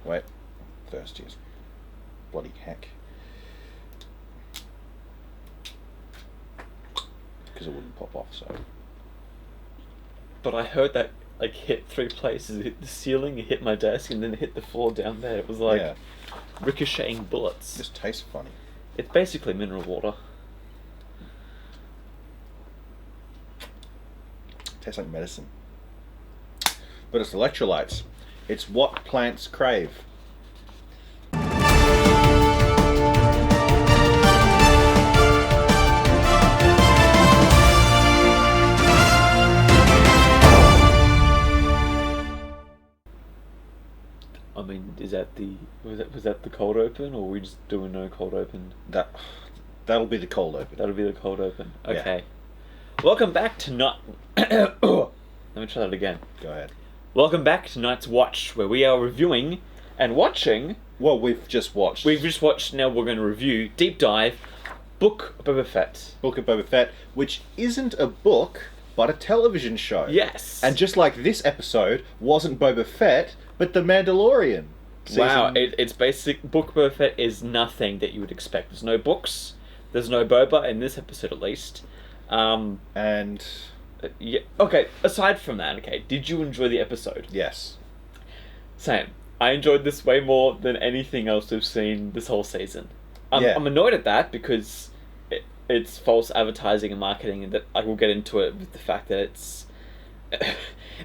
Wait. Thirsty as bloody heck. Because it wouldn't pop off, so... But I heard that, like, hit 3 places. It hit the ceiling, it hit my desk, and then it hit the floor down there. It was like ricocheting bullets. It just tastes funny. It's basically mineral water. Tastes like medicine. But it's electrolytes. It's what plants crave. I mean, was that the cold open, or were we just doing no cold open? That'll be the cold open. That'll be the cold open. Yeah. Okay. Welcome back to Let me try that again. Go ahead. Welcome back to Night's Watch, where we are reviewing and watching. Well, we've just watched. Now we're going to review, deep dive, Book of Boba Fett. Book of Boba Fett, which isn't a book, but a television show. Yes. And just like this episode wasn't Boba Fett, but The Mandalorian. Wow, it's basic. Book of Boba Fett is nothing that you would expect. There's no books. There's no Boba in this episode, at least. And... yeah. Okay, aside from that, okay, did you enjoy the episode? Yes. Same. I enjoyed this way more than anything else we've seen this whole season. Yeah. I'm annoyed at that because it's false advertising and marketing, and that I will get into it with the fact that it's...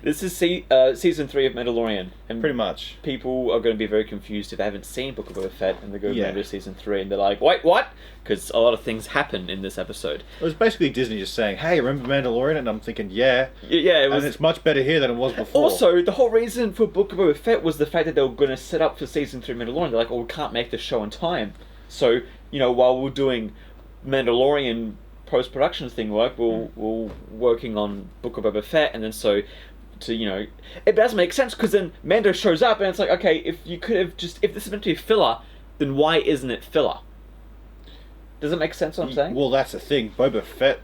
This is season 3 of Mandalorian, and Pretty much. people are going to be very confused if they haven't seen Book of Boba Fett and they go Yeah. Mando season 3 and they're like, wait, what? Because a lot of things happen in this episode. It was basically Disney just saying, hey, remember Mandalorian? And I'm thinking, yeah. Yeah, it was. And it's much better here than it was before. Also, the whole reason for Book of Boba Fett was the fact that they were going to set up for season 3 Mandalorian. They're like, oh, we can't make the show in time. So, while we're doing Mandalorian post-production thing work, we're working on Book of Boba Fett, and then it does make sense, because then Mando shows up, and it's like, okay, if this is meant to be filler, then why isn't it filler? Does it make sense what I'm saying? Well, that's the thing. Boba Fett,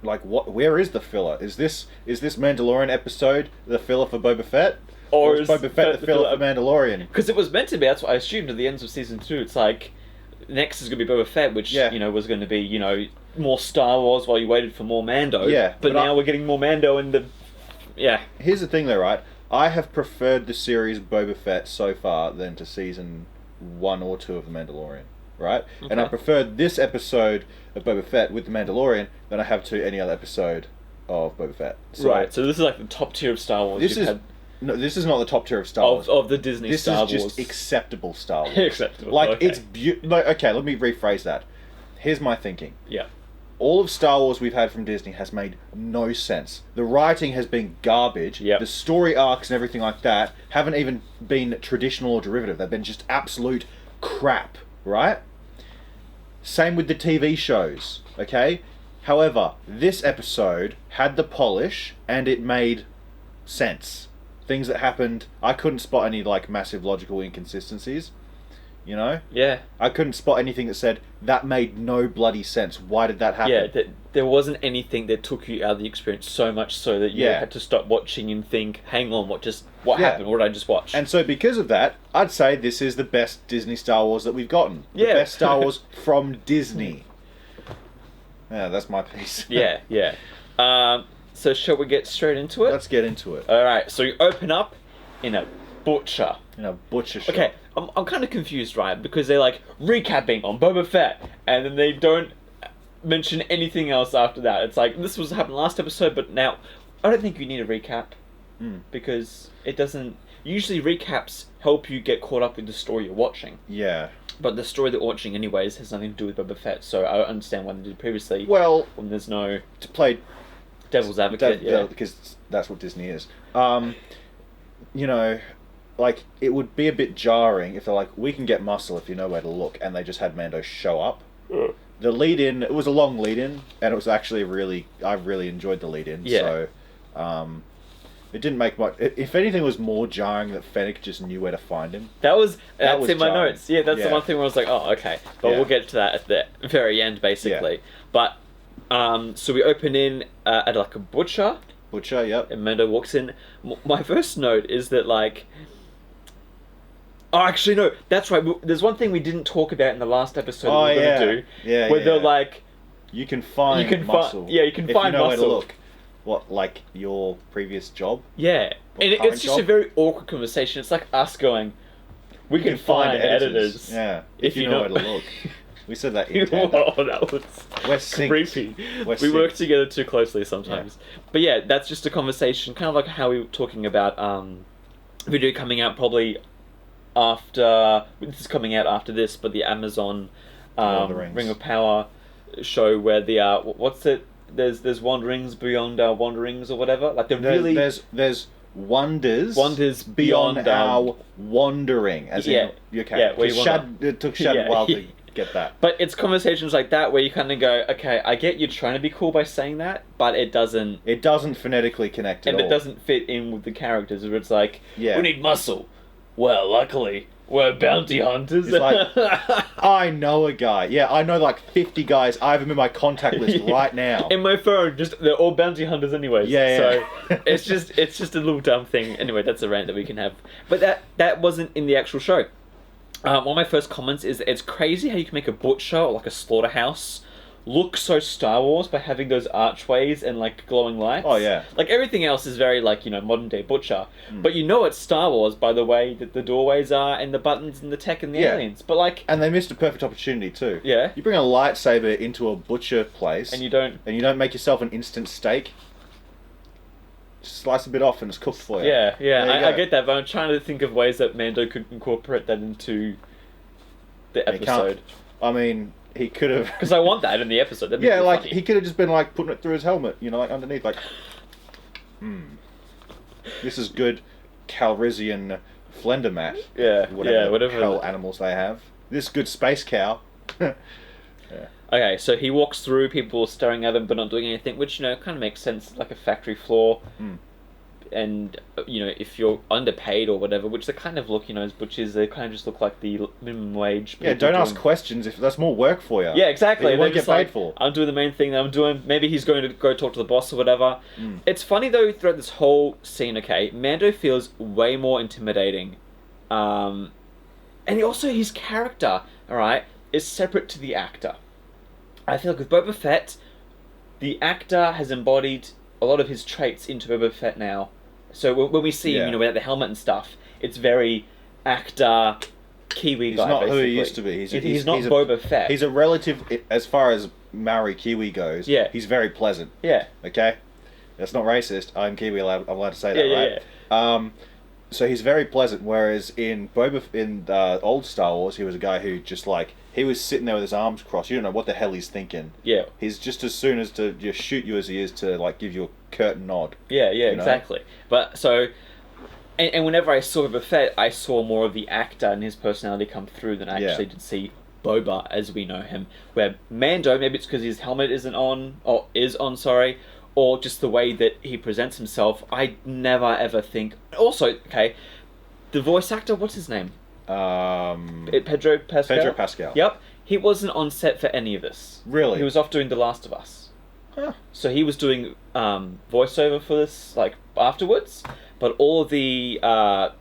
like, where is the filler? Is this Mandalorian episode the filler for Boba Fett? Or is Boba Fett the filler for Mandalorian? Because it was meant to be, that's what I assumed at the end of season 2. It's like, next is going to be Boba Fett, which, was going to be, more Star Wars while you waited for more Mando. Yeah. But now we're getting more Mando and the... Yeah. Here's the thing though, right? I have preferred the series Boba Fett so far than to season 1 or 2 of The Mandalorian, right? Okay. And I preferred this episode of Boba Fett with The Mandalorian than I have to any other episode of Boba Fett. So right, so this is like the top tier of Star Wars. No, this is not the top tier of Star Wars. Of the Disney Star Wars. This is just acceptable Star Wars. Acceptable, Like, okay. it's okay, let me rephrase that. Here's my thinking. Yeah. All of Star Wars we've had from Disney has made no sense. The writing has been garbage. Yep. The story arcs and everything like that haven't even been traditional or derivative. They've been just absolute crap, right? Same with the TV shows, okay? However, this episode had the polish and it made sense. Things that happened, I couldn't spot any like massive logical inconsistencies. Yeah. I couldn't spot anything that said, that made no bloody sense. Why did that happen? Yeah, there wasn't anything that took you out of the experience so much so that you had to stop watching and think, hang on, what happened? What did I just watch? And so because of that, I'd say this is the best Disney Star Wars that we've gotten. The Yeah. best Star Wars from Disney. Yeah, that's my piece. Yeah. So shall we get straight into it? Let's get into it. Alright, so you open up in a butcher. In a butcher shop. Okay, I'm kind of confused, right? Because they're like recapping on Boba Fett, and then they don't mention anything else after that. It's like, this was happened last episode, but now I don't think you need a recap because it doesn't. Usually, recaps help you get caught up with the story you're watching. Yeah. But the story that we're watching, anyways, has nothing to do with Boba Fett. So I don't understand why they did previously. Well, when there's no to play devil's advocate, because that's what Disney is. Like, it would be a bit jarring if they're like, we can get muscle if you know where to look, and they just had Mando show up. The lead-in, it was a long lead-in, and it was actually I really enjoyed the lead-in, so, it didn't make much, if anything, it was more jarring that Fennec just knew where to find him. That's was in my jarring. notes. Yeah, that's the one thing where I was like, oh, okay. But we'll get to that at the very end, basically. Yeah. But, so we open in at like a butcher. Butcher, yep. And Mando walks in. My first note is that, like, Oh, actually, no. That's right. There's one thing we didn't talk about in the last episode that we're going to do. Yeah, where they're like... You can find muscle. You can find muscle. Where to look. What, like your previous job? Yeah. And it's just a very awkward conversation. It's like us going, we can find editors. Yeah. If you know where to look. We said that in tandem. Oh, that was creepy. We work together too closely sometimes. Yeah. But yeah, that's just a conversation, kind of like how we were talking about video coming out probably after... This is coming out after this, but the Amazon Ring of Power show where the... what's it? There's wanderings beyond our wanderings or whatever. Like there's wonders beyond our wandering. As in, okay. Yeah, it took Shad a while to get that. But it's conversations like that where you kind of go, okay, I get you're trying to be cool by saying that, but it doesn't... It doesn't phonetically connect at all. And it doesn't fit in with the characters where it's like, we need muscle. Well, luckily... We're bounty hunters. It's like, I know a guy. Yeah, I know like 50 guys. I have them in my contact list right now. In my phone, they're all bounty hunters anyways. Yeah. So it's just a little dumb thing. Anyway, that's a rant that we can have. But that wasn't in the actual show. One of my first comments is it's crazy how you can make a butcher or like a slaughterhouse look so Star Wars by having those archways and like glowing lights. Oh yeah. Like everything else is very like, modern day butcher. But it's Star Wars by the way that the doorways are and the buttons and the tech and the aliens. But like... And they missed a perfect opportunity too. Yeah. You bring a lightsaber into a butcher place and you don't make yourself an instant steak. Just slice a bit off and it's cooked for you. Yeah. I get that, but I'm trying to think of ways that Mando could incorporate that into the episode. I mean, he could have... Because I want that in the episode. That'd be like, funny. he could have just been, like, putting it through his helmet, like, underneath, like... This is good Calrissian Flender mat. Whatever hell animals they have. This good space cow. Okay, so he walks through, people are staring at him but not doing anything, which, kind of makes sense, like a factory floor. And, if you're underpaid or whatever, which they kind of look, as butchers, they kind of just look like the minimum wage. Yeah, don't ask questions if that's more work for you. Yeah, exactly. You won't get paid for. I'm doing the main thing that I'm doing. Maybe he's going to go talk to the boss or whatever. It's funny, though, throughout this whole scene, okay, Mando feels way more intimidating. And his character, alright, is separate to the actor. I feel like with Boba Fett, the actor has embodied a lot of his traits into Boba Fett now. So when we see him, without the helmet and stuff, it's very actor, Kiwi guy, He's not basically. who he used to be. He's not Boba Fett. He's a relative, as far as Maori Kiwi goes. Yeah. He's very pleasant. Yeah. Okay? That's not racist. I'm Kiwi, I'm allowed to say that, right? Yeah. So he's very pleasant, whereas in old Star Wars, he was a guy who just like... He was sitting there with his arms crossed. You don't know what the hell he's thinking. Yeah. He's just as soon as to just shoot you as he is to like give you a curt nod. Yeah, exactly. But so, and whenever I saw Boba Fett, I saw more of the actor and his personality come through than I actually did see Boba as we know him. Where Mando, maybe it's because his helmet isn't on, or is on, sorry, or just the way that he presents himself. I never ever think. Also, okay, the voice actor, what's his name? Pedro Pascal? Pedro Pascal. Yep. He wasn't on set for any of this. Really? He was off doing The Last of Us. Huh. So he was doing voiceover for this, like, afterwards. But all of the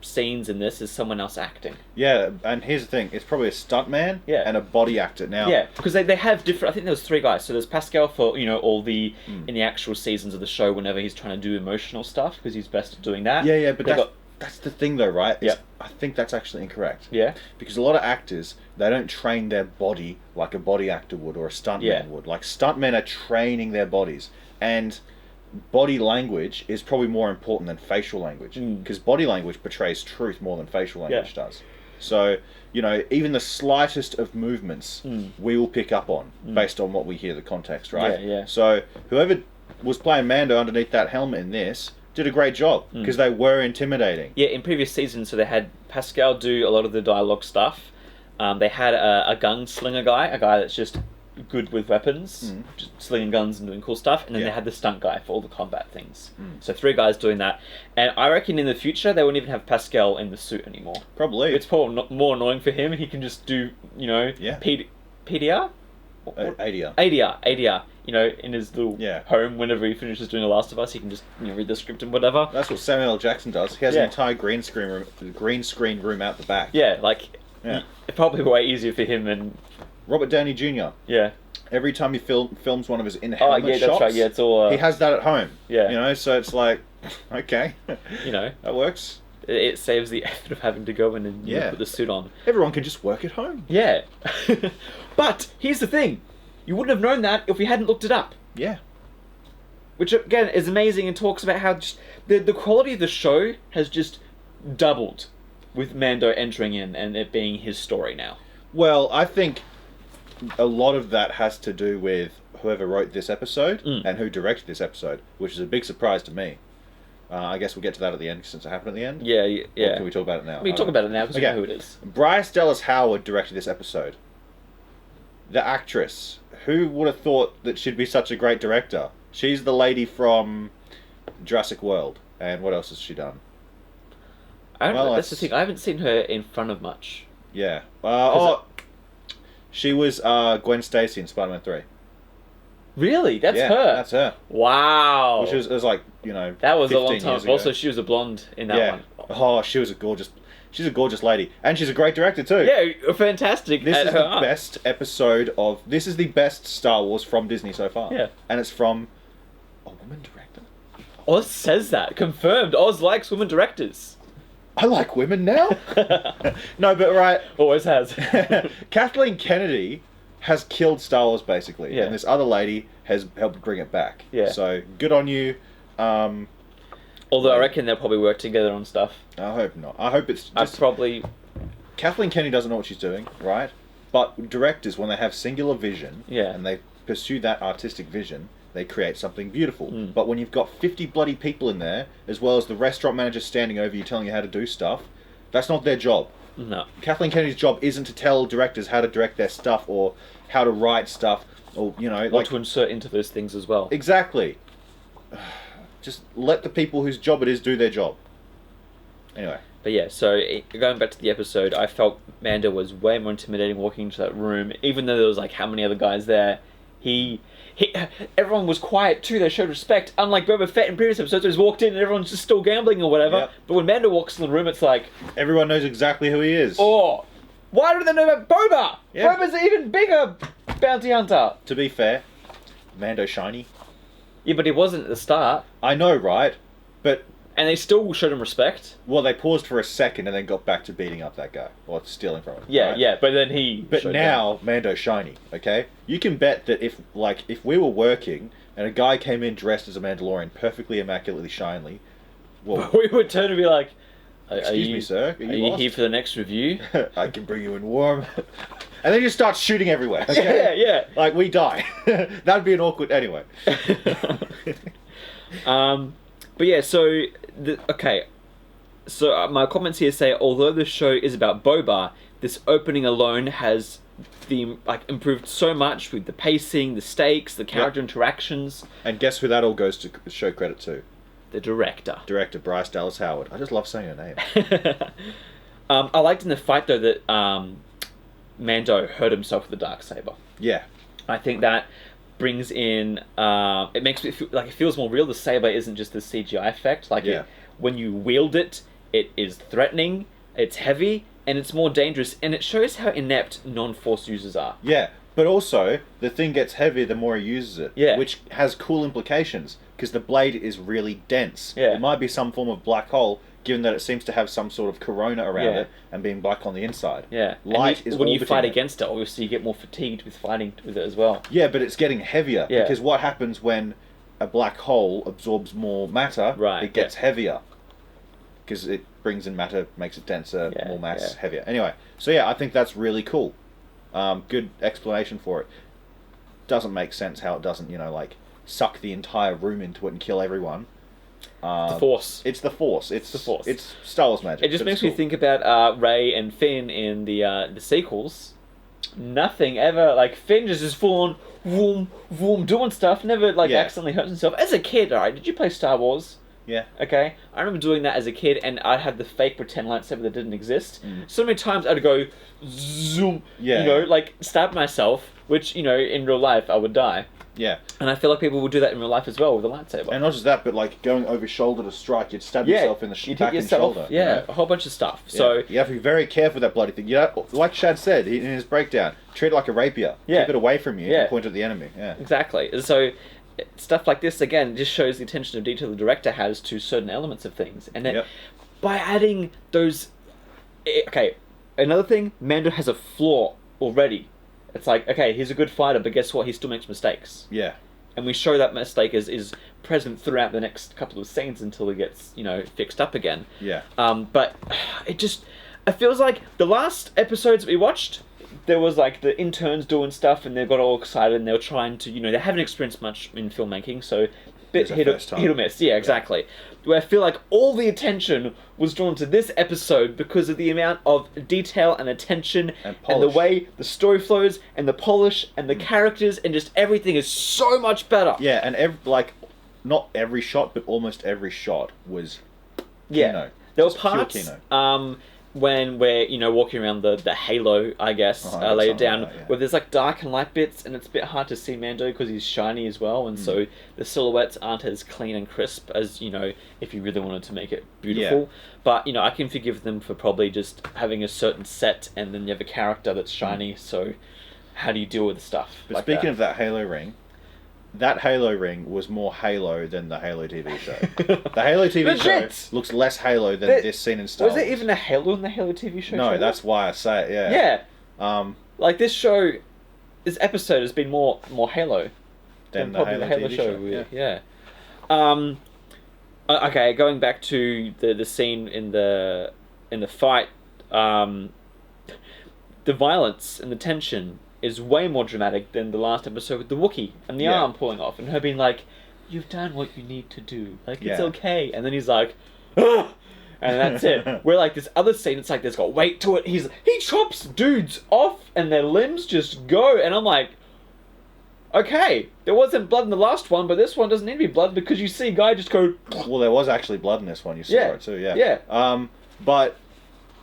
scenes in this is someone else acting. Yeah, and here's the thing. It's probably a stuntman and a body actor. Now, yeah, because they have different... I think there was 3 guys. So there's Pascal for, all the... In the actual seasons of the show, whenever he's trying to do emotional stuff, because he's best at doing that. Yeah, but that's the thing, though, right? Yeah. I think that's actually incorrect. Yeah. Because a lot of actors, they don't train their body like a body actor would or a stuntman would. Like, stuntmen are training their bodies. And body language is probably more important than facial language. Because body language portrays truth more than facial language does. So, even the slightest of movements, we will pick up on based on what we hear the context, right? Yeah. So, whoever was playing Mando underneath that helmet in this... did a great job because they were intimidating. Yeah, in previous seasons, so they had Pascal do a lot of the dialogue stuff. They had a gunslinger guy, a guy that's just good with weapons, just slinging guns and doing cool stuff. And then they had the stunt guy for all the combat things. So 3 guys doing that. And I reckon in the future, they won't even have Pascal in the suit anymore. Probably. It's probably more annoying for him. He can just do, PDR? ADR. ADR in his little home whenever he finishes doing The Last of Us. He can just read the script and whatever. That's what Samuel L. Jackson does. He has an entire green screen room out the back. Yeah, it's probably way easier for him and Robert Downey Jr. Yeah. Every time he films one of his in-helmet shots, that's right. Yeah, it's all. He has that at home. Yeah. So it's like, okay, that works. It saves the effort of having to go in and put the suit on. Everyone can just work at home. Yeah. But here's the thing. You wouldn't have known that if we hadn't looked it up. Yeah. Which, again, is amazing and talks about how just the quality of the show has just doubled with Mando entering in and it being his story now. Well, I think a lot of that has to do with whoever wrote this episode and who directed this episode, which is a big surprise to me. I guess we'll get to that at the end since it happened at the end. Yeah. Or can we talk about it now? We can talk about it now because we know who it is. Bryce Dallas Howard directed this episode. The actress. Who would have thought that she'd be such a great director? She's the lady from Jurassic World. And what else has she done? That's the thing. I haven't seen her in front of much. Yeah. She was Gwen Stacy in Spider-Man 3. Really? That's her? That's her. Wow. Which was like, that was a long 15 time. years ago. Also, she was a blonde in that one. Oh, she's a gorgeous lady. And she's a great director too. Yeah, fantastic. This is the best episode this is the best Star Wars from Disney so far. Yeah. And it's from a woman director. Oz says that. Confirmed. Oz likes women directors. I like women now. No, but right. Always has. Kathleen Kennedy has killed Star Wars basically. Yeah. And this other lady has helped bring it back. Yeah. So good on you. Although I reckon they'll probably work together on stuff. I hope not. I hope it's just... Kathleen Kennedy doesn't know what she's doing, right? But directors, when they have singular vision and they pursue that artistic vision, they create something beautiful. But when you've got 50 bloody people in there, as well as the restaurant manager standing over you telling you how to do stuff, that's not their job. No. Kathleen Kennedy's job isn't to tell directors how to direct their stuff or how to write stuff or, Or to insert into those things as well. Exactly. Just let the people whose job it is do their job. Anyway. But yeah, so going back to the episode, I felt Mando was way more intimidating walking into that room, even though there was how many other guys there. Everyone was quiet too, they showed respect, unlike Boba Fett in previous episodes, who just walked in and everyone's just still gambling or whatever. Yep. But when Mando walks in the room, it's like... everyone knows exactly who he is. Oh, why do they know about Boba? Yeah. Boba's an even bigger bounty hunter. To be fair, Mando's shiny. Yeah, but he wasn't at the start. I know, right? But... and they still showed him respect. Well, they paused for a second and then got back to beating up that guy. Or stealing from him. Yeah, right? yeah, but then he... But now, Mando's shiny, okay? You can bet that if we were working and a guy came in dressed as a Mandalorian, perfectly immaculately shiny, well... we would turn and be like... excuse me, sir? Are you here for the next review? I can bring you in warm. And then you start shooting everywhere, okay? Yeah. Like, we die. That'd be an awkward... Anyway. But yeah, so... So my comments here say, although the show is about Boba, this opening alone has improved so much with the pacing, the stakes, the character interactions. And guess who that all goes to show credit to? The director. Director Bryce Dallas Howard. I just love saying her name. I liked in the fight though that Mando hurt himself with the Darksaber. Yeah. I think that brings in... it makes it feel like it feels more real. The saber isn't just the CGI effect. When you wield it, it is threatening, it's heavy, and it's more dangerous. And it shows how inept non-Force users are. Yeah, but also, the thing gets heavier the more he uses it. Yeah. Which has cool implications, because the blade is really dense. Yeah. It might be some form of black hole, given that it seems to have some sort of corona around it, and being black on the inside. Yeah. Light is when you fight it. against it, obviously you get more fatigued with fighting with it as well. Yeah, but it's getting heavier, Yeah. because what happens when a black hole absorbs more matter, it gets heavier. Because it brings in matter, makes it denser, more mass, heavier. Anyway, so yeah, I think that's really cool. Good explanation for it. Doesn't make sense how it doesn't, suck the entire room into it and kill everyone. The Force. It's the Force. It's the Force. It's Star Wars magic. It just makes me think about Rey and Finn in the sequels. Nothing ever, Finn just is full on, vroom, vroom, doing stuff, never, accidentally hurts himself. As a kid, alright, did you play Star Wars? Yeah. Okay? I remember doing that as a kid, and I'd have the fake pretend lightsaber that didn't exist. So many times I'd go, zoom, stab myself, which, in real life I would die. Yeah. And I feel like people will do that in real life as well with a lightsaber. And not just that, but like going over shoulder to strike, you'd stab yourself in the you'd back hit and yourself, shoulder. Yeah, you know? a whole bunch of stuff. Yeah. So you have to be very careful with that bloody thing. You know, like Shad said in his breakdown, treat it like a rapier. Yeah. Keep it away from you. Yeah. And point at the enemy. Yeah. Exactly. And so stuff like this, again, just shows the attention of detail the director has to certain elements of things. And then by adding those... Okay, another thing, Mando has a flaw already. It's like, okay, he's a good fighter, but guess what? He still makes mistakes. Yeah. And we show that mistake is present throughout the next couple of scenes until it gets, fixed up again. Yeah. But it feels like the last episodes we watched, there was like the interns doing stuff and they got all excited and they were trying to, they haven't experienced much in filmmaking, so bit hit or miss. Yeah, exactly. Where I feel like all the attention was drawn to this episode because of the amount of detail and attention and the way the story flows and the polish and the characters and just everything is so much better. Yeah, and not every shot, but almost every shot was Kino. There were parts when we're walking around the halo, I guess, later down, where there's like dark and light bits, and it's a bit hard to see Mando because he's shiny as well, and so the silhouettes aren't as clean and crisp as if you really wanted to make it beautiful. Yeah. But I can forgive them for probably just having a certain set, and then you have a character that's shiny. So how do you deal with the stuff? But like speaking of that halo ring. That Halo ring was more Halo than the Halo TV show. The Halo TV show looks less Halo than this scene in Star Wars. Was there even a Halo in the Halo TV show? No, that's why I say it, yeah. Yeah. Like this episode has been more Halo than probably the Halo show. Yeah. Okay, going back to the scene in the fight, the violence and the tension is way more dramatic than the last episode with the Wookiee and the arm pulling off and her being like, "You've done what you need to do. Like, it's okay." And then he's like, "Ah!" And that's it. Where like this other scene, it's like there's got weight to it. He chops dudes off and their limbs just go. And I'm like, okay, there wasn't blood in the last one, but this one doesn't need to be blood because you see a guy just go... Well, there was actually blood in this one. You saw it too, Yeah. But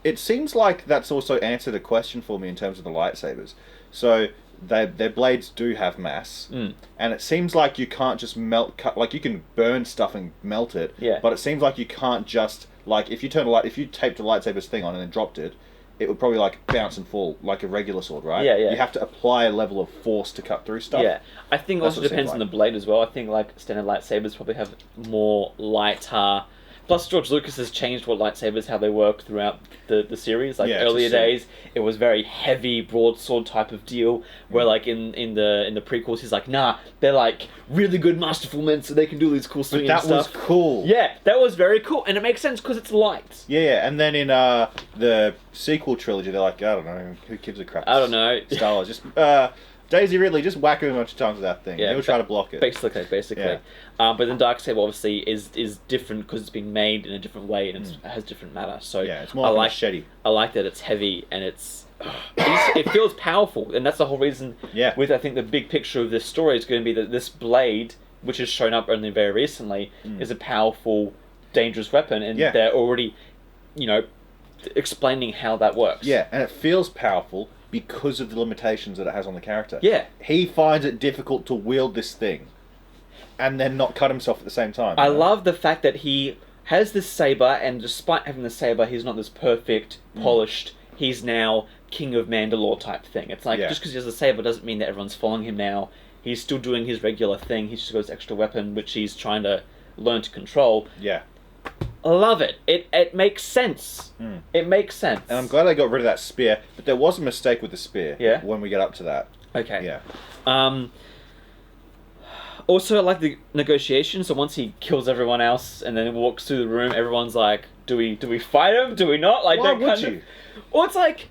it seems like that's also answered a question for me in terms of the lightsabers. So their blades do have mass, and it seems like you can't just like you can burn stuff and melt it. Yeah. But it seems like you can't just like if you taped a lightsaber's thing on and then dropped it, it would probably like bounce and fall like a regular sword, right? Yeah, yeah. You have to apply a level of force to cut through stuff. Yeah, I think also depends on the blade as well. I think like standard lightsabers probably have more lighter. Plus, George Lucas has changed what lightsabers, how they work throughout the series. Like earlier days, it was very heavy broadsword type of deal. Where like in the prequels, he's like, nah, they're like really good masterful men, so they can do these cool swinging stuff. But that was cool. Yeah, that was very cool, and it makes sense because it's light. Yeah, and then in the sequel trilogy, they're like, I don't know, who gives a crap? I don't know. Star Wars, just Daisy Ridley, just whack him a bunch of times with that thing. Yeah, he'll try to block it. Basically. Yeah. But then Darksaber obviously is different because it's been made in a different way and it has different matter. So yeah, it's more like machete. I like that it's heavy and it feels powerful, and that's the whole reason. Yeah. With I think the big picture of this story is going to be that this blade, which has shown up only very recently, is a powerful, dangerous weapon, and they're already, explaining how that works. Yeah, and it feels powerful because of the limitations that it has on the character. Yeah. He finds it difficult to wield this thing and then not cut himself at the same time. I love the fact that he has this saber, and despite having the saber, he's not this perfect, polished, he's now King of Mandalore type thing. It's like, just because he has a saber doesn't mean that everyone's following him now. He's still doing his regular thing. He's just got his extra weapon, which he's trying to learn to control. Yeah. I love it. It makes sense. It makes sense. And I'm glad they got rid of that spear, but there was a mistake with the spear when we get up to that. Okay. Yeah. Also, I like the negotiation. So once he kills everyone else and then walks through the room, everyone's like, do we fight him? Do we not? Like, why would you? Or it's like,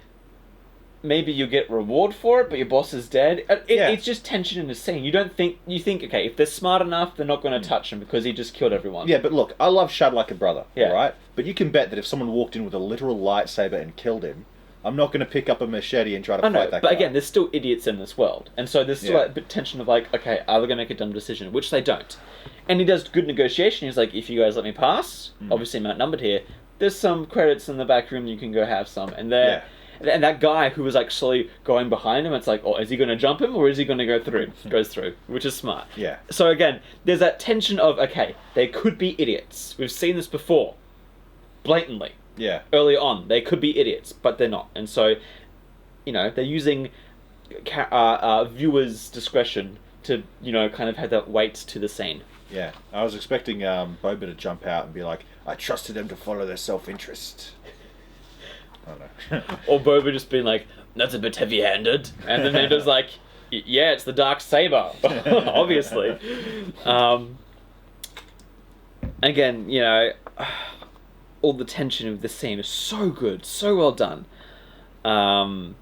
maybe you get reward for it, but your boss is dead. It's just tension in the scene. You think, okay, if they're smart enough, they're not going to touch him because he just killed everyone. Yeah, but look, I love Shad like a brother, right? But you can bet that if someone walked in with a literal lightsaber and killed him, I'm not going to pick up a machete and try to fight that guy. But again, there's still idiots in this world. And so there's still a bit tension of like, okay, are they going to make a dumb decision? Which they don't. And he does good negotiation. He's like, if you guys let me pass, obviously I'm outnumbered here, there's some credits in the back room, you can go have some. And And that guy who was like slowly going behind him, it's like, oh, is he going to jump him or is he going to go through? Goes through, which is smart. Yeah. So again, there's that tension of, okay, they could be idiots. We've seen this before, blatantly. Yeah. Early on, they could be idiots, but they're not. And so, they're using viewers' discretion to, kind of have that weight to the scene. Yeah. I was expecting Boba to jump out and be like, I trusted them to follow their self-interest. I don't know. Or Boba just being like, that's a bit heavy-handed. And then Mando's like, yeah, it's the Darksaber, obviously. Again, all the tension of the scene is so good, so well done. And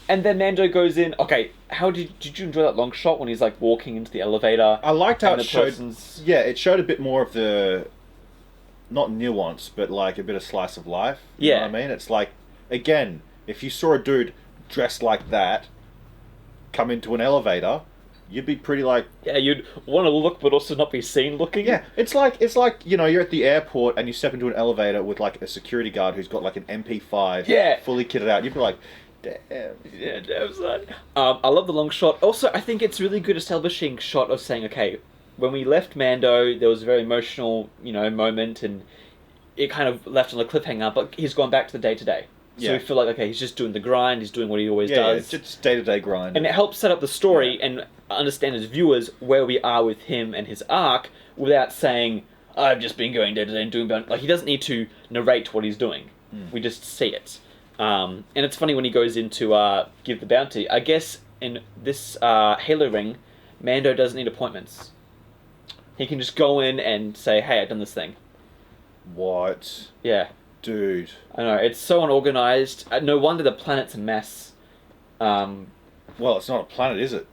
then Mando goes in. Okay, how did you enjoy that long shot when he's like walking into the elevator? I liked how and it the showed. person's- Yeah, it showed a bit more of the, not nuance, but like a bit of slice of life. You know what I mean? It's like, again, if you saw a dude dressed like that come into an elevator, you'd be pretty like... Yeah, you'd want to look but also not be seen looking. Yeah, it's like, you're at the airport and you step into an elevator with like a security guard who's got like an MP5 fully kitted out. You'd be like, damn. Yeah, damn son. I love the long shot. Also, I think it's really good establishing shot of saying, okay, when we left Mando, there was a very emotional, moment, and it kind of left on a cliffhanger, but he's gone back to the day-to-day. So we feel like, okay, he's just doing the grind, he's doing what he always does. Yeah, just day-to-day grind. And it helps set up the story and understand as viewers where we are with him and his arc without saying, I've just been going day-to-day and doing... Like, he doesn't need to narrate what he's doing. We just see it. And it's funny when he goes in to give the bounty. I guess in this Halo ring, Mando doesn't need appointments. He can just go in and say, hey, I've done this thing. What? Yeah. Dude. I know, it's so unorganized. No wonder the planet's a mess. Well, it's not a planet, is it?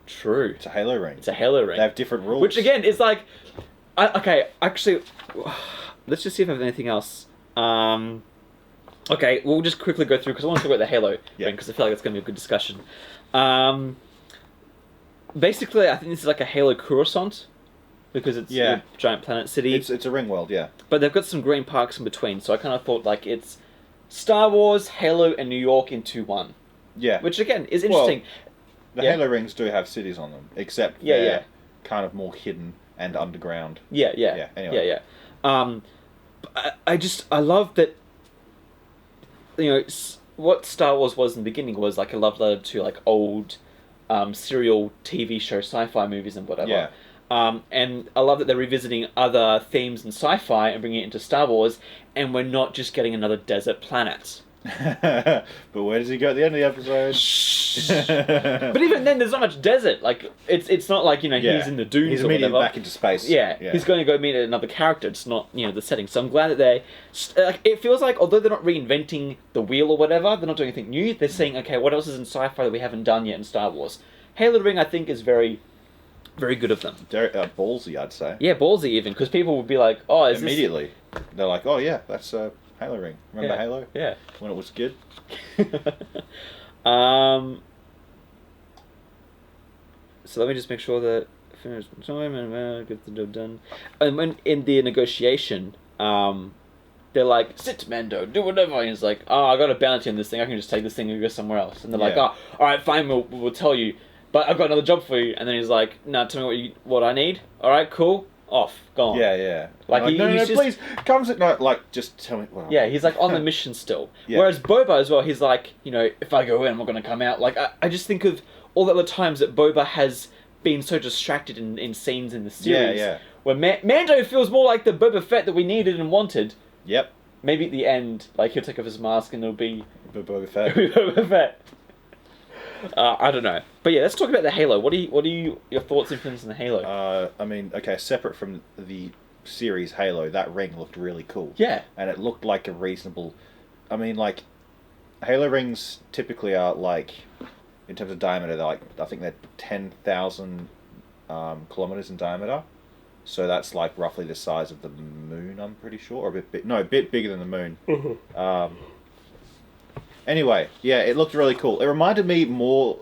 True. It's a Halo ring. It's a Halo ring. They have different rules. Which, again, is like... okay, actually... Let's just see if I have anything else. Okay, we'll just quickly go through, because I want to talk about the Halo ring, because I feel like it's going to be a good discussion. Basically, I think this is like a Halo Coruscant, because it's a giant planet city. It's a ring world, yeah. But they've got some green parks in between, so I kind of thought like it's Star Wars, Halo, and New York into one. Yeah. Which again is interesting. Well, the Halo rings do have cities on them, except they're kind of more hidden and underground. Anyway. I love that. What Star Wars was in the beginning was like a love letter to like old serial TV show sci-fi movies and whatever. Yeah. And I love that they're revisiting other themes in sci-fi and bringing it into Star Wars, and we're not just getting another desert planet. But where does he go at the end of the episode? But even then, there's not much desert. Like it's not like he's in the dunes. He's or immediately whatever. back into space. Yeah, he's going to go meet another character. It's not the setting. So I'm glad that they. It feels like although they're not reinventing the wheel or whatever, they're not doing anything new. They're saying, okay, what else is in sci-fi that we haven't done yet in Star Wars? Halo Ring, I think, is very, very good of them. They're ballsy, I'd say. Yeah, ballsy even, because people would be like, oh, is immediately. They're like, oh yeah, that's Halo Ring. Remember Halo? Yeah. When it was good? So let me just make sure that finish time and get the job done. And when in the negotiation, they're like, sit, Mando, do whatever. And he's like, oh, I got a bounty on this thing. I can just take this thing and go somewhere else. And they're like, oh, all right, fine, we'll tell you. But I've got another job for you. And then he's like, no, tell me what I need. All right, cool. Off, gone. Yeah. Like, no, please, come sit. No, like, just tell me. Well, yeah, he's like on the mission still. Whereas Boba as well, he's like, if I go in, I'm not going to come out. Like, I just think of all the other times that Boba has been so distracted in scenes in the series. Where Mando feels more like the Boba Fett that we needed and wanted. Yep. Maybe at the end, like, he'll take off his mask and it'll be Boba Fett. Boba Fett. I don't know, but yeah, let's talk about the Halo. What are your thoughts and feelings on the Halo? I mean, okay, separate from the series Halo, that ring looked really cool. Yeah, and it looked like a reasonable. I mean, like, Halo rings typically are like, in terms of diameter, they're like, I think they're 10,000 kilometers in diameter. So that's like roughly the size of the moon, I'm pretty sure, or a bit bigger than the moon. Mm-hmm. Anyway, yeah, it looked really cool. It reminded me more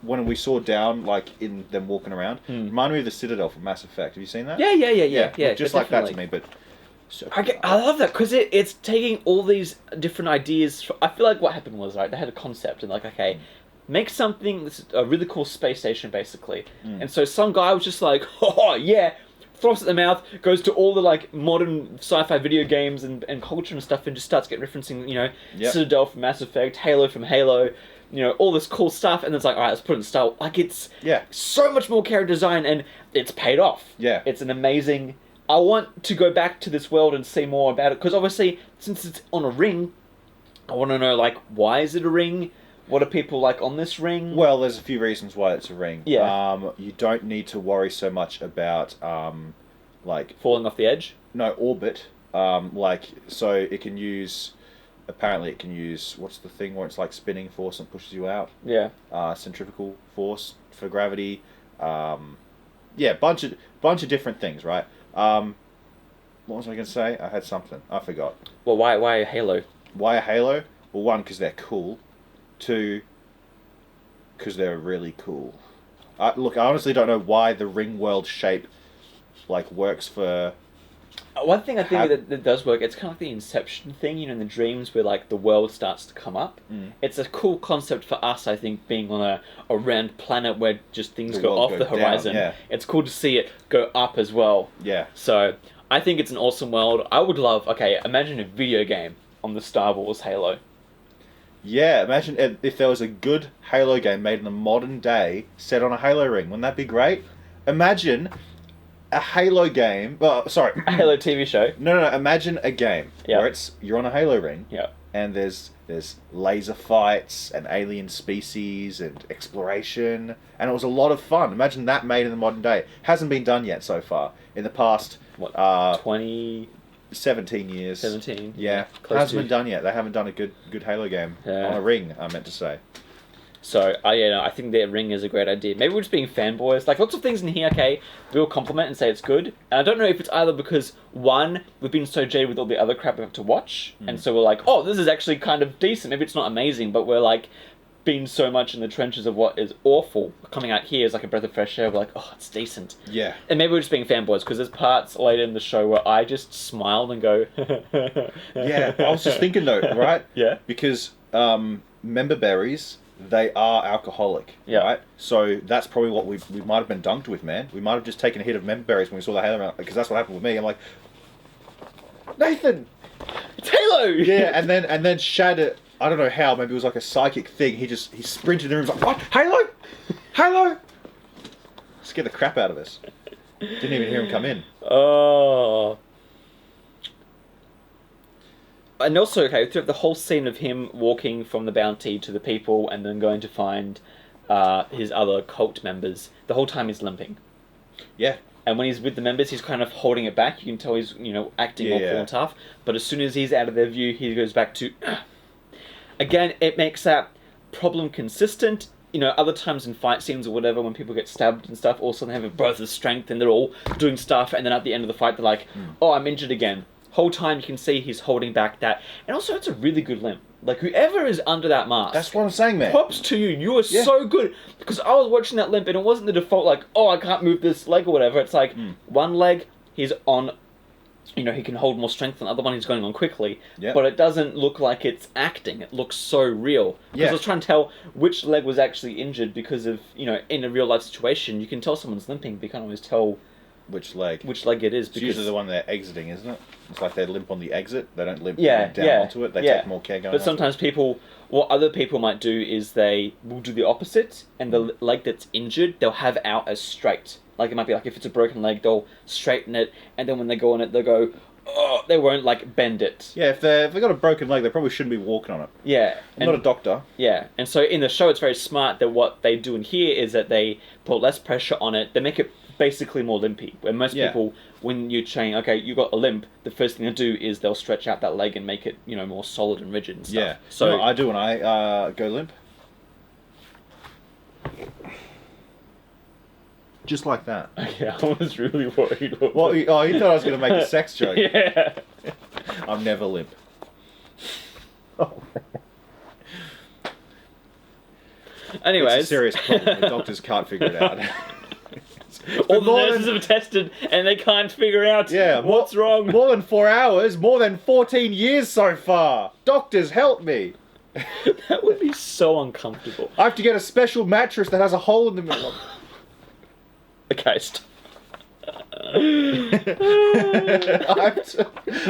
when we saw down, like in them walking around. Reminded me of the Citadel from Mass Effect. Have you seen that? Yeah. Just like that to me, but So I love that because it's taking all these different ideas. I feel like what happened was, right, they had a concept and like, okay, make something, this is a really cool space station basically. And so some guy was just like, oh yeah, throws it in the mouth, goes to all the like modern sci-fi video games and culture and stuff and just starts getting referencing, Citadel from Mass Effect, Halo from Halo, all this cool stuff, and it's like, alright, let's put it in Star Wars. Like, it's so much more character design, and it's paid off. Yeah. It's an amazing... I want to go back to this world and see more about it, because obviously, since it's on a ring, I want to know, like, why is it a ring? What are people like on this ring? Well, there's a few reasons why it's a ring. Yeah. You don't need to worry so much about, like... Falling off the edge? No, orbit. So it can use... Apparently it can use... What's the thing where it's like spinning force and pushes you out? Yeah. Centrifugal force for gravity. Yeah, bunch of different things, right? What was I going to say? I had something. I forgot. Well, why a Halo? Why a Halo? Well, one, because they're cool. Two, because they're really cool. Look, I honestly don't know why the ring world shape like works for... One thing I think that does work, it's kind of like the Inception thing, in the dreams where like the world starts to come up. It's a cool concept for us, I think, being on a round planet where just things go off the horizon. Down, yeah. It's cool to see it go up as well. Yeah. So I think it's an awesome world. I would love, imagine a video game on the Star Wars Halo. Yeah, imagine if there was a good Halo game made in the modern day set on a Halo ring. Wouldn't that be great? Imagine a Halo game... sorry. A Halo TV show. No. Imagine a game where you're on a Halo ring and there's laser fights and alien species and exploration, and it was a lot of fun. Imagine that made in the modern day. Hasn't been done yet so far. In the past... 20... 17 years. 17. Yeah. Hasn't been done yet. They haven't done a good Halo game on a ring, I meant to say. So, I think their ring is a great idea. Maybe we're just being fanboys. Like, lots of things in here, we'll compliment and say it's good. And I don't know if it's either because, one, we've been so jaded with all the other crap we have to watch, and so we're like, oh, this is actually kind of decent. Maybe it's not amazing, but we're like, been so much in the trenches of what is awful. Coming out here is like a breath of fresh air. We're like, oh, it's decent. Yeah. And maybe we're just being fanboys, because there's parts later in the show where I just smile and go... Yeah, I was just thinking though, right? Yeah. Because member berries... They are alcoholic, right? So that's probably what we might have been dunked with, man. We might have just taken a hit of member berries when we saw the Halo, because that's what happened with me. I'm like, Nathan, it's Halo. Yeah, and then Shad, I don't know how, maybe it was like a psychic thing. He sprinted in the room, was like, what? Halo! Scared the crap out of us. Didn't even hear him come in. Oh. And also, throughout the whole scene of him walking from the bounty to the people and then going to find his other cult members, the whole time he's limping. Yeah. And when he's with the members, he's kind of holding it back. You can tell he's, acting all cool and tough. But as soon as he's out of their view, he goes back to... Again, it makes that problem consistent. Other times in fight scenes or whatever, when people get stabbed and stuff, all of a sudden they have a burst of strength and they're all doing stuff. And then at the end of the fight, they're like, oh, I'm injured again. Whole time you can see he's holding back that, and also it's a really good limp. Like, whoever is under that mask, that's what I'm saying, man. Props to you. You are so good, because I was watching that limp and it wasn't the default like, oh, I can't move this leg or whatever. It's like one leg he's on, he can hold more strength than the other one he's going on quickly. But it doesn't look like it's acting. It looks so real. Because I was trying to tell which leg was actually injured because of in a real life situation you can tell someone's limping, but you can't always tell which leg it is. It's usually the one they're exiting, isn't it? It's like they limp on the exit. They don't limp down onto it. They take more care going. But sometimes what other people might do is they will do the opposite, and the leg that's injured, they'll have out as straight. Like, it might be like, if it's a broken leg, they'll straighten it, and then when they go on it, they'll go, oh, they won't, like, bend it. Yeah, if they've got a broken leg, they probably shouldn't be walking on it. Yeah. I'm not a doctor. Yeah, and so in the show, it's very smart that what they do in here is that they put less pressure on it. They make it basically more limpy. Where most people, when you're saying, okay, you got a limp, the first thing they do is they'll stretch out that leg and make it, more solid and rigid and stuff. Yeah. So I do when I go limp. Just like that. Yeah, I was really worried. What? You thought I was going to make a sex joke? Yeah. I'm never limp. Anyways. It's a serious problem. The doctors can't figure it out. All the nurses have tested and they can't figure out what's wrong. More than 4 hours, more than 14 years so far. Doctors, help me. That would be so uncomfortable. I have to get a special mattress that has a hole in the middle. Okay, stop.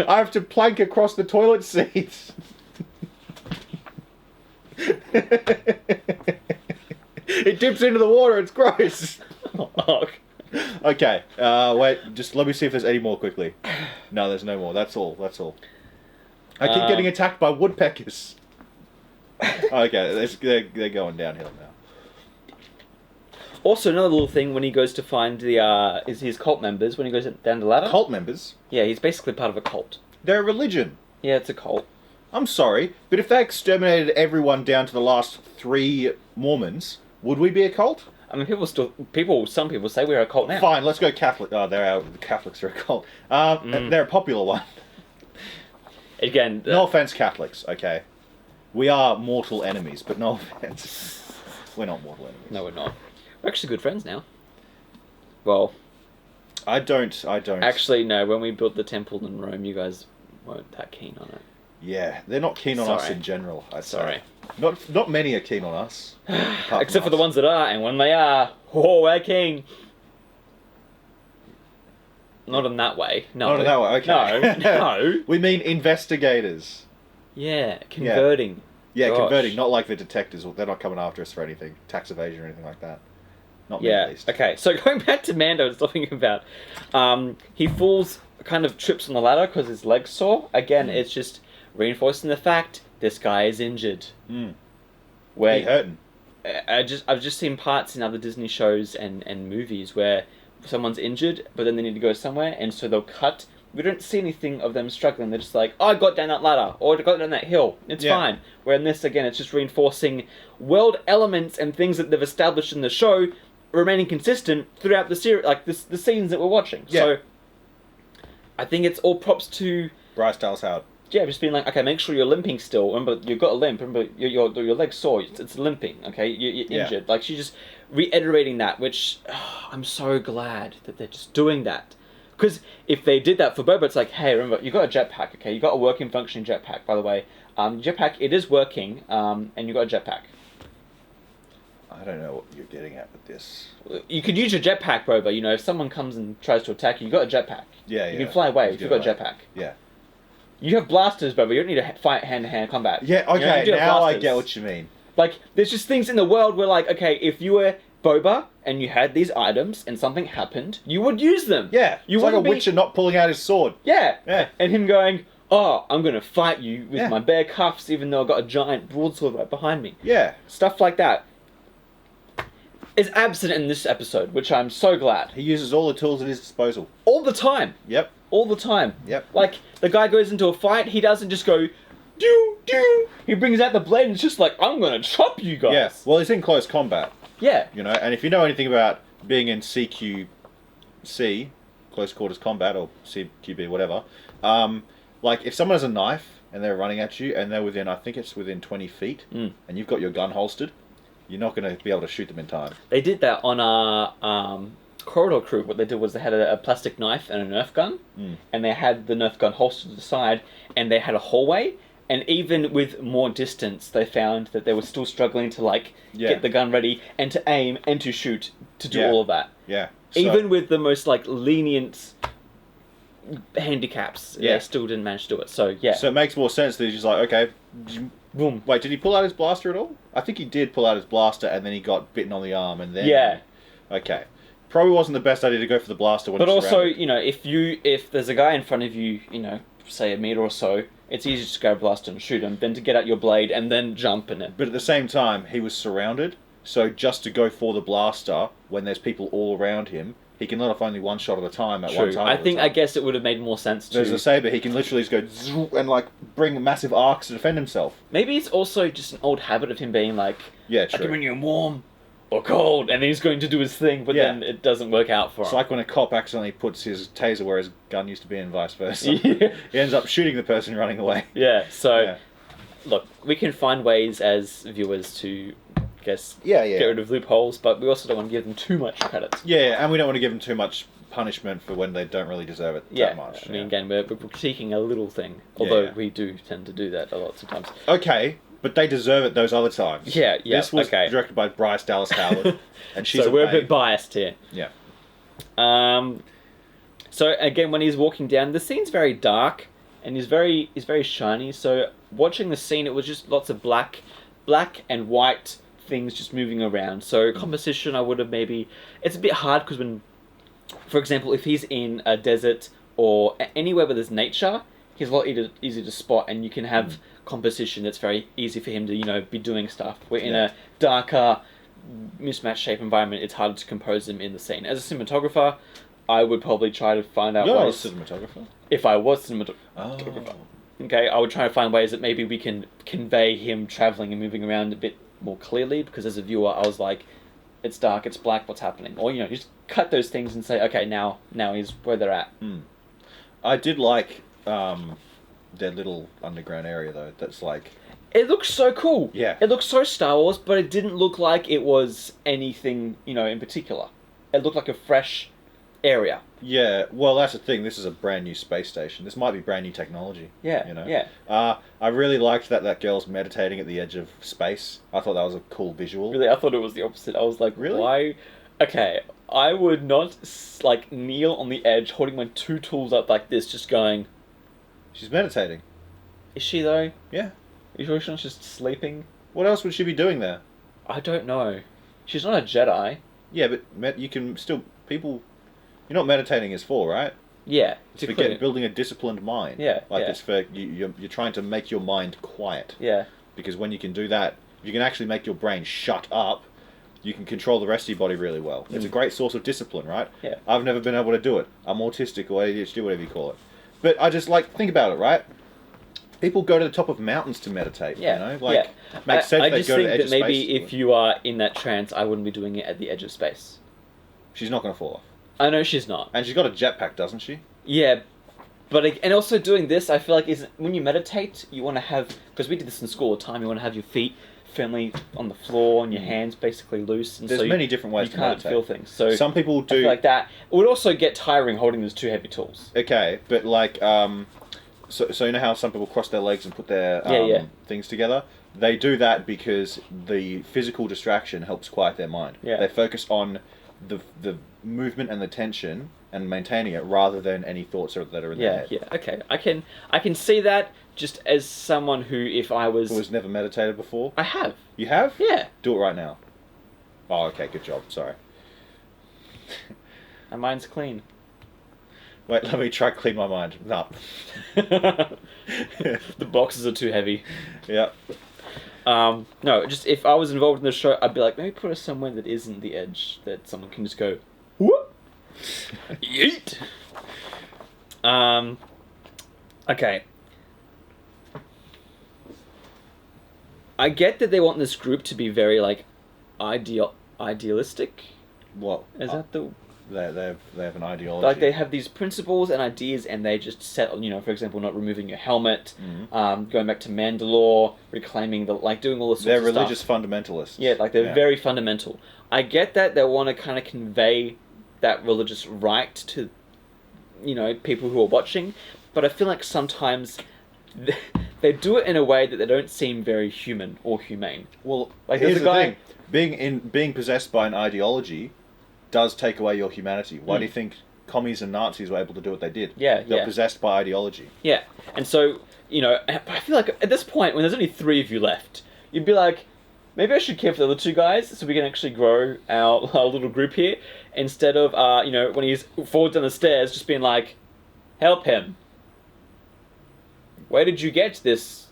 I have to plank across the toilet seats. It dips into the water, it's gross. Okay, wait, just let me see if there's any more quickly. No, there's no more. That's all. I keep getting attacked by woodpeckers. Okay, they're going downhill now. Also, another little thing when he goes to find his cult members, when he goes down the ladder. Cult members? Yeah, he's basically part of a cult. They're a religion. Yeah, it's a cult. I'm sorry, but if they exterminated everyone down to the last 3 Mormons, would we be a cult? I mean, some people say we're a cult now. Fine, let's go Catholic. Oh, the Catholics are a cult. They're a popular one. Again... No offense, Catholics, okay? We are mortal enemies, but no offense. We're not mortal enemies. No, we're not. We're actually good friends now. Well... I don't... Actually, no, when we built the temple in Rome, you guys weren't that keen on it. Yeah, they're not keen on us in general, I'd say. Sorry. Not many are keen on us. Except for the ones that are, and when they are, we're keen. Not in that way. No. Not in that way, okay. No. We mean investigators. Yeah, converting. Yeah, converting, not like the detectives. They're not coming after us for anything. Tax evasion or anything like that. Not me, at least. Okay, so going back to Mando, I was talking about, he falls, kind of trips on the ladder because his leg's sore. Again, it's just reinforcing the fact this guy is injured. Where he hurting? I've just seen parts in other Disney shows and movies where someone's injured, but then they need to go somewhere, and so they'll cut. We don't see anything of them struggling. They're just like, oh, I got down that ladder, or I got down that hill. It's fine. Where in this, again, it's just reinforcing world elements and things that they've established in the show remaining consistent throughout the series, like the scenes that we're watching. Yeah. So I think it's all props to Bryce Dallas Howard. Yeah, just being like, okay, make sure you're limping still. Remember, you've got a limp. Remember, your leg's sore. It's limping, okay? You're injured. Like, she's just reiterating that, which I'm so glad that they're just doing that. Because if they did that for Boba, it's like, hey, remember, you got a jetpack, okay? You got a working, functioning jetpack, by the way. Jetpack, it is working, and you got a jetpack. I don't know what you're getting at with this. You could use your jetpack, Boba. You know, if someone comes and tries to attack you, you got a jetpack. Yeah, You can fly away if you've got a jetpack. Yeah. You have blasters, Boba. You don't need to fight hand-to-hand combat. Yeah, okay, you know, now I get what you mean. Like, there's just things in the world where, like, okay, if you were Boba and you had these items and something happened, you would use them. Yeah, it's like a Witcher not pulling out his sword. Yeah. And him going, oh, I'm going to fight you with my bare cuffs even though I've got a giant broadsword right behind me. Yeah. Stuff like that is absent in this episode, which I'm so glad. He uses all the tools at his disposal. All the time. Yep. All the time. Yep. Like, the guy goes into a fight, he doesn't just go, do. He brings out the blade and it's just like, I'm going to chop you guys. Yeah. Well, he's in close combat. Yeah. You know, and if you know anything about being in CQC, close quarters combat, or CQB, whatever, like, if someone has a knife and they're running at you and they're within, I think it's within 20 feet, and you've got your gun holstered, you're not going to be able to shoot them in time. They did that on our corridor crew. What they did was they had a plastic knife and a Nerf gun, and they had the Nerf gun holstered to the side, and they had a hallway, and even with more distance, they found that they were still struggling to, like, get the gun ready, and to aim, and to shoot, to do all of that. Yeah. So, even with the most, like, lenient handicaps, they still didn't manage to do it. So, yeah. So it makes more sense that he's just like, okay, boom. Wait, did he pull out his blaster at all? I think he did pull out his blaster, and then he got bitten on the arm, and then... Yeah. Okay. Probably wasn't the best idea to go for the blaster when But it's also, surrounded. you know, if there's a guy in front of you, you know, say a meter or so, it's easier to just go blast and shoot him than to get out your blade and then jump in it. But at the same time, he was surrounded, so just to go for the blaster when there's people all around him, he can let off only one shot at a time at one time. I guess it would have made more sense to... There's a saber, he can literally just go zoom and, like, bring massive arcs to defend himself. Maybe it's also just an old habit of him being like, yeah, I true. can bring you warm or cold, and then he's going to do his thing, but then it doesn't work out for him. It's like when a cop accidentally puts his taser where his gun used to be and vice versa. He ends up shooting the person running away. Yeah, so, look, we can find ways as viewers to guess, Yeah, get rid of loopholes, but we also don't want to give them too much credit. Yeah, and we don't want to give them too much punishment for when they don't really deserve it that much. I mean, again, we're critiquing a little thing, although we do tend to do that a lot of times. Okay, but they deserve it those other times. Yeah. This was directed by Bryce Dallas Howard, and she's so we're a bit biased here. Yeah. So again, when he's walking down, the scene's very dark, and he's very shiny. So watching the scene, it was just lots of black and white things just moving around. So composition, I would have maybe... It's a bit hard because when, for example, if he's in a desert or anywhere where there's nature, he's a lot easier to spot, and you can have composition that's very easy for him to, be doing stuff. We're in a darker, mismatched shape environment, it's harder to compose him in the scene. As a cinematographer, I would probably try to find out ways... You're a cinematographer? If I was cinematographer. Okay, I would try to find ways that maybe we can convey him travelling and moving around a bit more clearly, because as a viewer, I was like, it's dark, it's black, what's happening? Or, just cut those things and say, okay, now is where they're at. I did like their little underground area, though. That's like... It looks so cool. Yeah. It looks so Star Wars, but it didn't look like it was anything, in particular. It looked like a fresh area. Yeah, well, that's the thing. This is a brand new space station. This might be brand new technology. Yeah, yeah. I really liked that girl's meditating at the edge of space. I thought that was a cool visual. Really, I thought it was the opposite. I was like, really? Why? Okay, I would not, kneel on the edge, holding my two tools up like this, just going... She's meditating. Is she, though? Yeah. Are you sure she's not just sleeping? What else would she be doing there? I don't know. She's not a Jedi. Yeah, but you can still... People... You're not meditating as for, right? Yeah. It's for building a disciplined mind. Yeah. It's for... You're trying to make your mind quiet. Yeah. Because when you can do that, if you can actually make your brain shut up, you can control the rest of your body really well. It's a great source of discipline, right? Yeah. I've never been able to do it. I'm autistic or ADHD, whatever you call it. But I just think about it, right? People go to the top of mountains to meditate, Makes sense I they just go to think the edge that of maybe space. if you are in that trance, I wouldn't be doing it at the edge of space. She's not going to fall off. I know she's not. And she's got a jetpack, doesn't she? Yeah, but and also doing this, I feel like when you meditate, you want to have, because we did this in school all the time, you want to have your feet firmly on the floor and your hands basically loose. And There's many different ways to meditate. You can't feel things. So some people do... I feel like that. It would also get tiring holding those two heavy tools. Okay, but so you know how some people cross their legs and put their things together? They do that because the physical distraction helps quiet their mind. Yeah. They focus on the movement and the tension and maintaining it rather than any thoughts that are in their head. Yeah, okay. I can see that just as someone who, if I was... Who has never meditated before? I have. You have? Yeah. Do it right now. Oh, okay, good job. Sorry. My mind's clean. Wait, let me try to clean my mind. No. The boxes are too heavy. Yeah. No, just if I was involved in the show, I'd be like, maybe put us somewhere that isn't the edge, that someone can just go, whoop, yeet. Okay. I get that they want this group to be very idealistic. What? Is that the? They have an ideology. Like they have these principles and ideas, and they just set on, for example, not removing your helmet, going back to Mandalore, reclaiming doing all this. They're religious fundamentalists. Yeah, they're very fundamental. I get that they want to kind of convey that religious right to, people who are watching, but I feel like sometimes they do it in a way that they don't seem very human or humane. Well, here's the thing: being possessed by an ideology does take away your humanity. Why do you think commies and Nazis were able to do what they did? Yeah, They're possessed by ideology. Yeah, and so, I feel like at this point, when there's only 3 of you left, you'd be like, maybe I should care for the other 2 guys so we can actually grow our little group here, instead of, when he's falls down the stairs, just being like, help him. Where did you get this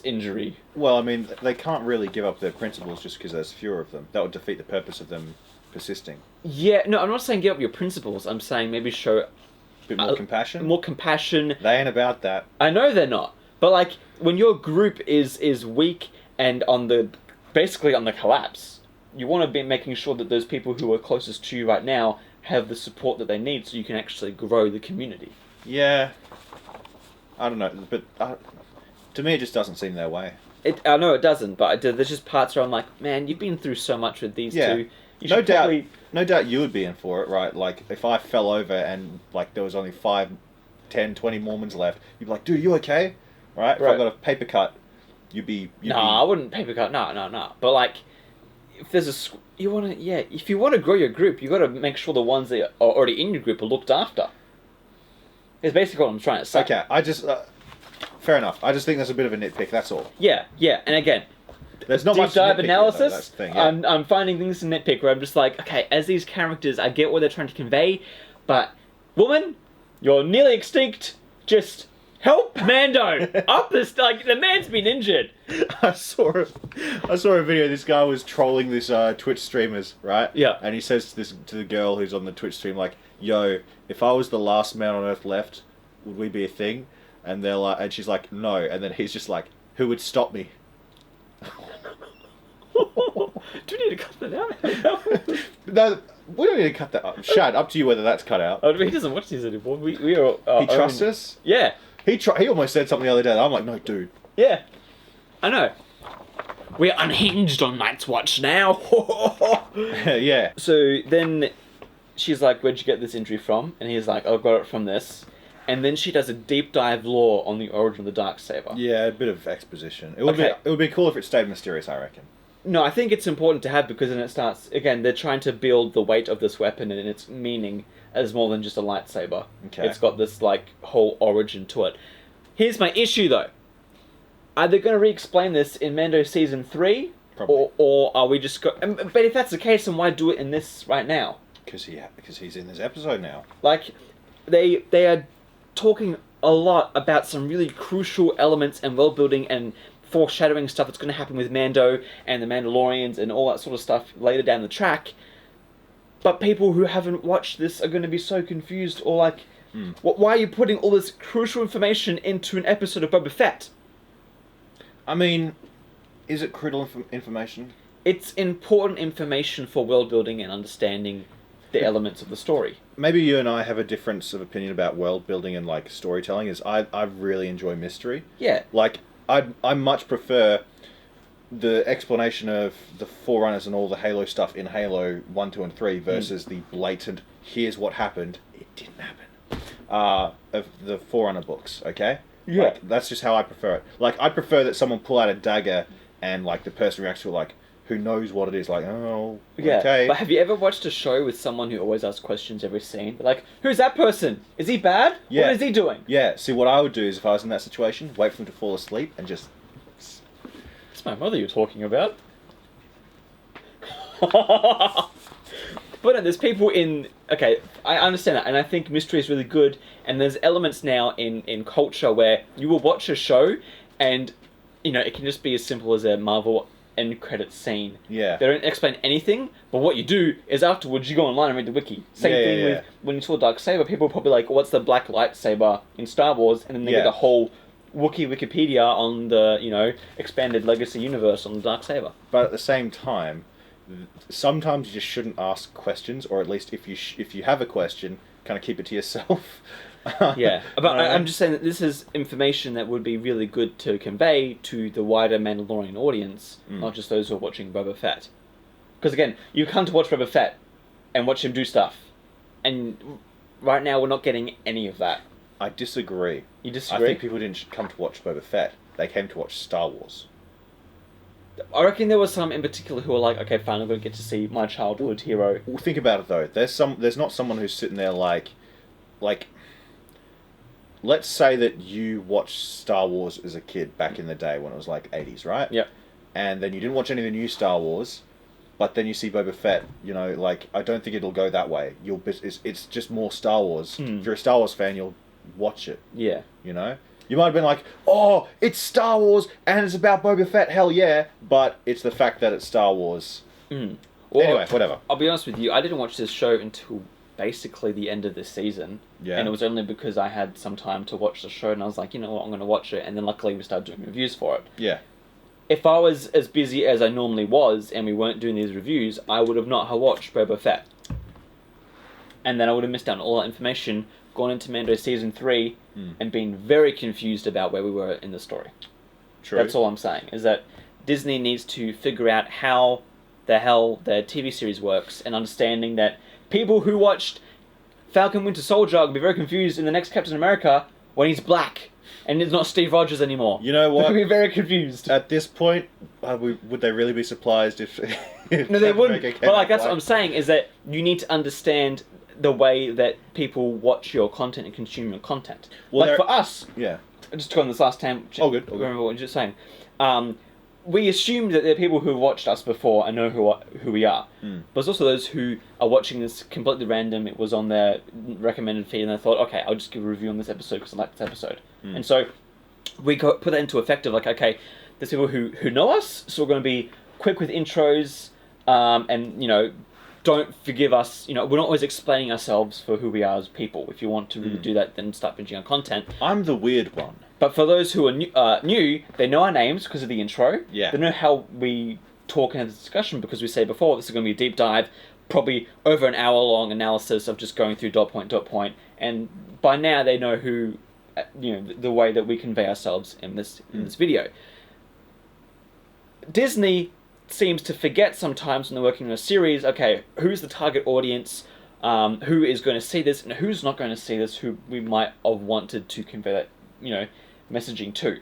injury? Well, I mean, they can't really give up their principles just because there's fewer of them. That would defeat the purpose of them persisting. Yeah, no, I'm not saying give up your principles. I'm saying maybe show a bit more compassion. More compassion. They ain't about that. I know they're not, but when your group is weak and basically on the collapse, you want to be making sure that those people who are closest to you right now have the support that they need, so you can actually grow the community. Yeah, I don't know, but to me it just doesn't seem their way. I know it doesn't, but there's just parts where I'm like, man, you've been through so much with these two. You No should doubt. probably... No doubt you would be in for it, right? Like, if I fell over and, like, there was only 5, 10, 20 Mormons left, you'd be like, dude, you okay? Right? If I got a paper cut, you'd be... I wouldn't paper cut. No. But, like, if there's a... if you want to grow your group, you got to make sure the ones that are already in your group are looked after. It's basically what I'm trying to say. Okay, I just... fair enough. I just think that's a bit of a nitpick, that's all. Yeah. And again... There's not deep much dive nitpicking, analysis. That's the thing, yeah. I'm finding things to nitpick where I'm just like, okay, as these characters, I get what they're trying to convey, but woman, you're nearly extinct. Just help Mando up this. Like the man's been injured. I saw a video. This guy was trolling this Twitch streamers, right? Yeah. And he says to the girl who's on the Twitch stream, like, "Yo, if I was the last man on Earth left, would we be a thing?" And they're like, and she's like, "No." And then he's just like, "Who would stop me?" Do we need to cut that out? No, we don't need to cut that up. Shad, up to you whether that's cut out. Oh, he doesn't watch these anymore. We are. He trusts us? Yeah. He almost said something the other day that I'm like, no, dude. Yeah. I know. We're unhinged on Night's Watch now. Yeah. So then she's like, where'd you get this injury from? And he's like, I got it from this. And then she does a deep dive lore on the origin of the Darksaber. Yeah, a bit of exposition. It would be cool if it stayed mysterious, I reckon. No, I think it's important to have because then it starts, again, they're trying to build the weight of this weapon and its meaning as more than just a lightsaber. Okay. It's got this, like, whole origin to it. Here's my issue, though. Are they going to re-explain this in Mando Season 3? Probably. Or are we just... But if that's the case, then why do it in this right now? Because he's in this episode now. Like, they are talking a lot about some really crucial elements and world-building and foreshadowing stuff that's going to happen with Mando and the Mandalorians and all that sort of stuff later down the track. But people who haven't watched this are going to be so confused or like, why are you putting all this crucial information into an episode of Boba Fett? I mean, is it critical information? It's important information for world building and understanding the elements of the story. Maybe you and I have a difference of opinion about world building and like storytelling. Is I really enjoy mystery. Yeah. Like I much prefer the explanation of the Forerunners and all the Halo stuff in Halo 1, 2, and 3 versus the blatant here's what happened. It didn't happen. Of the Forerunner books. Okay. Yeah. Like, that's just how I prefer it. Like, I'd prefer that someone pull out a dagger and, like, the person reacts to it, like, who knows what it is, like, oh, Yeah, okay. but have you ever watched a show with someone who always asks questions every scene? They're like, who's that person? Is he bad? Yeah. What is he doing? Yeah, see, what I would do is, if I was in that situation, wait for them to fall asleep and just... It's my mother you're talking about. But no, there's people in... Okay, I understand that, and I think mystery is really good, and there's elements now in culture where you will watch a show, and, you know, it can just be as simple as a Marvel end credits scene. Yeah. They don't explain anything, but what you do is afterwards you go online and read the wiki. Same thing with when you saw Darksaber, people were probably like, what's the black lightsaber in Star Wars? And then they get a whole Wikipedia on the, you know, expanded legacy universe on the Darksaber. But at the same time, sometimes you just shouldn't ask questions, or at least if you have a question, kind of keep it to yourself. Yeah, but I'm just saying that this is information that would be really good to convey to the wider Mandalorian audience, not just those who are watching Boba Fett. Because again, you come to watch Boba Fett and watch him do stuff, and right now we're not getting any of that. I disagree. You disagree? I think people didn't come to watch Boba Fett. They came to watch Star Wars. I reckon there were some in particular who were like, okay, fine, I'm going to get to see my childhood hero. Well, think about it though. There's not someone who's sitting there like, let's say that you watched Star Wars as a kid back in the day when it was like 80s, right? Yep. And then you didn't watch any of the new Star Wars, but then you see Boba Fett. You know, like, I don't think it'll go that way. It's just more Star Wars. If you're a Star Wars fan, you'll watch it. Yeah. You know. You might have been like, oh, it's Star Wars and it's about Boba Fett, hell yeah. But it's the fact that it's Star Wars. Well, anyway, whatever. I'll be honest with you, I didn't watch this show until basically the end of this season. Yeah. And it was only because I had some time to watch the show and I was like, you know what, I'm going to watch it. And then luckily we started doing reviews for it. Yeah. If I was as busy as I normally was and we weren't doing these reviews, I would have not watched Boba Fett. And then I would have missed out on all that information, gone into Mando Season 3, and been very confused about where we were in the story. True. That's all I'm saying, is that Disney needs to figure out how the hell their TV series works, and understanding that people who watched Falcon Winter Soldier will be very confused in the next Captain America when he's black and it's not Steve Rogers anymore. You know what? They'll be very confused. At this point, would they really be surprised if... No, they wouldn't. But like, that's black? what I'm saying, is that you need to understand the way that people watch your content and consume your content. Well, like for us, Yeah. just to go on this last time. All good. Remember what you were just saying. We assume that there are people who have watched us before and know who we are. But there's also those who are watching this completely random. It was on their recommended feed, and they thought, okay, I'll just give a review on this episode because I like this episode. And so we put that into effect of like, okay, there's people who know us, so we're going to be quick with intros, and don't forgive us. We're not always explaining ourselves for who we are as people. If you want to really do that, then start binging on content. I'm the weird one. But for those who are new, they know our names because of the intro. Yeah. They know how we talk and have this discussion because we say before, this is going to be a deep dive, probably over an hour-long analysis of just going through dot point. And by now, they know who, the way that we convey ourselves in this video. Disney seems to forget sometimes when they're working on a series, okay, who's the target audience, who is going to see this, and who's not going to see this, who we might have wanted to convey that, messaging to.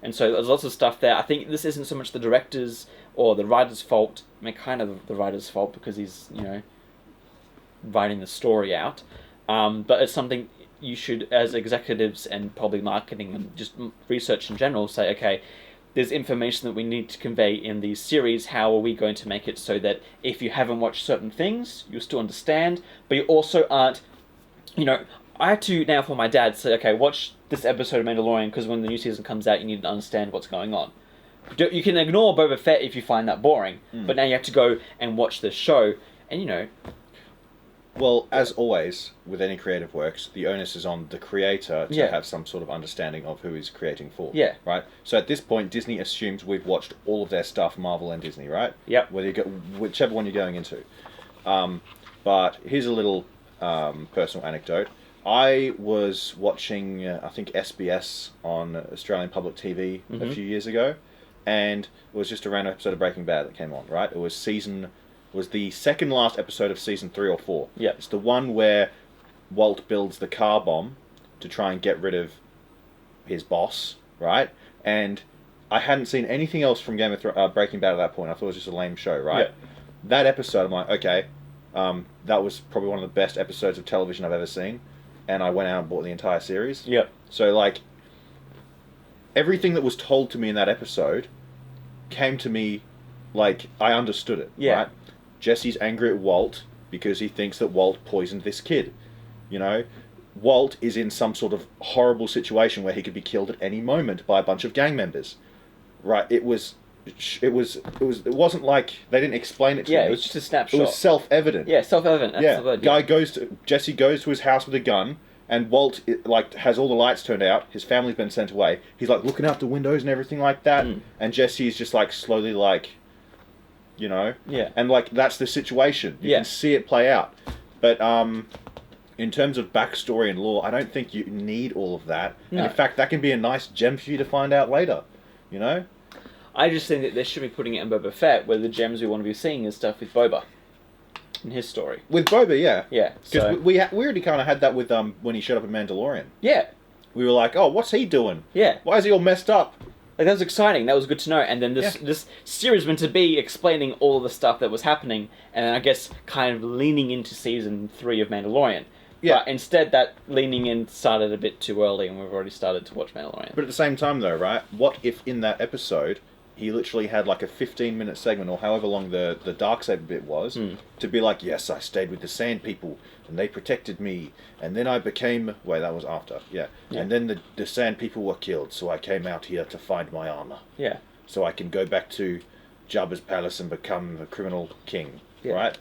And so there's lots of stuff there. I think this isn't so much the director's or the writer's fault. I mean, kind of the writer's fault because he's, writing the story out. But it's something you should, as executives and probably marketing and just research in general, say, okay, there's information that we need to convey in these series. How are we going to make it so that if you haven't watched certain things, you'll still understand, but you also aren't, I had to now for my dad say, okay, watch this episode of Mandalorian because when the new season comes out, you need to understand what's going on. You can ignore Boba Fett if you find that boring, but now you have to go and watch this show, and Well, as always, with any creative works, the onus is on the creator to have some sort of understanding of who he's creating for. Yeah. Right? So at this point, Disney assumes we've watched all of their stuff, Marvel and Disney, right? Yep. Whichever one you're going into. But here's a little personal anecdote. I was watching, I think, SBS on Australian Public TV a few years ago, and it was just a random episode of Breaking Bad that came on, right? It was the second last episode of season 3 or 4. Yeah. It's the one where Walt builds the car bomb to try and get rid of his boss, right? And I hadn't seen anything else from Breaking Bad at that point. I thought it was just a lame show, right? Yeah. That episode, I'm like, okay, that was probably one of the best episodes of television I've ever seen. And I went out and bought the entire series. Yep. So, like, everything that was told to me in that episode came to me like I understood it, right? Jesse's angry at Walt because he thinks that Walt poisoned this kid. Walt is in some sort of horrible situation where he could be killed at any moment by a bunch of gang members. Right? It wasn't like they didn't explain it to me. Yeah, it was just a snapshot. It was self-evident. Yeah, self-evident. That's the word. Jesse goes to his house with a gun, and Walt has all the lights turned out. His family's been sent away. He's like looking out the windows and everything like that. And Jesse is just like slowly like, Yeah. And like that's the situation. You can see it play out. But in terms of backstory and lore, I don't think you need all of that. No. And in fact, that can be a nice gem for you to find out later. I just think that they should be putting it in Boba Fett, where the gems we want to be seeing is stuff with Boba, in his story. With Boba, yeah. Yeah. Because we already kind of had that with when he showed up in Mandalorian. Yeah. We were like, oh, what's he doing? Yeah. Why is he all messed up? Like, that was exciting. That was good to know. And then this series meant to be explaining all the stuff that was happening, and then I guess kind of leaning into season 3 of Mandalorian. Yeah. But instead, that leaning in started a bit too early, and we've already started to watch Mandalorian. But at the same time, though, right? What if in that episode he literally had like a 15-minute segment, or however long the Darksaber bit was, to be like, yes, I stayed with the Sand People, and they protected me, and then I became... Wait, that was after, yeah. And then the Sand People were killed, so I came out here to find my armor. Yeah. So I can go back to Jabba's palace and become the criminal king, right?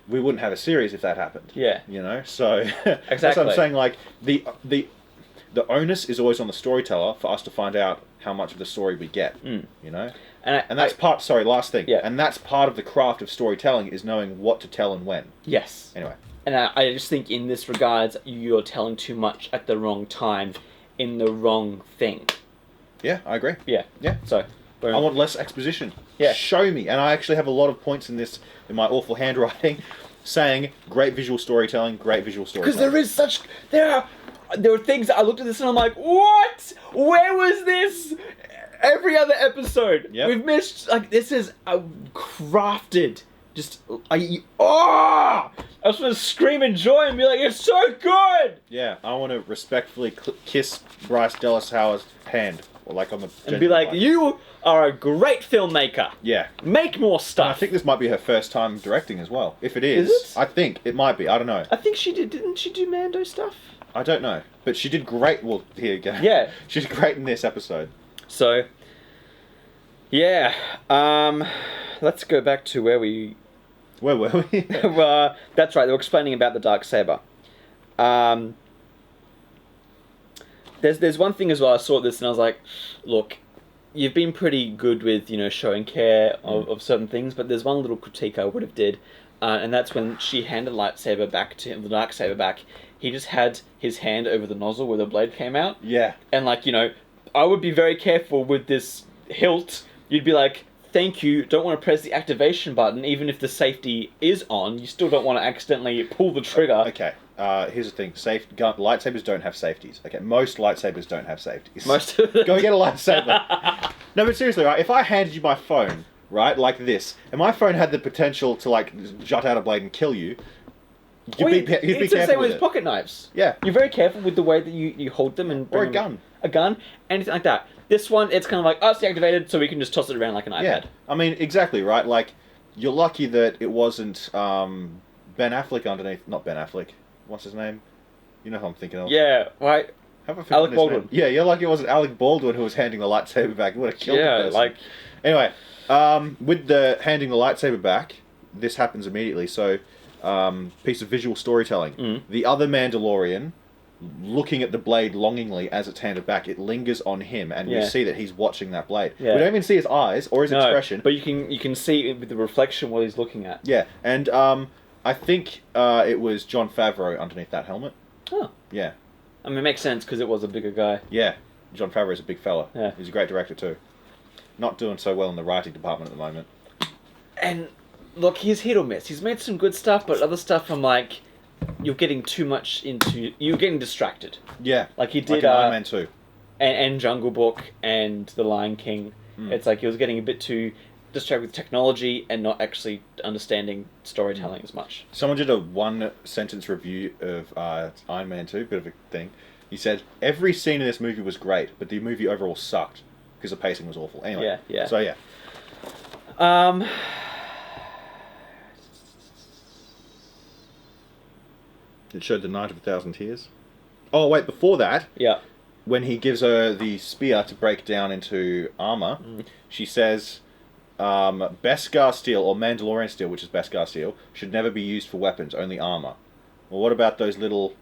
We wouldn't have a series if that happened. Yeah. So... Exactly. That's what I'm saying, like, the onus is always on the storyteller for us to find out how much of the story we get, And that's part... Sorry, last thing. Yeah. And that's part of the craft of storytelling, is knowing what to tell and when. Yes. Anyway. And I just think in this regards, you're telling too much at the wrong time, in the wrong thing. Yeah, I agree. Yeah. Yeah. So, I want less exposition. Yeah. Show me. And I actually have a lot of points in this, in my awful handwriting, saying great visual storytelling, great visual storytelling. Because there are things that I looked at this and I'm like, what? Where was this? Every other episode, Yep. we've missed. Like, this is crafted. I just want to scream in joy and be like, it's so good. Yeah, I want to respectfully kiss Bryce Dallas Howard's hand, or like on the. And be like, you are a great filmmaker. Yeah. Make more And stuff. I think this might be her first time directing as well. If it is, Is it? I think it might be. I don't know. I think she did. Didn't she do Mando stuff? I don't know, but she did great. Well, here you go. Yeah. She did great in this episode. So, yeah. Let's go back to where we. Where were we? That's right. They were explaining about the Darksaber. There's one thing as well. I saw this and I was like, look, you've been pretty good with showing care of certain things, but there's one little critique I would have did, and that's when she handed the lightsaber back to him, the Darksaber back. He just had his hand over the nozzle where the blade came out. Yeah. And I would be very careful with this hilt. You'd be like, thank you, don't want to press the activation button, even if the safety is on, you still don't want to accidentally pull the trigger. Okay, here's the thing. Lightsabers don't have safeties. Okay, most lightsabers don't have safeties. Most of them. Go get a lightsaber. No, but seriously, right, if I handed you my phone, right, like this, and my phone had the potential to, jut out a blade and kill you, you'd be it's the careful same with with it. pocket knives. Yeah. You're very careful with the way that you hold them and Or a bring gun. A gun, anything like that. This one, it's kind of like, it's deactivated, so we can just toss it around like an iPad. Yeah, I mean, exactly, right? Like, you're lucky that it wasn't Ben Affleck underneath... Not Ben Affleck. What's his name? You know who I'm thinking of. Yeah, right. Have a Alec Baldwin. Yeah, you're lucky it wasn't Alec Baldwin who was handing the lightsaber back. It would have killed the person. like... Anyway, with the handing the lightsaber back, this happens immediately. So, piece of visual storytelling. The other Mandalorian, looking at the blade longingly as it's handed back, it lingers on him, and we see that he's watching that blade. Yeah. We don't even see his eyes or his expression. But you can see it with the reflection what he's looking at. Yeah, and I think it was Jon Favreau underneath that helmet. Oh. Yeah. I mean, it makes sense because it was a bigger guy. Yeah, Jon Favreau's a big fella. Yeah. He's a great director too. Not doing so well in the writing department at the moment. And look, he's hit or miss. He's made some good stuff, but other stuff I'm like, you're getting too much into... You're getting distracted. Yeah. Like he did... Like in Iron Man 2. And Jungle Book and The Lion King. It's like he was getting a bit too distracted with technology and not actually understanding storytelling as much. Someone did a one-sentence review of Iron Man 2, bit of a thing. He said, every scene in this movie was great, but the movie overall sucked because the pacing was awful. Anyway. Yeah. So, yeah. It showed the Night of a Thousand Tears. Oh, wait, before that... Yeah. When he gives her the spear to break down into armor, she says, Beskar steel, or Mandalorian steel, which is Beskar steel, should never be used for weapons, only armor. Well, what about those little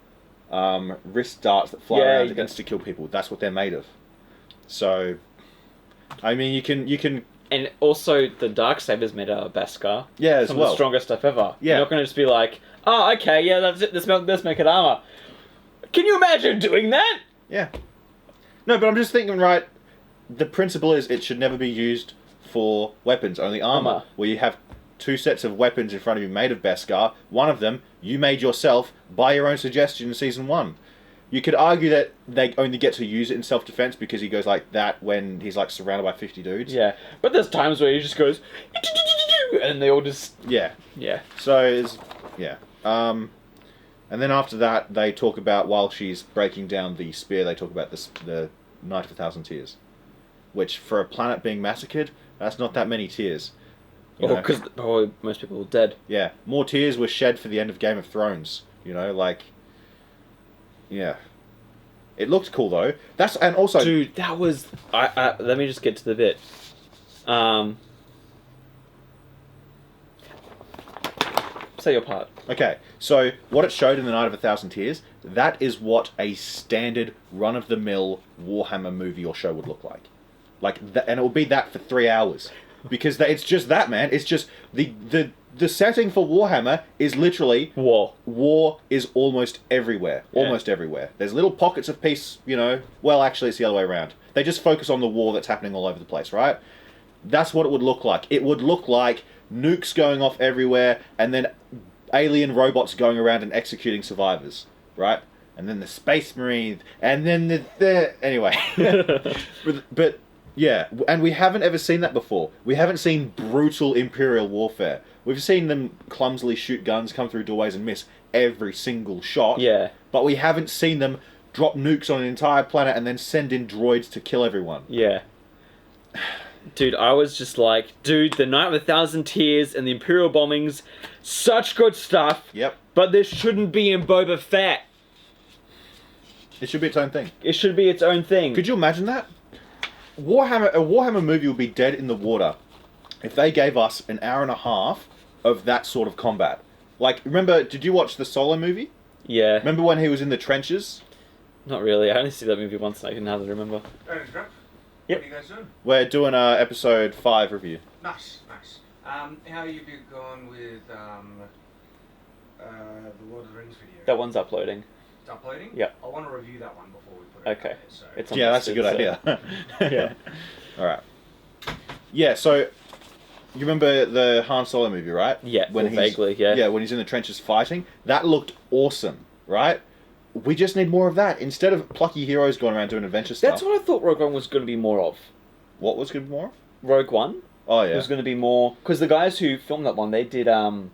wrist darts that fly around against to kill people? That's what they're made of. So, I mean, you can... And also, the Darksaber's made out of Beskar. Yeah, as Some well. of the strongest stuff ever. Yeah. You're not going to just be like, oh, okay, yeah, that's it, let's make it armor. Can you imagine doing that? Yeah. No, but I'm just thinking, right, the principle is it should never be used for weapons, only armor. Where you have two sets of weapons in front of you made of Beskar. One of them, you made yourself by your own suggestion in Season 1. You could argue that they only get to use it in self-defense because he goes like that when he's like surrounded by 50 dudes. Yeah, but there's times where he just goes, and they all just... Yeah. Yeah. So, it's... Yeah. And then after that, they talk about, while she's breaking down the spear, they talk about the Night of a Thousand Tears. Which, for a planet being massacred, that's not that many tears. Because probably most people are dead. Yeah. More tears were shed for the end of Game of Thrones. Yeah. It looked cool, though. And also... Dude, that was... let me just get to the bit. Say your part. Okay, so what it showed in The Night of a Thousand Tears, that is what a standard run-of-the-mill Warhammer movie or show would look like. And it would be that for 3 hours. because it's just that, man. It's just the setting for Warhammer is literally War. War is almost everywhere. Almost everywhere. There's little pockets of peace, you know. Well, actually, it's the other way around. They just focus on the war that's happening all over the place, right? That's what it would look like. It would look like nukes going off everywhere, and then alien robots going around and executing survivors, right? And then the Space Marines, and then the anyway. but yeah, and we haven't ever seen that before. We haven't seen brutal Imperial warfare. We've seen them clumsily shoot guns, come through doorways and miss every single shot. Yeah. But we haven't seen them drop nukes on an entire planet and then send in droids to kill everyone. Yeah. Dude, I was just like, dude, the Night of 1,000 Tears and the Imperial bombings, such good stuff. Yep. But this shouldn't be in Boba Fett. It should be its own thing. It should be its own thing. Could you imagine that? A Warhammer movie would be dead in the water if they gave us an hour and a half of that sort of combat. Like, remember, did you watch the Solo movie? Yeah. Remember when he was in the trenches? Not really. I only see that movie once and I can hardly remember. Yep. What are you guys doing? We're doing a episode 5 review. Nice. How have you gone with the Lord of the Rings video? That one's uploading. It's uploading? Yeah. I want to review that one before we put it Okay. up there, so. It's Yeah, that's a good idea. Yeah. Alright. Yeah, so you remember the Han Solo movie, right? Yeah, when vaguely, yeah. Yeah, when he's in the trenches fighting. That looked awesome, right? We just need more of that. Instead of plucky heroes going around doing adventure stuff. That's what I thought Rogue One was going to be more of. What was good more of? Rogue One? Oh, yeah. It was going to be more... Because the guys who filmed that one, they did a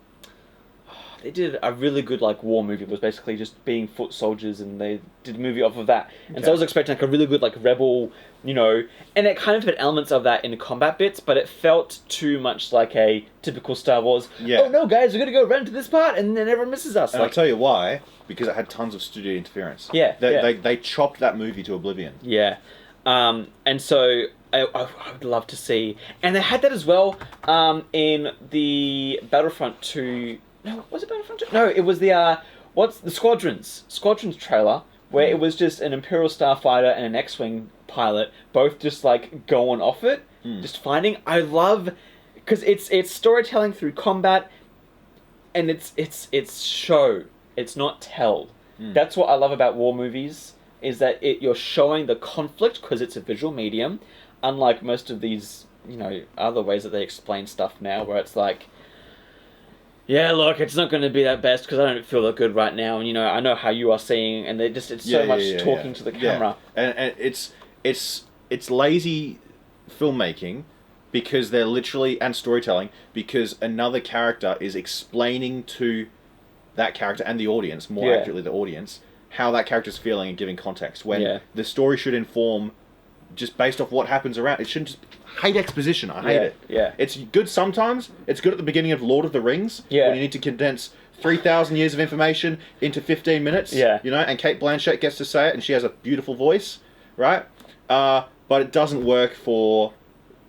really good, like, war movie. It was basically just being foot soldiers, and they did a movie off of that. And so I was expecting, like, a really good, like, rebel, you know... And it kind of had elements of that in the combat bits, but it felt too much like a typical Star Wars... Yeah. Oh, no, guys, we're going to go run to this part, and then everyone misses us. And like, I'll tell you why. Because it had tons of studio interference. Yeah, They chopped that movie to oblivion. Yeah. And so I would love to see... And they had that as well in the Battlefront 2... No, was it Battlefront 2? No, it was the... What's the Squadrons trailer, where it was just an Imperial Starfighter and an X-Wing pilot, both just, like, going off it, just fighting. I love... Because it's storytelling through combat, and it's show. It's not tell. That's what I love about war movies, is that you're showing the conflict because it's a visual medium, unlike most of these, you know, other ways that they explain stuff now, where it's like, yeah, look, it's not going to be that best because I don't feel that good right now, and, you know, I know how you are seeing, and it's so much talking to the camera. Yeah. And it's lazy filmmaking because they're literally, and storytelling, because another character is explaining to that character and the audience, more accurately the audience, how that character's feeling and giving context. When the story should inform just based off what happens around. It shouldn't just... I hate exposition. I hate it. Yeah. It's good sometimes. It's good at the beginning of Lord of the Rings. Yeah. When you need to condense 3,000 years of information into 15 minutes. Yeah. You know, and Kate Blanchett gets to say it, and she has a beautiful voice, right? But it doesn't work for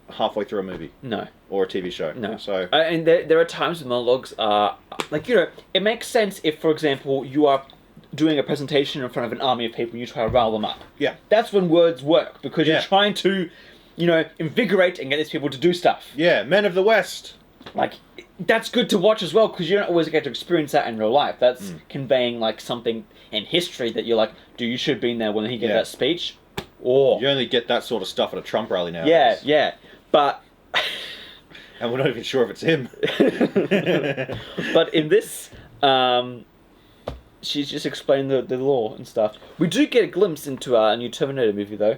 halfway through a movie. No. Or a TV show. No. So and there are times when monologues are... Like, you know, it makes sense if, for example, you are doing a presentation in front of an army of people and you try to rile them up. Yeah. That's when words work, because you're trying to, you know, invigorate and get these people to do stuff. Yeah, Men of the West. Like, that's good to watch as well, because you don't always get to experience that in real life. That's conveying, like, something in history that you're like, dude, you should have been there when he gave that speech. Or... You only get that sort of stuff at a Trump rally nowadays. Yeah. But... And we're not even sure if it's him. But in this, she's just explained the law and stuff. We do get a glimpse into a new Terminator movie, though.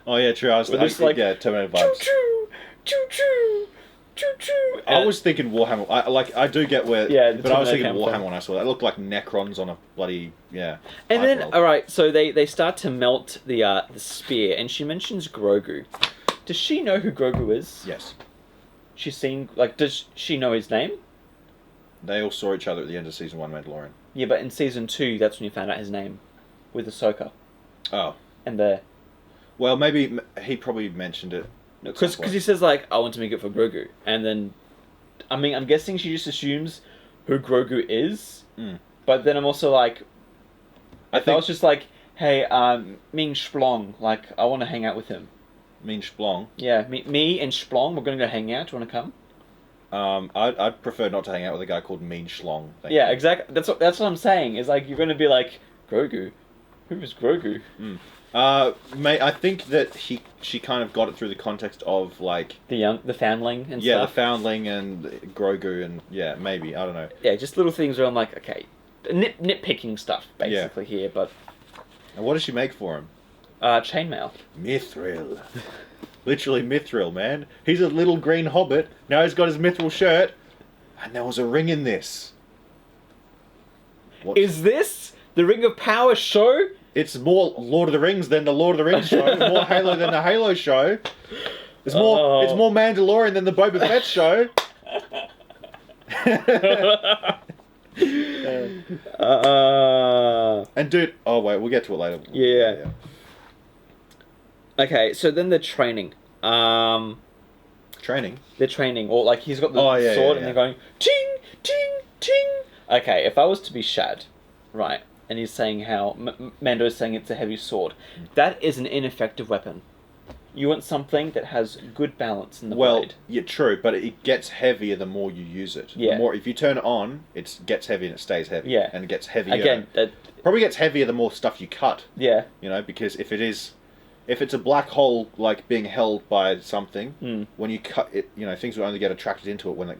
Oh, yeah, true. Terminator vibes. Choo-choo! Choo-choo! Choo-choo! I was thinking Warhammer. I do get where... but I was thinking Warhammer when I saw that. It looked like Necrons on a bloody... Yeah. And then, alright, so they start to melt the spear, and she mentions Grogu. Does she know who Grogu is? Yes. She's seen... Like, does she know his name? They all saw each other at the end of Season 1 Mandalorian. Yeah, but in Season 2, that's when you found out his name. With Ahsoka. Oh. And there. Well, maybe he probably mentioned it. Because he says, like, I want to make it for Grogu. And then... I mean, I'm guessing she just assumes who Grogu is. But then I'm also like... I was just like, hey, Ming Splong, like, I want to hang out with him. Mean Splong. Yeah, me and Splong, we're going to go hang out. Do you want to come? I'd prefer not to hang out with a guy called Mean Schlong. Yeah, exactly. That's what I'm saying. Is like you're going to be like Grogu. Who is Grogu? Mate, I think that she kind of got it through the context of like the foundling and yeah, stuff. the foundling and Grogu and yeah, maybe I don't know. Yeah, just little things where I'm like, okay, nitpicking stuff basically here, but. And what does she make for him? Chainmail. Mithril. Literally Mithril, man. He's a little green hobbit. Now he's got his Mithril shirt, and there was a ring in this. What? Is this the Ring of Power show? It's more Lord of the Rings than the Lord of the Rings show. It's more Halo than the Halo show. It's more. It's more Mandalorian than the Boba Fett show. And dude, oh wait, we'll get to it later. Yeah. Okay, so then they're training. Training? They're training, or like he's got the yeah, sword yeah. and they're going ting, ting, ting. Okay, if I was to be Shad, right, and he's saying how Mando's saying it's a heavy sword, that is an ineffective weapon. You want something that has good balance in the blade. Yeah, true, but it gets heavier the more you use it. Yeah. The more, if you turn it on, it gets heavy and it stays heavy. Yeah. And it gets heavier. Again, probably gets heavier the more stuff you cut. Yeah. You know, because if it's a black hole like being held by something, when you cut it, you know, things will only get attracted into it when it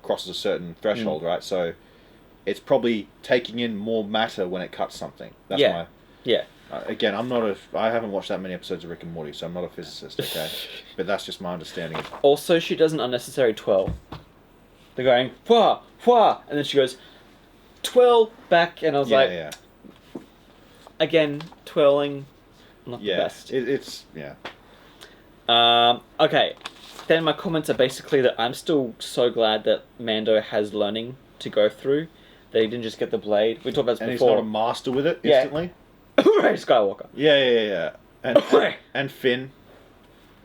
crosses a certain threshold, right? So it's probably taking in more matter when it cuts something. That's my... Yeah. Again, I haven't watched that many episodes of Rick and Morty, so I'm not a physicist, okay? But that's just my understanding. Also, she does an unnecessary twirl. They're going, wah, wah, and then she goes, twirl back, and I was like, again, twirling, not the best. Okay, then my comments are basically that I'm still so glad that Mando has learning to go through, that he didn't just get the blade. We talked about this before. And he's not a master with it instantly. Hooray, Skywalker. Yeah. And Finn.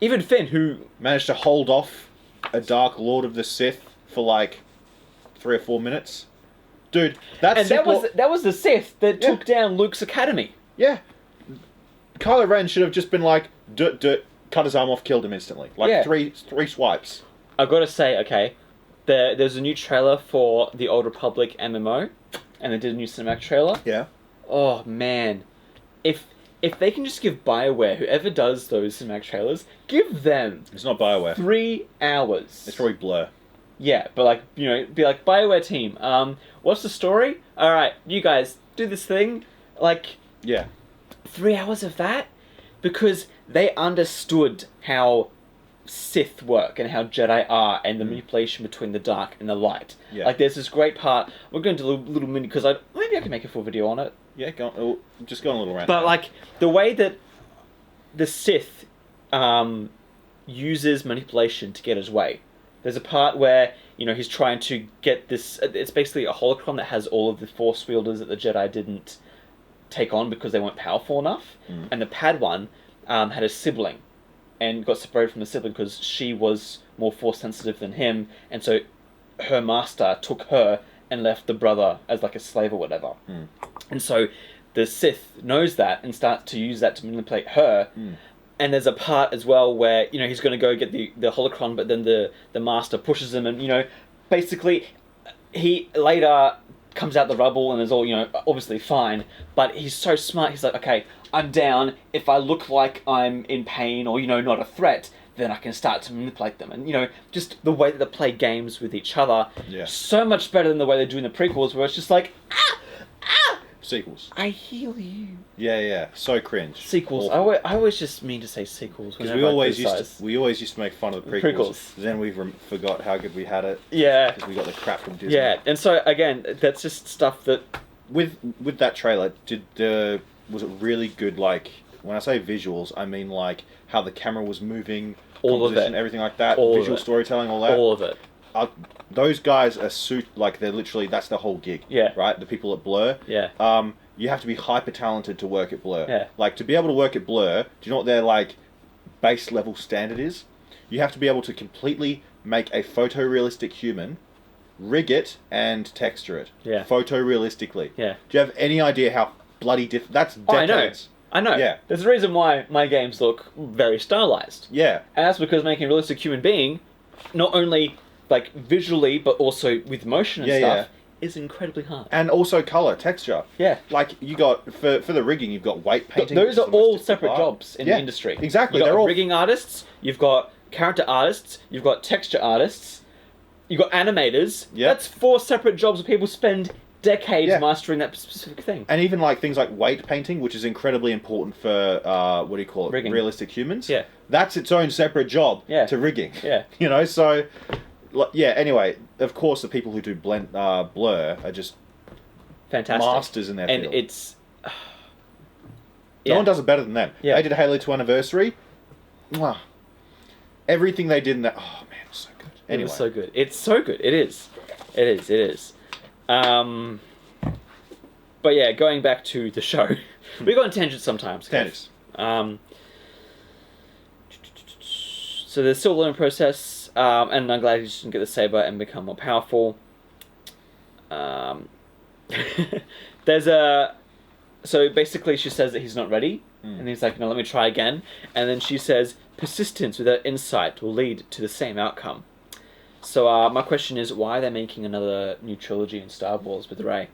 Even Finn, who managed to hold off a Dark Lord of the Sith for like 3 or 4 minutes. Dude, that was the Sith that took down Luke's academy. Yeah. Kylo Ren should have just been like, cut his arm off, killed him instantly. Like three swipes. I've got to say, okay, there's a new trailer for the Old Republic MMO, and they did a new cinematic trailer. Yeah. Oh, man. If they can just give BioWare, whoever does those cinematic trailers, give them... It's not BioWare. 3 hours. It's probably Blur. Yeah, but like, you know, be like, BioWare team, what's the story? Alright, you guys, do this thing. Like... Yeah. 3 hours of that? Because they understood how Sith work and how Jedi are and the manipulation between the dark and the light. Yeah. Like, there's this great part... We're going to do a little mini... Because maybe I can make a full video on it. Yeah, just go on a little rant. But, like, the way that the Sith uses manipulation to get his way. There's a part where, you know, he's trying to get this... It's basically a holocron that has all of the Force wielders that the Jedi didn't take on because they weren't powerful enough. And the Padawan had a sibling and got separated from the sibling because she was more Force sensitive than him. And so her master took her and left the brother as like a slave or whatever. And so the Sith knows that and starts to use that to manipulate her. And there's a part as well where, you know, he's going to go get the holocron, but then the master pushes him and, you know, basically he later comes out the rubble and is all, you know, obviously fine. But he's so smart. He's like, okay, I'm down. If I look like I'm in pain or, you know, not a threat, then I can start to manipulate them. And, you know, just the way that they play games with each other, so much better than the way they do in the prequels, where it's just like, Sequels. I heal you. Yeah. So cringe. Sequels. I always just mean to say sequels. Because we always used to make fun of the prequels. Then we forgot how good we had it. Yeah. Because we got the crap from Disney. Yeah, and so, again, that's just stuff that... With that trailer, was it really good, like... When I say visuals, I mean like how the camera was moving, all of it, everything like that, all visual storytelling, all that. All of it. Those guys are like they're literally, that's the whole gig. Yeah. Right? The people at Blur. Yeah. You have to be hyper talented to work at Blur. Yeah. Like to be able to work at Blur, do you know what their like base level standard is? You have to be able to completely make a photorealistic human, rig it and texture it. Yeah. Photorealistically. Yeah. Do you have any idea how bloody different? That's decades. I know. Yeah. There's a reason why my games look very stylized. Yeah. And that's because making a realistic human being, not only like visually but also with motion and stuff, is incredibly hard. And also colour, texture. Yeah. Like, you got, for the rigging, you've got weight painting. Those are which is the all most separate difficult part. jobs in the industry. Exactly. You've got They're all rigging artists, you've got character artists, you've got texture artists, you've got animators. Yep. That's 4 separate jobs where people spend decades Yeah. mastering that specific thing. And even like things like weight painting, which is incredibly important for what do you call it? Rigging. Realistic humans. Yeah. That's its own separate job to rigging. Yeah. You know, so anyway, of course the people who do Blur are just Fantastic. masters in their and field. it's No one does it better than them. Yeah. They did Halo 2 Anniversary. Mwah. Everything they did in that, oh man, it was so good. Anyway. It was so good. It's so good. It is. It is. It is. But yeah, going back to the show, we go on tangents sometimes. Tangents. So there's still a learning process, and I'm glad he didn't get the saber and become more powerful. There's a... So basically she says that he's not ready, and he's like, no, let me try again. And then she says, persistence without insight will lead to the same outcome. So my question is, why are they making another new trilogy in Star Wars with Rey?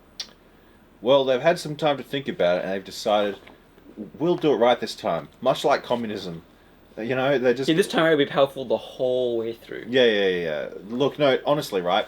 Well, they've had some time to think about it, and they've decided, we'll do it right this time. Much like communism. You know, they're just... Yeah, this time Rey will be powerful the whole way through. Yeah. Look, no, honestly, right?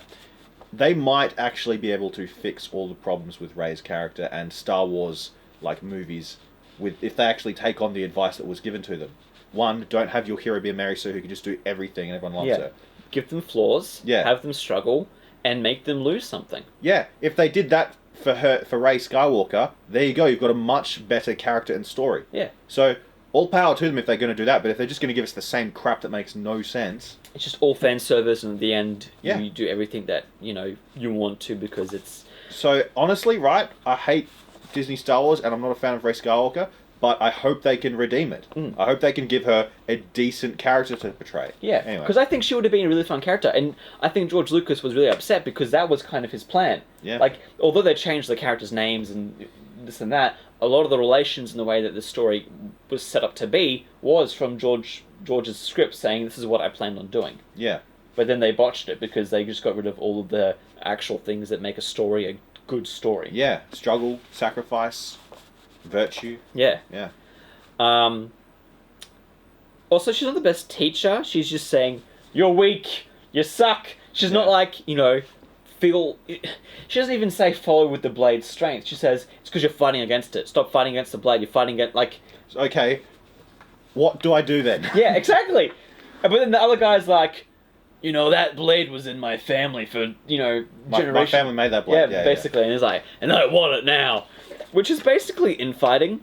They might actually be able to fix all the problems with Rey's character and Star Wars, like, movies, if they actually take on the advice that was given to them. One, don't have your hero be a Mary Sue who can just do everything and everyone loves her. Give them flaws, Yeah. have them struggle, and make them lose something. Yeah, if they did that for Rey Skywalker, there you go, you've got a much better character and story. Yeah. So, all power to them if they're going to do that, but if they're just going to give us the same crap that makes no sense... It's just all fan service, and at the end, Yeah. you do everything that, you want to because it's... So, honestly, right, I hate Disney Star Wars, and I'm not a fan of Rey Skywalker, but I hope they can redeem it. I hope they can give her a decent character to portray. Yeah, Anyway. because I think she would have been a really fun character, and I think George Lucas was really upset because that was kind of his plan. Yeah. Like, although they changed the characters' names and this and that, a lot of the relations and the way that the story was set up to be was from George's script saying, this is what I planned on doing. Yeah. But then they botched it because they just got rid of all of the actual things that make a story a good story. Yeah. Struggle, sacrifice, virtue. Yeah. Yeah. Also, she's not the best teacher. She's just saying, you're weak, you suck. She's not like, feel... She doesn't even say follow with the blade's strength. She says, it's because you're fighting against it. Stop fighting against the blade. You're fighting against, like... Okay, what do I do then? Yeah, exactly. But then the other guy's like, that blade was in my family for, generations. My family made that blade. Yeah, basically. And he's like, and I want it now. Which is basically infighting.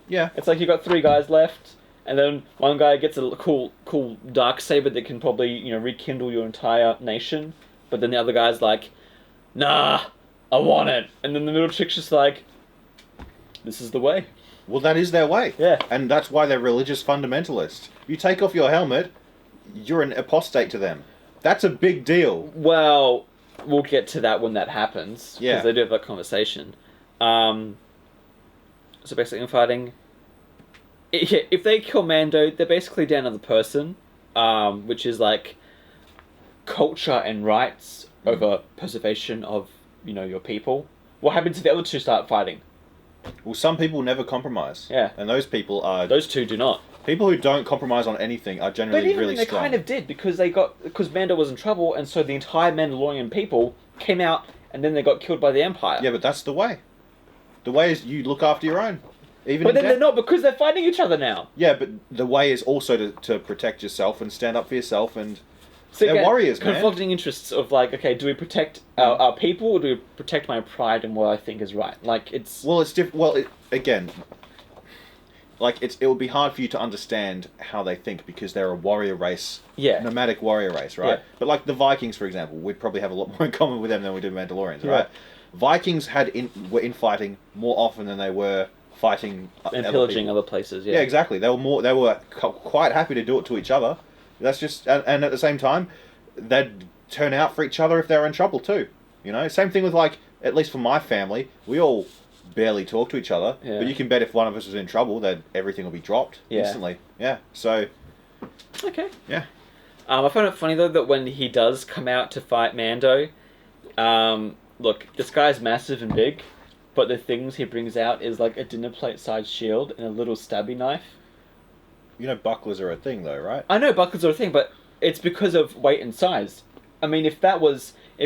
Yeah. It's like you've got 3 guys left, and then one guy gets a cool Darksaber that can probably, rekindle your entire nation. But then the other guy's like, nah, I want it. And then the middle chick's just like, this is the way. Well, that is their way. Yeah. And that's why they're religious fundamentalists. You take off your helmet, you're an apostate to them. That's a big deal. Well, we'll get to that when that happens. Yeah. Because they do have that conversation. So basically infighting. If they kill Mando, they're basically down another person. Which is like culture and rights over preservation of, your people. What happens if the other 2 start fighting? Well, some people never compromise. Yeah. And those people are... Those 2 do not. People who don't compromise on anything are generally But even really they strong. kind of did because Mando was in trouble, and so the entire Mandalorian people came out, and then they got killed by the Empire. Yeah, but that's the way. The way is you look after your own. Even But in then death. they're not because they're fighting each other now. Yeah, but the way is also to protect yourself and stand up for yourself and... So They're again, warriors, man. conflicting interests of like, okay, do we protect our people or do we protect my pride and what I think is right? Like, it's... Well, it's different. Well, again, like it would be hard for you to understand how they think because they're a warrior race, Yeah. nomadic warrior race, right? Yeah. But like the Vikings, for example, we'd probably have a lot more in common with them than we do Mandalorians, Yeah. right? Vikings were infighting more often than they were fighting and other pillaging people. other places, yeah. Yeah, exactly. They were quite happy to do it to each other. That's just, and at the same time, they'd turn out for each other if they were in trouble too. Same thing with like, at least for my family, we all barely talk to each other. Yeah. But you can bet if one of us was in trouble, that everything will be dropped instantly. Yeah. So. Okay. Yeah. I find it funny though that when he does come out to fight Mando, look, this guy's massive and big, but the things he brings out is like a dinner plate sized shield and a little stabby knife. You know, bucklers are a thing, though, right? I know bucklers are a thing, but it's because of weight and size. I mean, if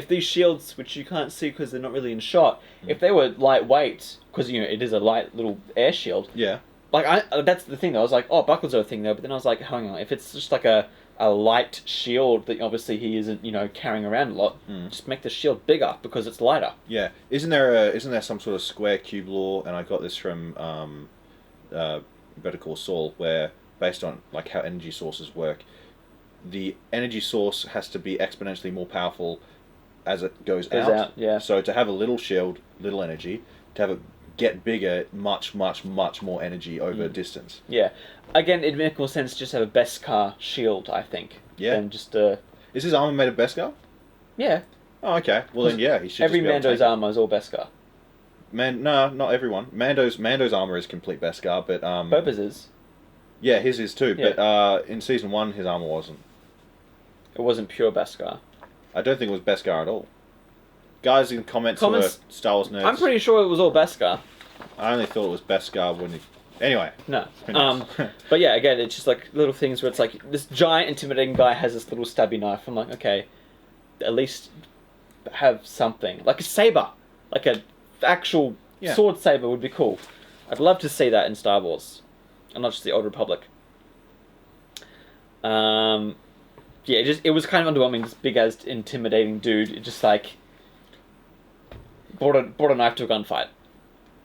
these shields, which you can't see because they're not really in shot, if they were lightweight, because it is a light little air shield. Yeah. Like that's the thing though. I was like, oh, bucklers are a thing though, but then I was like, hang on, if it's just like a light shield that obviously he isn't carrying around a lot, just make the shield bigger because it's lighter. Yeah. Isn't there some sort of square cube law? And I got this from Better Call Saul, where based on like how energy sources work, the energy source has to be exponentially more powerful as it goes out. Yeah. So to have a little shield, little energy, to have it get bigger, much more energy over distance. Yeah. Again, it'd make more sense to just have a Beskar shield, I think. Yeah. Than just Is his armor made of Beskar? Yeah. Oh, okay. Well then, yeah, he should. Every just be able to Mando's take it. armor is all Beskar. No, not everyone. Mando's armor is complete Beskar, but Boba's is. Yeah, his is too. Yeah. But in season 1, his armor wasn't. It wasn't pure Beskar. I don't think it was Beskar at all. Guys in comments who are Star Wars nerds. I'm pretty sure it was all Beskar. I only thought it was Beskar when he... Anyway. No. Who knows? But yeah, again, it's just like little things where it's like this giant intimidating guy has this little stabby knife. I'm like, okay, at least have something. Like a saber. Like a actual sword saber would be cool. I'd love to see that in Star Wars. And not just the Old Republic. Yeah, it was kind of underwhelming. This big as intimidating dude. It just like brought a knife to a gunfight.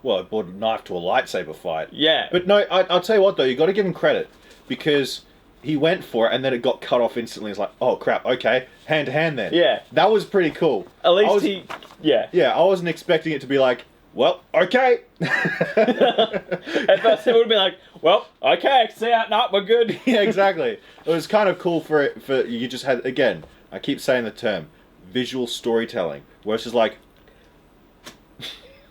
Well, it brought a knife to a lightsaber fight. Yeah. But no, I'll tell you what though, you got to give him credit, because he went for it and then it got cut off instantly. It's like, oh crap, okay, hand to hand then. Yeah. That was pretty cool. At least yeah. Yeah, I wasn't expecting it to be like, well, okay. At first it would be like, well, okay, see ya, no, we're good. Yeah, exactly. It was kind of cool for you just had, again, I keep saying the term, visual storytelling, where it's just like,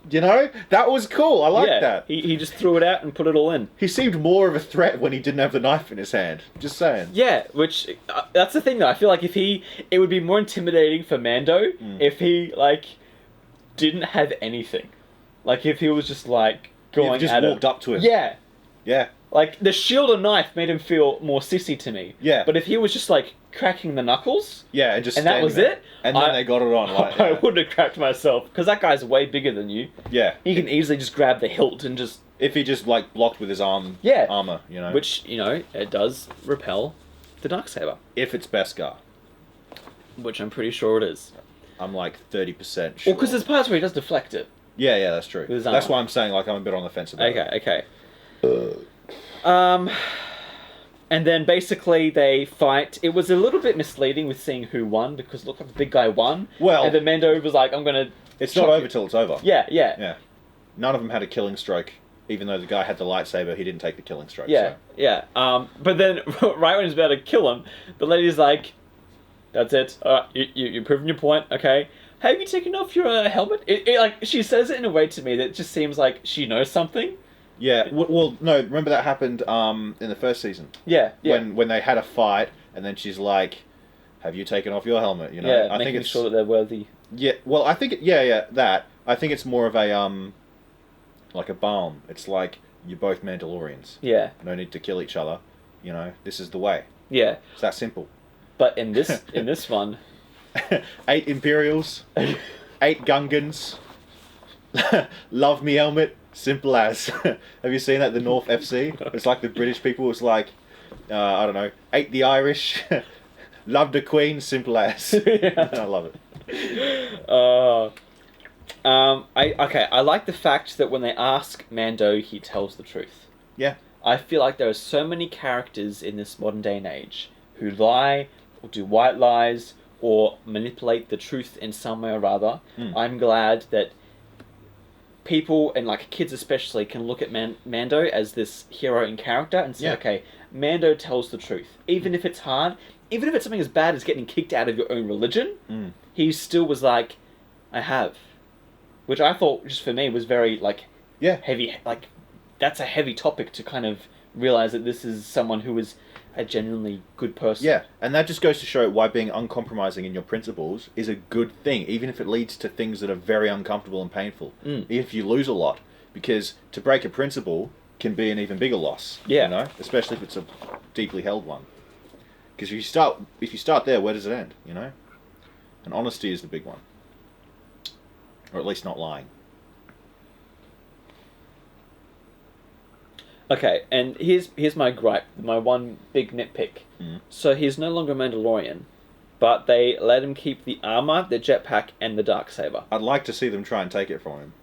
that was cool. I like that. He just threw it out and put it all in. He seemed more of a threat when he didn't have the knife in his hand. Just saying. Yeah, which that's the thing though. I feel like it would be more intimidating for Mando if he didn't have anything. Like if he was just like going just at walked up to him. Yeah. Yeah. Like the shield and knife made him feel more sissy to me. Yeah. But if he was just like cracking the knuckles. Yeah, and just and that was there. it. And then they got it on. Like, I would have cracked myself because that guy's way bigger than you. Yeah. He can easily just grab the hilt and just. If he just like blocked with his armor, Which it does repel the Darksaber. If it's Beskar. Which I'm pretty sure it is. I'm like 30% sure. Well, because there's parts where he does deflect it. Yeah, that's true. With his That's armor. why I'm saying like I'm a bit on the fence about it. Okay. And then basically they fight. It was a little bit misleading with seeing who won because it looked like the big guy won. Well, and then Mando was like, "I'm gonna." It's not over till it's over. Yeah. None of them had a killing stroke, even though the guy had the lightsaber. He didn't take the killing stroke. Yeah. But then right when he's about to kill him, the lady's like, "That's it. You've proven your point. Okay. Have you taken off your helmet?" Like she says it in a way to me that just seems like she knows something. Yeah. Well, no. Remember that happened in the first season. Yeah. When they had a fight, and then she's like, "Have you taken off your helmet?" I think it's sure that they're worthy. Yeah. Well, I think that. I think it's more of a like a balm. It's like you're both Mandalorians. Yeah. No need to kill each other. This is the way. Yeah. It's that simple. But in this one. 8 Imperials, 8 Gungans, love me helmet, simple as. Have you seen that, the North FC? It's like the British people, it's like, I don't know, 8 the Irish, love the Queen, simple as. Yeah. I love it. I like the fact that when they ask Mando, he tells the truth. Yeah. I feel like there are so many characters in this modern day and age who lie, or do white lies, or manipulate the truth in some way or other. I'm glad that people, and like kids especially, can look at Mando as this hero in character and say, okay, Mando tells the truth. Even if it's hard, even if it's something as bad as getting kicked out of your own religion, he still was like, I have. Which I thought, just for me, was very, like, Yeah. heavy, like, that's a heavy topic to kind of realize that this is someone who is a genuinely good person. Yeah, and that just goes to show why being uncompromising in your principles is a good thing, even if it leads to things that are very uncomfortable and painful. Mm. Even if you lose a lot, because to break a principle can be an even bigger loss. Yeah. You know, especially if it's a deeply held one. Because if you start there, where does it end? You know, and honesty is the big one, or at least not lying. Okay, and here's my gripe, my one big nitpick. Mm. So he's no longer Mandalorian, but they let him keep the armor, the jetpack, and the Darksaber. I'd like to see them try and take it from him.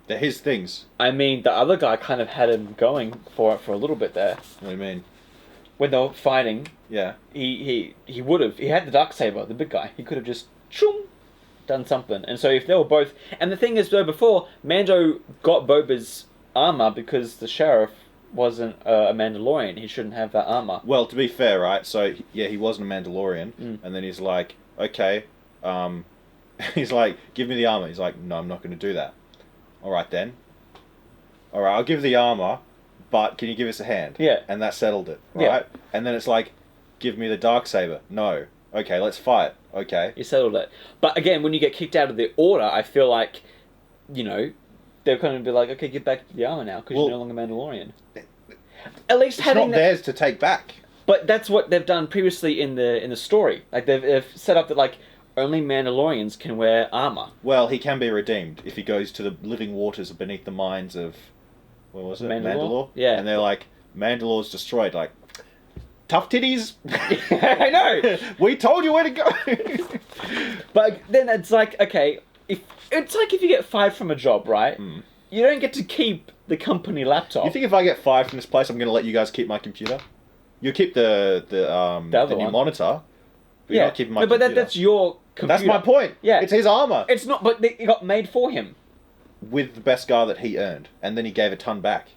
They're his things. I mean, the other guy kind of had him going for it for a little bit there. What do you mean? When they were fighting, Yeah. he would have. He had the Darksaber, the big guy. He could have just done something. And so if they were both, and the thing is, though, before Mando got Boba's armor because the sheriff wasn't a Mandalorian. He shouldn't have that armor. Well, to be fair, right? So yeah, he wasn't a Mandalorian, Mm. and then he's like, okay, he's like, give me the armor. He's like, no, I'm not going to do that. All right then. All right, I'll give the armor, but can you give us a hand? Yeah. And that settled it, Yeah. right? And then it's like, give me the Darksaber. No. Okay, let's fight. Okay. You settled it. But again, when you get kicked out of the order, I feel like, you know, they're kind of be like, okay, get back to the armor now because Well, you're no longer Mandalorian. At least It's having not theirs to take back. But that's what they've done previously in the story. Like they've set up that like only Mandalorians can wear armor. Well, he can be redeemed if he goes to the living waters beneath the mines of, what was it? Mandalore? Yeah. And they're like, Mandalore's destroyed. Like, tough titties. I know. We told you where to go. But then it's like, okay, if you get fired from a job, right? Mm. You don't get to keep the company laptop. You think if I get fired from this place, I'm going to let you guys keep my computer? You'll keep the other new one. monitor. But you're not keeping my no, but computer. that's your computer. That's my point. Yeah. It's his armor. It's not, but it got made for him. With the best guy that he earned. And then he gave a ton back.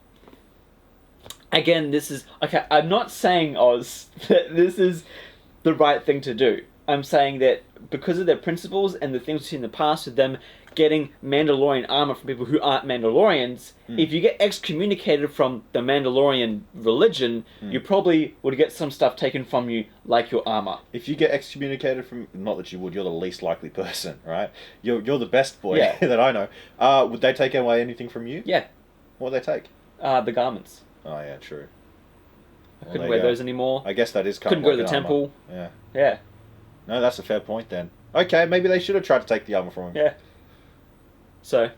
Again, this is... Okay, I'm not saying, Oz, that this is the right thing to do. I'm saying that because of their principles and the things we've seen in the past with them getting Mandalorian armor from people who aren't Mandalorians, if you get excommunicated from the Mandalorian religion, you probably would get some stuff taken from you, like your armor. If you get excommunicated from... Not that you would, you're the least likely person, right? You're the best boy Yeah. that I know. Would they take away anything from you? Yeah, What would they take? the garments. Oh, yeah, true. I Well, couldn't there wear you go. those anymore. I guess that is kind Couldn't of go to like the an temple. armor. Yeah. Yeah, No, that's a fair point then. Okay, maybe they should have tried to take the armor from him. yeah. So,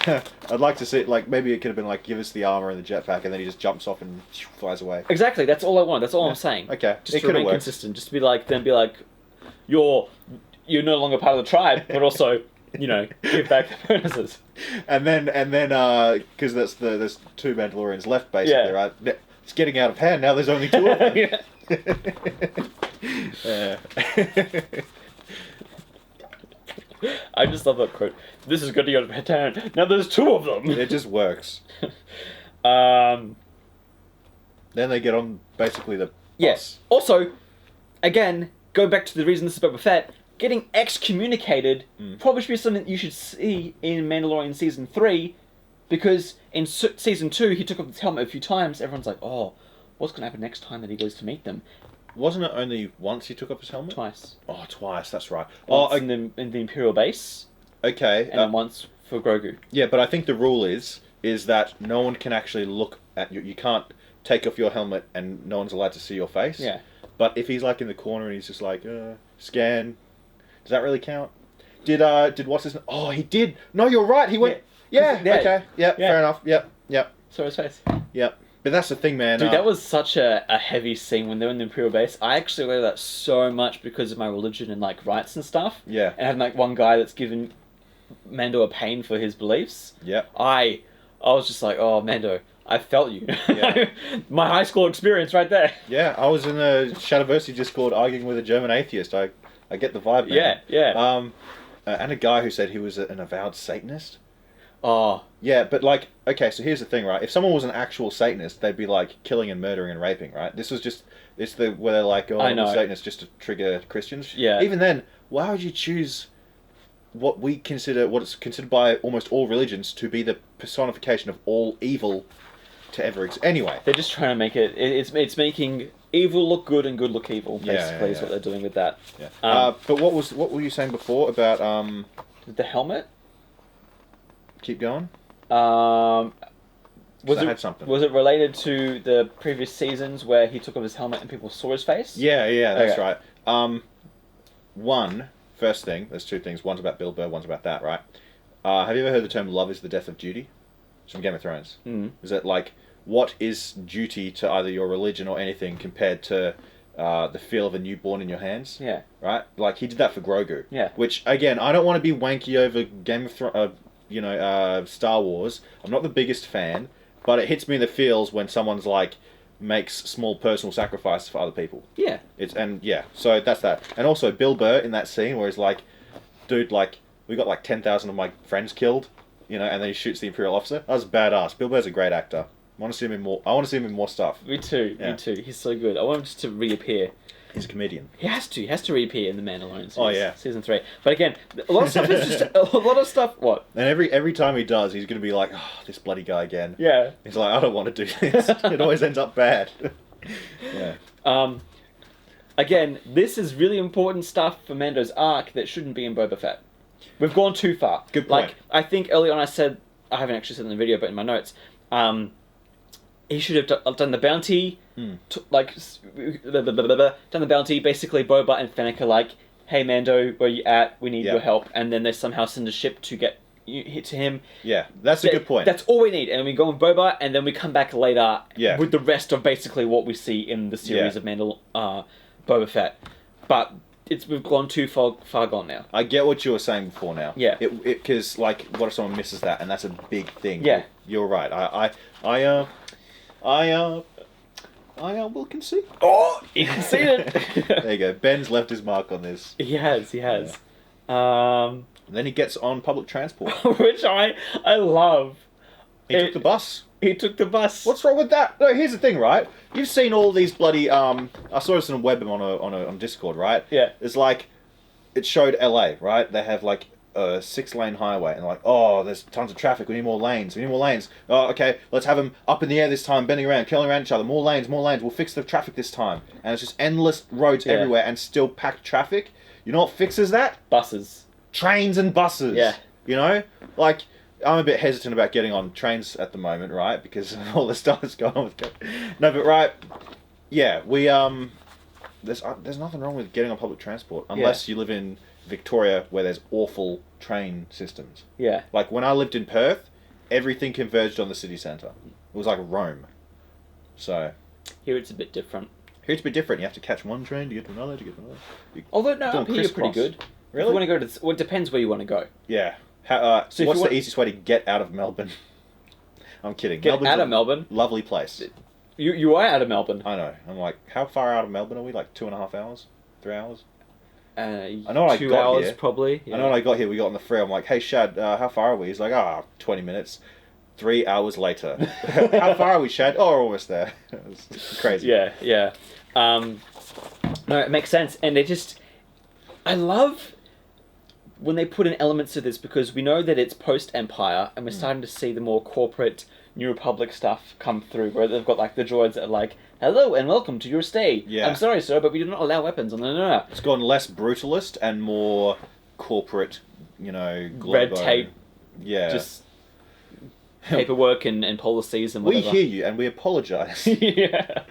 I'd like to see, like, maybe it could have been like, give us the armor and the jetpack, and then he just jumps off and flies away. exactly, that's all I want. That's all Yeah. I'm saying. Okay, Just it to could have remain worked. consistent. Just to be like, you're no longer part of the tribe, but also, you know, give back the bonuses. And then, because there's two Mandalorians left, basically, Yeah. right? It's getting out of hand now. There's only two of them. Yeah. Yeah. I just love that quote. This is getting out of hand. Now there's two of them. It just works. Um. Then they get on basically the Yes. Also, again, going back to the reason this is Boba Fett, getting excommunicated probably should be something you should see in Mandalorian Season 3, because in Season 2 he took off his helmet a few times. Everyone's like, oh, what's going to happen next time that he goes to meet them? Wasn't it only once he took off his helmet? Twice. Oh, twice. That's right. Once Oh, in the Imperial base, okay. and then once for Grogu. Yeah, but I think the rule is that no one can actually look at you. You can't take off your helmet, and no one's allowed to see your face. Yeah. But if he's like in the corner and he's just like scan, does that really count? Did what's his name? Oh, he did. No, you're right. He went. Yeah. Yeah. Okay. Yep. Yeah. Fair enough. Yep. So his face. Yep. But that's the thing, man. Dude, that was such a heavy scene when they were in the Imperial base. I actually read that so much because of my religion and like rights and stuff. Yeah. And having like one guy that's given Mando a pain for his beliefs. Yep. I was just like, oh, Mando, I felt you. Yeah. My high school experience right there. Yeah, I was in the Shadowversity Discord arguing with a German atheist. I get the vibe, man. Yeah. And a guy who said he was an avowed Satanist. Oh, Yeah, but like, okay, so here's the thing, right? If someone was an actual Satanist, they'd be like killing and murdering and raping, right? This was just, where they're like, oh, I I'm know. a Satanist just to trigger Christians. Yeah. Even then, why would you choose what it's considered by almost all religions to be the personification of all evil to ever exist. Anyway, They're just trying to make it's making evil look good and good look evil. Basically, is what they're doing with that. Yeah. But what were you saying before about the helmet? Keep going. Was I it had something. Was it related to the previous seasons where he took off his helmet and people saw his face? Yeah, that's Okay. right. First thing, there's two things. One's about Bill Burr, one's about that, right? Have you ever heard the term "love is the death of duty"? It's from Game of Thrones. Mm. Is that like what is duty to either your religion or anything compared to the feel of a newborn in your hands? Yeah. Right. Like he did that for Grogu. Yeah. Which again, I don't want to be wanky over Game of Thrones, Star Wars. I'm not the biggest fan, but it hits me in the feels when someone's like makes small personal sacrifices for other people. Yeah. So that's that. And also Bill Burr in that scene where he's like, dude, like we got like 10,000 of my friends killed, and then he shoots the Imperial officer. That was badass. Bill Burr's a great actor. I want to see him in more stuff. Me too. Yeah. Me too. He's so good. I want him just to reappear. He's a comedian. He has to reappear in the Mandalorian series. Oh, yeah. Season 3. But again, a lot of stuff is just a lot of stuff. What? And every time he does, he's going to be like, oh, this bloody guy again. Yeah. He's like, I don't want to do this. It always ends up bad. Yeah. Again, this is really important stuff for Mando's arc that shouldn't be in Boba Fett. We've gone too far. Good point. Like, I think early on I said, I haven't actually said in the video, but in my notes, he should have done the bounty, done the bounty, basically Boba and Fennec are like, hey Mando, where you at? We need your help. And then they somehow send a ship to get hit to him. Yeah, that's a good point. That's all we need. And we go with Boba, and then we come back later with the rest of basically what we see in the series of Boba Fett. But we've gone too far gone now. I get what you were saying before now. Yeah. Because, like, what if someone misses that? And that's a big thing. Yeah. You're right. I will concede. Oh, you can see it. There you go. Ben's left his mark on this. He has. And then he gets on public transport. Which I love. He took the bus. He took the bus. What's wrong with that? No, here's the thing, right? You've seen all these bloody. I saw this on a web on Discord, right? Yeah. It's like, it showed LA, right? They have like a 6-lane highway, and like, oh, there's tons of traffic. We need more lanes. Oh, okay, let's have them up in the air this time, bending around, killing around each other. More lanes. We'll fix the traffic this time. And it's just endless roads everywhere, and still packed traffic. You know what fixes that? Buses. Trains and buses. Yeah. Like, I'm a bit hesitant about getting on trains at the moment, right? Because of all the stuff that's going on with No, but right, yeah, we there's nothing wrong with getting on public transport unless you live in Victoria where there's awful train systems. Yeah. Like when I lived in Perth, everything converged on the city centre. It was like Rome. So Here it's a bit different. here it's a bit different. You have to catch one train to get to another, Although no, doing up here you're pretty crisscross. good. Really? If you want to go to, well, it depends where you want to go. Yeah. So if what's you want- the easiest way to get out of Melbourne? I'm kidding. Get Melbourne's out a of Melbourne. Lovely place. You are out of Melbourne. I know. I'm like, how far out of Melbourne are we? Like 2.5 hours? 3 hours? I know what I 2 got hours here. probably. I know when I got here, we got on the free. I'm like, hey, Shad, how far are we? He's like, 20 minutes. 3 hours later. How far are we, Shad? Oh, we're almost there. It's crazy. Yeah. No, it makes sense, and I love when they put in elements of this because we know that it's post-Empire, and we're starting to see the more corporate New Republic stuff come through, where they've got like the droids that are like, "Hello and welcome to your stay. Yeah. I'm sorry, sir, but we do not allow weapons." No. It's gone less brutalist and more corporate, Red tape. Yeah. Just paperwork and policies and we whatever. hear you and we apologise. Yeah.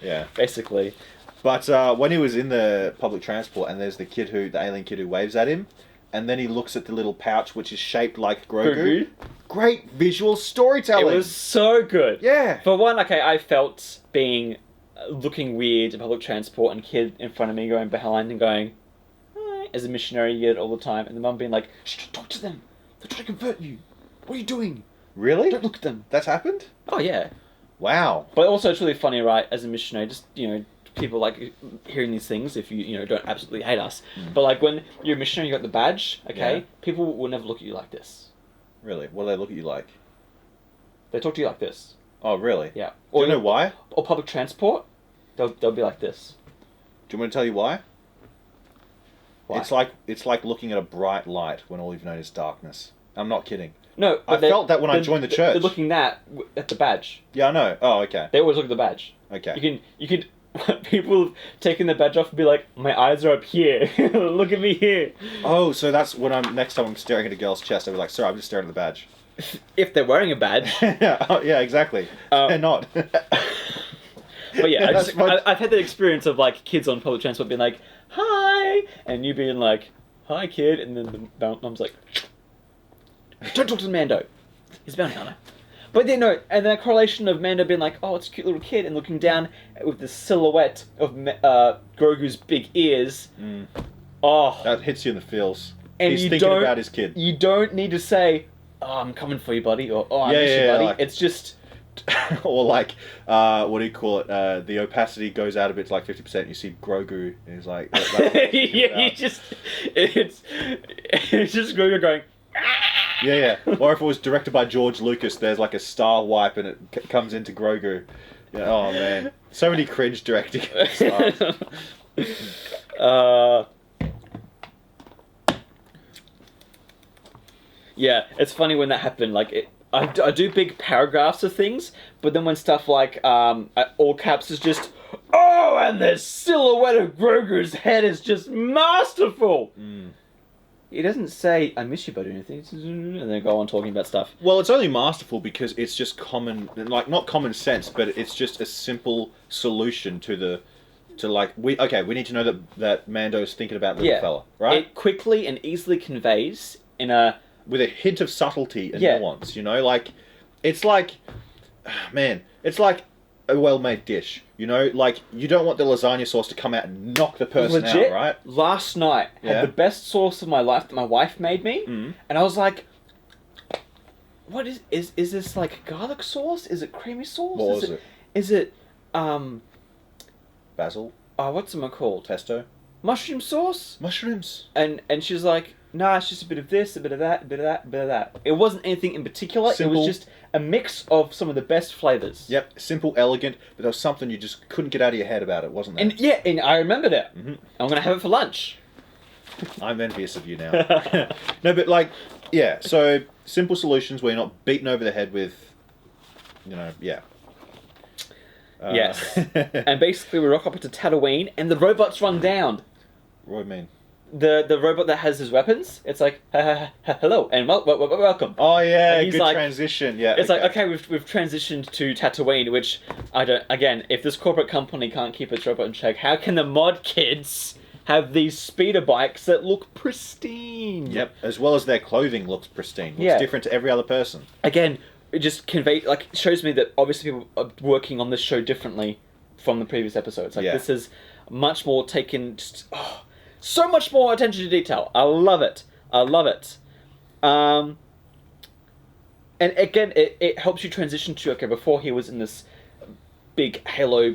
Yeah. Basically. But when he was in the public transport and there's the alien kid who waves at him, and then he looks at the little pouch which is shaped like Grogu. Great visual storytelling. It was so good. Yeah. For one, I felt looking weird in public transport and kid in front of me going behind and going, "Hi," as a missionary, you get it all the time, and the mum being like, "Shh, don't talk to them. They're trying to convert you. What are you doing? Really? Don't look at them." That's happened? Oh yeah. Wow. But also it's really funny, right? As a missionary, just people like hearing these things if you don't absolutely hate us. But like when you're a missionary, you got the badge, okay? Yeah. People will never look at you like this. Really? What do they look at you like? They talk to you like this. Oh, really? Yeah. Do you know why? Or public transport, they'll be like this. Do you want me to tell you why? It's like looking at a bright light when all you've known is darkness. I'm not kidding. No, I felt that when I joined the church. They're looking at the badge. Yeah, I know. Oh, okay. They always look at the badge. Okay. You can people taking the badge off and be like, my eyes are up here. Look at me here. Oh, so that's when next time I'm staring at a girl's chest, I'll be like, sorry, I'm just staring at the badge. If they're wearing a badge. yeah, exactly. They're not. But yeah, I've had that experience of like kids on public transport being like, hi, and you being like, hi kid, and then the mum's like, don't talk to Mando. He's a bounty hunter. But then no, and the correlation of Mando being like, oh, it's a cute little kid, and looking down with the silhouette of Grogu's big ears. Mm. Oh, that hits you in the feels. And he's thinking about his kid. You don't need to say, oh, I'm coming for you, buddy, or oh, I miss you, buddy. Like, it's just. Or like, what do you call it? The opacity goes out a bit to like 50%. You see Grogu, and he's like, yeah, it's just Grogu going. Yeah. Or if it was directed by George Lucas, there's like a star wipe and it comes into Grogu. Yeah, oh man, so many cringe directing stars. Yeah, it's funny when that happened. Like, I do big paragraphs of things, but then when stuff like all caps is just, oh, and the silhouette of Grogu's head is just masterful. Mm. He doesn't say, I miss you, buddy, or anything, and then go on talking about stuff. Well, it's only masterful because it's just common, like, not common sense, but it's just a simple solution to we need to know that Mando's thinking about the little fella, right? It quickly and easily conveys with a hint of subtlety and nuance, you know? Like, it's like a well-made dish, you know? Like, you don't want the lasagna sauce to come out and knock the person out, right? Last night, had the best sauce of my life that my wife made me, and I was like, what is this, like, garlic sauce? Is it creamy sauce? What was it? Is it, basil? What's it called? Pesto? Mushroom sauce? Mushrooms. And she's like, nah, it's just a bit of this, a bit of that, a bit of that, a bit of that. It wasn't anything in particular. Simple. It was just a mix of some of the best flavours. Yep, simple, elegant, but there was something you just couldn't get out of your head about it, wasn't there? And I remember that. Mm-hmm. I'm going to have it for lunch. I'm envious of you now. No, but like, yeah, so simple solutions where you're not beaten over the head with, yes. And basically we rock up into Tatooine and the robots run down. What do you mean? The robot that has his weapons, it's like, hello, and welcome. Oh yeah, good like, transition, yeah. It's like, okay, we've transitioned to Tatooine, which, again, if this corporate company can't keep its robot in check, how can the mod kids have these speeder bikes that look pristine? Yep, as well as their clothing looks pristine. Looks different to every other person. Again, it just shows me that obviously people are working on this show differently from the previous episodes. Like, this is much more taken, so much more attention to detail. I love it. And again, it helps you transition to, okay, before he was in this big Halo,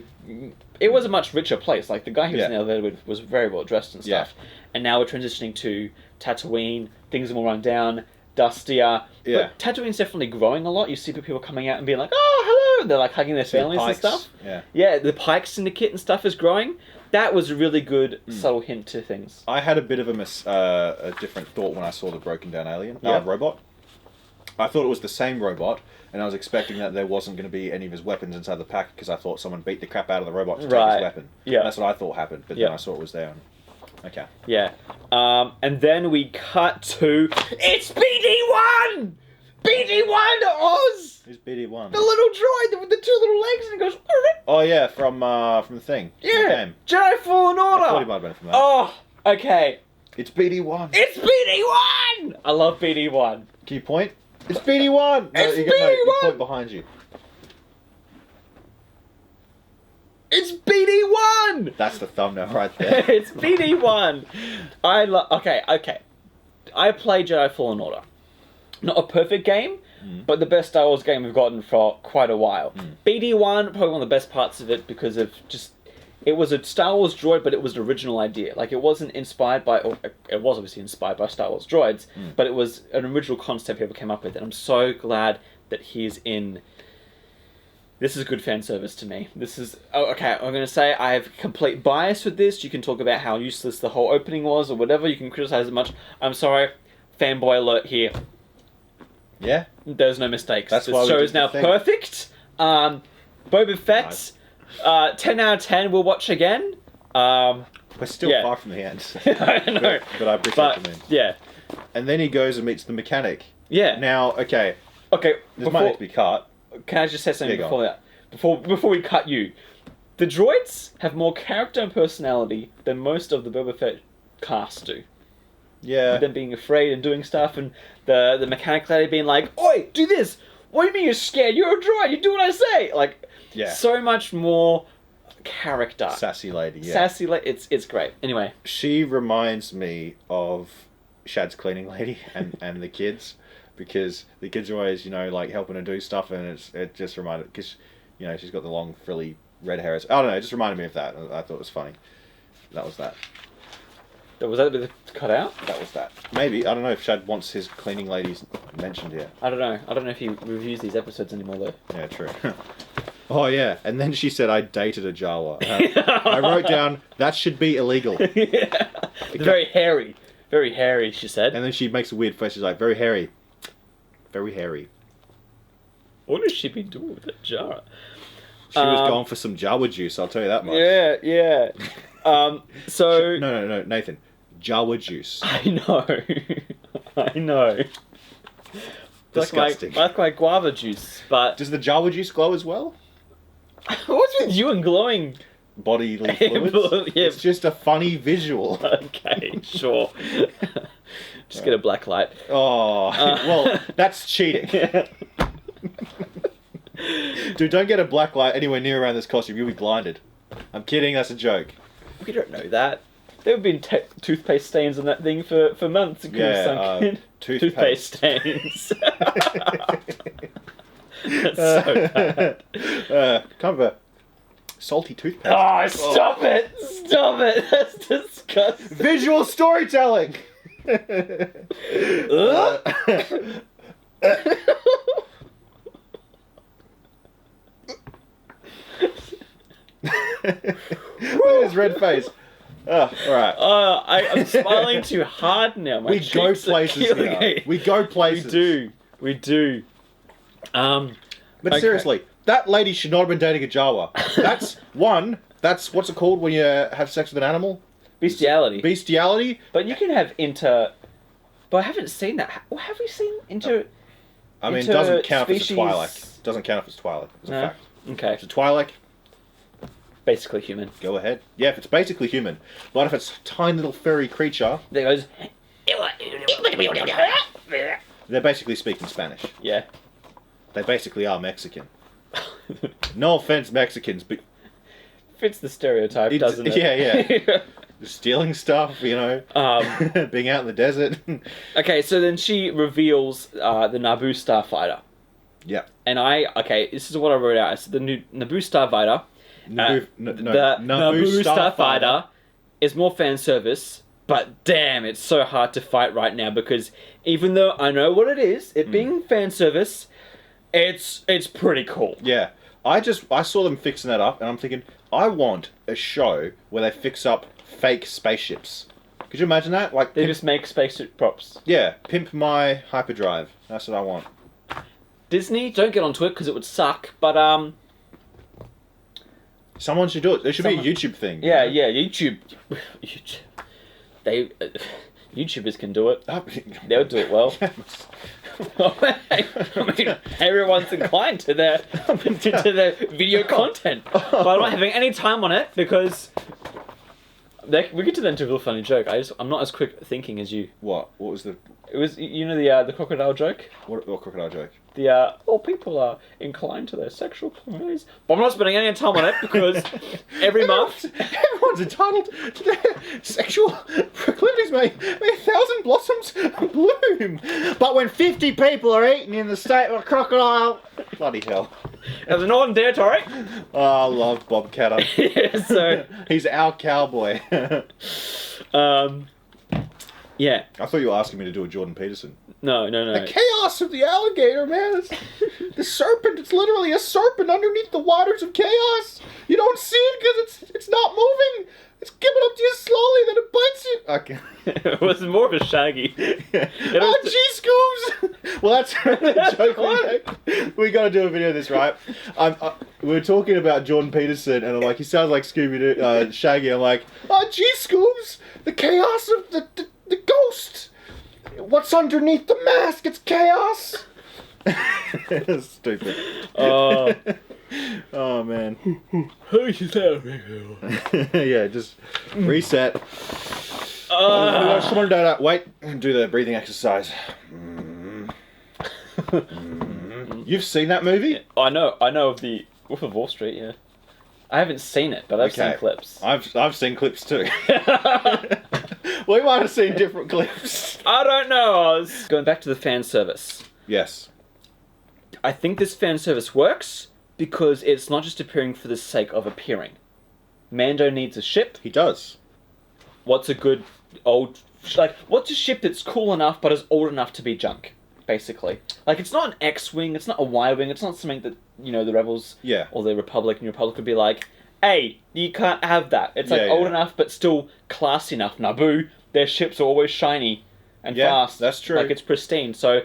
it was a much richer place. Like, the guy he was in the elevator with was very well dressed and stuff. Yeah. And now we're transitioning to Tatooine, things are more run down, dustier. Yeah. But Tatooine's definitely growing a lot. You see people coming out and being like, oh, hello! And they're like hugging their families and stuff. Yeah, the Pike Syndicate and stuff is growing. That was a really good, subtle hint to things. I had a bit of a different thought when I saw the broken down robot. I thought it was the same robot, and I was expecting that there wasn't going to be any of his weapons inside the pack, because I thought someone beat the crap out of the robot to take his weapon. Yeah. And that's what I thought happened, but then I saw it was there. Okay. Yeah. And then we cut to... It's BD-1! BD-1 to Oz! Who's BD-1? The little droid with the two little legs, and it goes... Oh yeah, from the thing. Yeah. The game. Jedi Fallen Order! I thought he might have been from that. Oh, okay. It's BD-1. It's BD-1! I love BD-1. Can you point? It's BD-1! It's BD-1! You point behind you. It's BD-1! That's the thumbnail right there. It's BD-1. Okay. I played Jedi Fallen Order. Not a perfect game, but the best Star Wars game we've gotten for quite a while. BD-1, probably one of the best parts of it because of just... It was a Star Wars droid, but it was an original idea. Like, it wasn't inspired by... Or it was obviously inspired by Star Wars droids, but it was an original concept people came up with, and I'm so glad that he's in This is good fan service to me. This is... Oh, okay, I'm going to say I have complete bias with this. You can talk about how useless the whole opening was or whatever. You can criticize it much. I'm sorry. Fanboy alert here. Yeah? There's no mistakes. That's this why we show did is the now thing. perfect. Boba Fett, 10 out of 10. We'll watch again. We're still Yeah. far from the end. I know. But I appreciate But, the meme. yeah. And then he goes and meets the mechanic. Yeah. Now, okay, Okay, this might need to be cut. can I just say something Yeah, go before that? Before we cut you. The droids have more character and personality than most of the Boba Fett cast do. Yeah. With them being afraid and doing stuff, and the mechanic lady being like, "Oi, do this! What do you mean you're scared? You're a droid, you do what I say!" Like, Yeah. so much more character. Sassy lady, yeah. Sassy it's great. Anyway. She reminds me of Shad's cleaning lady and the kids, because the kids are always, you know, like helping her do stuff, and it just reminded, because, you know, she's got the long frilly red hair. I don't know, it just reminded me of that. I thought it was funny. That was that. Was that a bit cut out? That was that. Maybe, I don't know if Shad wants his cleaning ladies mentioned here. I don't know. I don't know if he reviews these episodes anymore, though. Yeah, true. Oh, yeah. And then she said, I dated a Jawa. I wrote down, that should be illegal. Yeah. Very hairy. Very hairy, she said. And then she makes a weird face. She's like, very hairy. Very hairy. What has she been doing with that jar? She was going for some Jawa juice, I'll tell you that much. Yeah. So... No, Nathan. Jawa juice. I know. Disgusting. Like my guava juice, but... Does the Jawa juice glow as well? What's with you and glowing? Bodily fluids? Yeah. It's just a funny visual. Okay, sure. Just get a black light. Oh, well, that's cheating. Dude, don't get a black light anywhere near around this costume. You'll be blinded. I'm kidding, that's a joke. We don't know that. There have been toothpaste stains on that thing for months. It could have sunk in. Toothpaste stains. That's so bad. Kind of a salty toothpaste. Oh, stop it! Stop it! That's disgusting. Visual storytelling! Look at his red face. Oh, alright. I'm smiling too hard now. My We go cheeks are places killing now. me. We go places. We do. But Okay. seriously, that lady should not have been dating a Jawa. That's what's it called when you have sex with an animal? Bestiality. Bestiality? But you can have But I haven't seen that. Well, have we seen into... I mean, it Inter doesn't count if it's a species- Twi'lek. Doesn't count if it's Twi'lek. It's a No? fact. Okay. If it's a Twi'lek, Basically human. go ahead. Yeah, if it's basically human. But if it's a tiny little furry creature, There goes... they're basically speaking Spanish. Yeah. They basically are Mexican. No offense, Mexicans, but Fits the stereotype, It's- doesn't it? yeah. stealing stuff, you know, being out in the desert. Okay, so then she reveals the Naboo Starfighter. Yeah. And this is what I wrote out. It's the new Naboo Starfighter. Naboo Naboo Starfighter is more fan service, but damn, it's so hard to fight right now because even though I know what it is, it being fan service, it's pretty cool. Yeah. I saw them fixing that up, and I'm thinking, I want a show where they fix up fake spaceships. Could you imagine that? Like They just make spacesuit props. Yeah, pimp my hyperdrive. That's what I want. Disney, don't get onto it because it would suck, but Someone should do it. There should be a YouTube thing. yeah, YouTube. They YouTubers can do it. They'll do it well. I mean, everyone's inclined to their video content, but I'm not having any time on it because we get to the end of a real funny joke. I'm not as quick thinking as you. What? What was the... It was, you know, the crocodile joke. What crocodile joke? All people are inclined to their sexual proclivities, but I'm not spending any time on it because every month Everyone's entitled to their sexual proclivities, mate. May 1,000 blossoms bloom. But when 50 people are eaten in the state of a crocodile... Bloody hell. as a Northern Territory. Oh, I love Bob Catter. Yeah, so He's our cowboy. Yeah. I thought you were asking me to do a Jordan Peterson. No. The chaos of the alligator, man. The serpent. It's literally a serpent underneath the waters of chaos. You don't see it because it's not moving. It's giving up to you slowly, then it bites you. Okay. It was more of a Shaggy. Oh, gee, Scoobs! Well, that's the joke we got to do a video of this, right? We were talking about Jordan Peterson, and I'm like, he sounds like Scooby-Doo, Shaggy. I'm like, oh, gee, Scoobs! The chaos of the ghost! What's underneath the mask? It's chaos! Stupid. Oh, man. Yeah, just reset. Wait, do the breathing exercise. You've seen that movie? I know of the Wolf of Wall Street, yeah. I haven't seen it, but I've seen clips. I've seen clips too. We might have seen different clips. I don't know, Oz. Going back to the fan service. Yes. I think this fan service works because it's not just appearing for the sake of appearing. Mando needs a ship. He does. What's a good what's a ship that's cool enough but is old enough to be junk, basically? Like, it's not an X-Wing, it's not a Y-Wing, it's not something that, the Rebels or the Republic would be like, hey, you can't have that. It's old enough but still classy enough. Naboo, their ships are always shiny and fast. That's true. Like, it's pristine. So,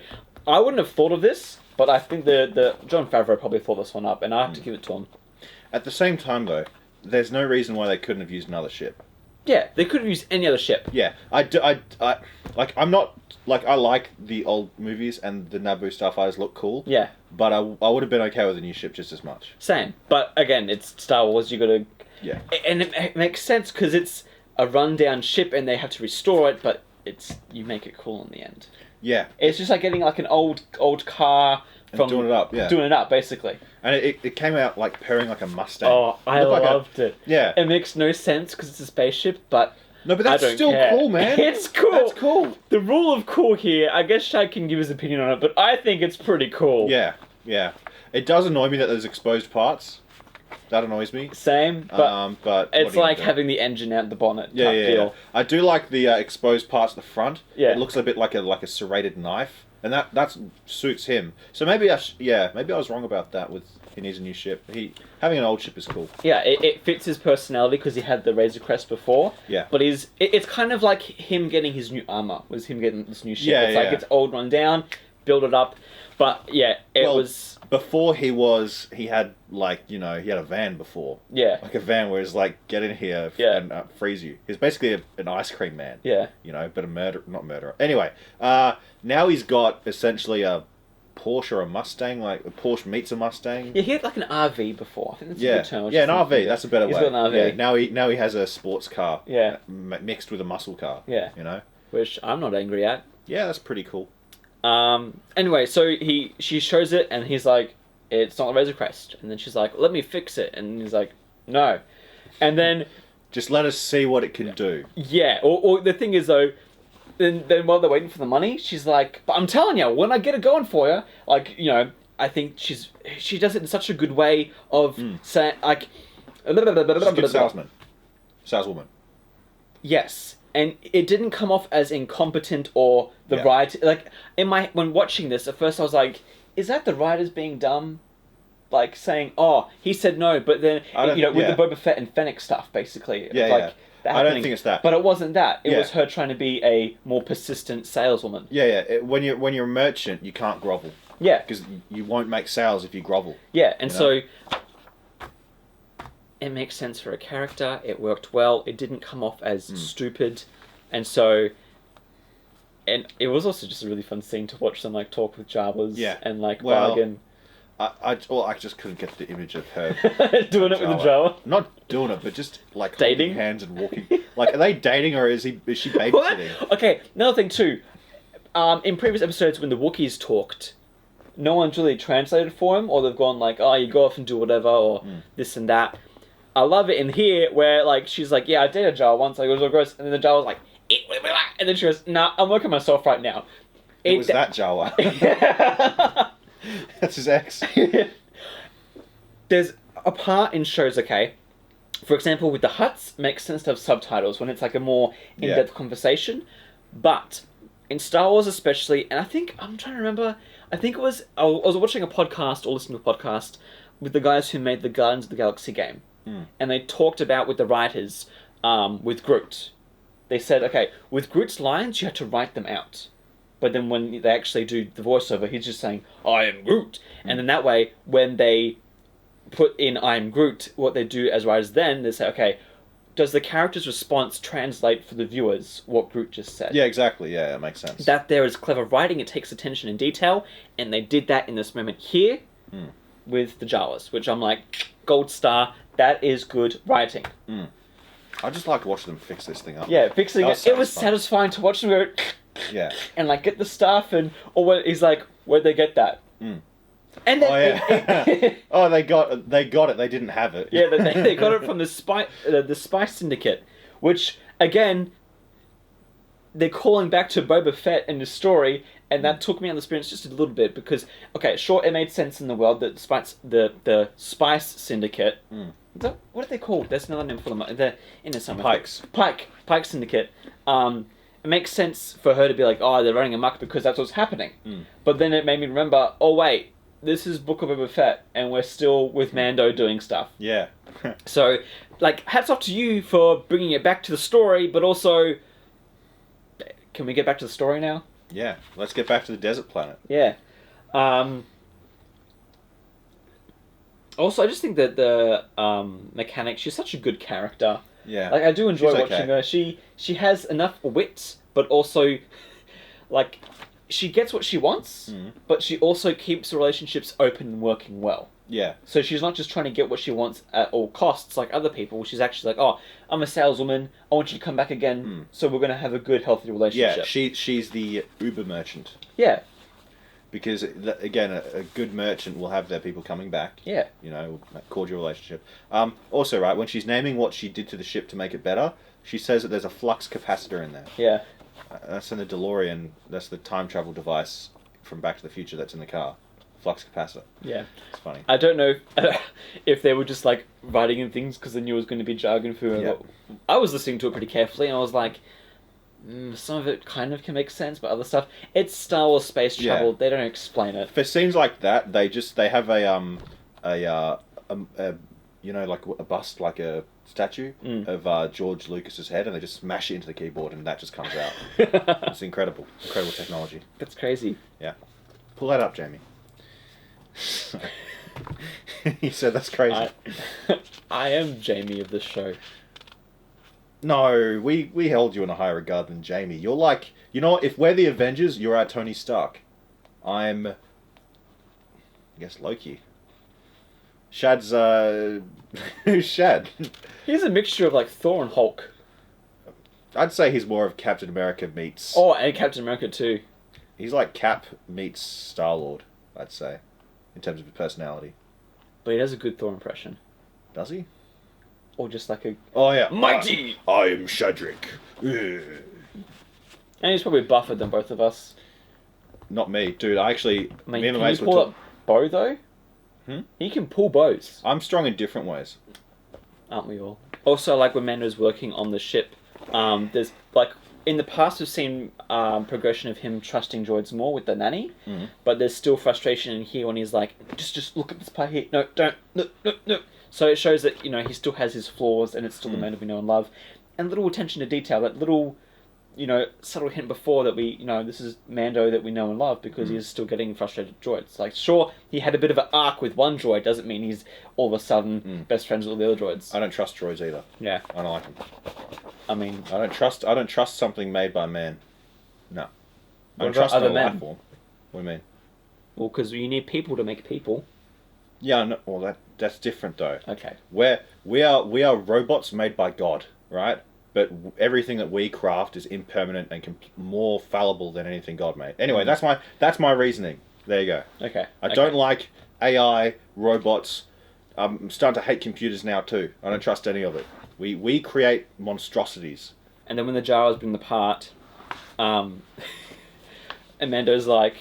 I wouldn't have thought of this, but I think the Jon Favreau probably thought this one up, and I have to give it to him. At the same time, though, there's no reason why they couldn't have used another ship. Yeah, they could have used any other ship. Yeah, I like the old movies, and the Naboo Starfighters look cool. Yeah. But I would have been okay with a new ship just as much. Same. But again, it's Star Wars, you gotta... Yeah. And it makes sense, because it's a rundown ship, and they have to restore it, but you make it cool in the end. Yeah. It's just like getting like an old car... And doing it up, yeah. Doing it up, basically. And it came out like pairing like a Mustang. Oh, I loved it. Yeah. It makes no sense because it's a spaceship, but no, but that's still cool, man. It's cool. That's cool. The rule of cool here, I guess Shag can give his opinion on it, but I think it's pretty cool. Yeah, yeah. It does annoy me that there's exposed parts. That annoys me. Same, but it's like having the engine out the bonnet. Yeah. I do like the exposed parts at the front. Yeah. It looks a bit like a serrated knife. And that suits him. So maybe I was wrong about that. With he needs a new ship. Having an old ship is cool. Yeah, it fits his personality because he had the Razor Crest before. Yeah. But it's kind of like him getting his new armor. Was him getting this new ship? Yeah, it's like it's old, run down, build it up. But yeah, it was before he had he had a van before. Yeah. Like a van where it's like get in here and freeze you. He's basically an ice cream man. Yeah. But not murderer. Anyway, now he's got essentially a Porsche or a Mustang, like a Porsche meets a Mustang. Yeah, he had like an RV before. I think that's a good term. Yeah, an RV. That's a better way. He's got an RV. Yeah, now he has a sports car. Yeah. Mixed with a muscle car. Yeah. Which I'm not angry at. Yeah, that's pretty cool. Anyway, so she shows it, and he's like, it's not a Razor Crest. And then she's like, let me fix it. And he's like, no. And then... just let us see what it can do. Yeah, or the thing is, though, then while they're waiting for the money, she's like, but I'm telling you, when I get it going for you, like, I think she does it in such a good way of saying, like... She's a good salesman. Saleswoman. Yes. And it didn't come off as incompetent or the writer... Like, when watching this, at first I was like, is that the writers being dumb? Like, saying, oh, he said no, but then, with the Boba Fett and Fennec stuff, basically. I don't think it's that. But it wasn't that. It was her trying to be a more persistent saleswoman. Yeah. When you're a merchant, you can't grovel. Yeah. Because you won't make sales if you grovel. Yeah, and so... it makes sense for a character. It worked well. It didn't come off as stupid. And so... And it was also just a really fun scene to watch them, like, talk with Jawas and, like, bargain. I just couldn't get the image of her doing it with a Jawa. Not doing it, but just like dating holding hands and walking. Like, are they dating or is she babysitting? Okay, another thing too. In previous episodes, when the Wookiees talked, no one's really translated for him, or they've gone like, "Oh, you go off and do whatever," or this and that. I love it in here where like she's like, "Yeah, I dated a Jawa once." Like, it was all gross, and then the Jawa's like, and then she goes, "Nah, I'm working myself right now." It was that Jawa. That's his ex. There's a part in shows, okay, for example, with the Hutts, makes sense to have subtitles when it's like a more in-depth conversation. But in Star Wars especially, and I'm trying to remember, I think it was, I was watching a podcast or listening to a podcast with the guys who made the Guardians of the Galaxy game. And they talked about with the writers, with Groot. They said, okay, with Groot's lines, you had to write them out. But then when they actually do the voiceover, he's just saying, I am Groot. And then that way, when they put in I am Groot, what they do as writers then, they say, okay, does the character's response translate for the viewers what Groot just said? Yeah, exactly. Yeah, that makes sense. That there is clever writing, it takes attention and detail, and they did that in this moment here with the Jawas, which I'm like, gold star, that is good writing. I just like watching them fix this thing up. Yeah, fixing it. It was satisfying to watch them go... Yeah. And like get the stuff and he's like, where'd they get that? And then they got it. They didn't have it. Yeah, they got it from the Spy Syndicate, which again they're calling back to Boba Fett in the story, and that took me on the experience just a little bit because okay, sure, it made sense in the world that the Spice Syndicate. What are they called? There's another name for them. They're in the summer. Pike Syndicate. It makes sense for her to be like, oh, they're running amok because that's what's happening. But then it made me remember, oh wait, this is Book of Boba Fett, and we're still with Mando doing stuff. Yeah. So, like, hats off to you for bringing it back to the story, but also, can we get back to the story now? Yeah, let's get back to the desert planet. Yeah. Also, I just think that the mechanic, she's such a good character. Yeah. Like, I do enjoy She's watching okay. her. She has enough wit, but also, like, she gets what she wants, but she also keeps relationships open and working well. Yeah. So she's not just trying to get what she wants at all costs like other people. She's actually like, oh, I'm a saleswoman. I want you to come back again, so we're going to have a good, healthy relationship. Yeah, she's the Uber merchant. Yeah. Because, again, a good merchant will have their people coming back. Yeah. You know, cordial relationship. Also, right, when she's naming what she did to the ship to make it better, she says that there's a flux capacitor in there. Yeah. That's in the DeLorean. That's the time travel device from Back to the Future that's in the car. Flux capacitor. Yeah. It's funny. I don't know if they were just, like, writing in things because they knew it was going to be jargon for her. Yeah. I was listening to it pretty carefully, and I was like... some of it kind of can make sense, but other stuff, it's Star Wars space travel. Yeah. They don't explain it. For scenes like that, they have a you know, like a bust, like a statue of George Lucas's head, and they just smash it into the keyboard, and that just comes out. It's incredible technology. That's crazy. Yeah, pull that up, Jamie. He said that's crazy. I am Jamie of this show. No, we held you in a higher regard than Jamie. You're like, you know what? If we're the Avengers, you're our Tony Stark. I'm, I guess, Loki. Shad's, who's Shad? He's a mixture of like Thor and Hulk. I'd say he's more of Captain America meets... Oh, and Captain America too. He's like Cap meets Star-Lord, I'd say, in terms of his personality. But he does a good Thor impression. Does he? Or just like a... Oh, yeah. Mighty! I am Shadrick. And he's probably buffer than both of us. Not me. Dude, I actually... I mean, me and can my you mates were pull up bow though? He can pull bows. I'm strong in different ways. Aren't we all? Also, like when Mando's working on the ship, there's like... In the past, we've seen progression of him trusting droids more with the nanny, but there's still frustration in here when he's like, just look at this part here. No, don't. No. So it shows that, you know, he still has his flaws and it's still the man that we know and love. And little attention to detail, that little, you know, subtle hint before that we, you know, this is Mando that we know and love because he's still getting frustrated droids. Like, sure, he had a bit of an arc with one droid, doesn't mean he's all of a sudden best friends with all the other droids. I don't trust droids either. Yeah. I don't like them. I mean... I don't trust something made by man. No. I don't What trust about no other men? life form. What do you mean? Well, because you need people to make people. Yeah, no, well, that's different though. Okay. We are robots made by God, right? But everything that we craft is impermanent and more fallible than anything God made. Anyway, that's my reasoning. There you go. Okay. I don't like AI, robots. I'm starting to hate computers now too. I don't trust any of it. We create monstrosities. And then when the Jawas bring the part, Amando's like,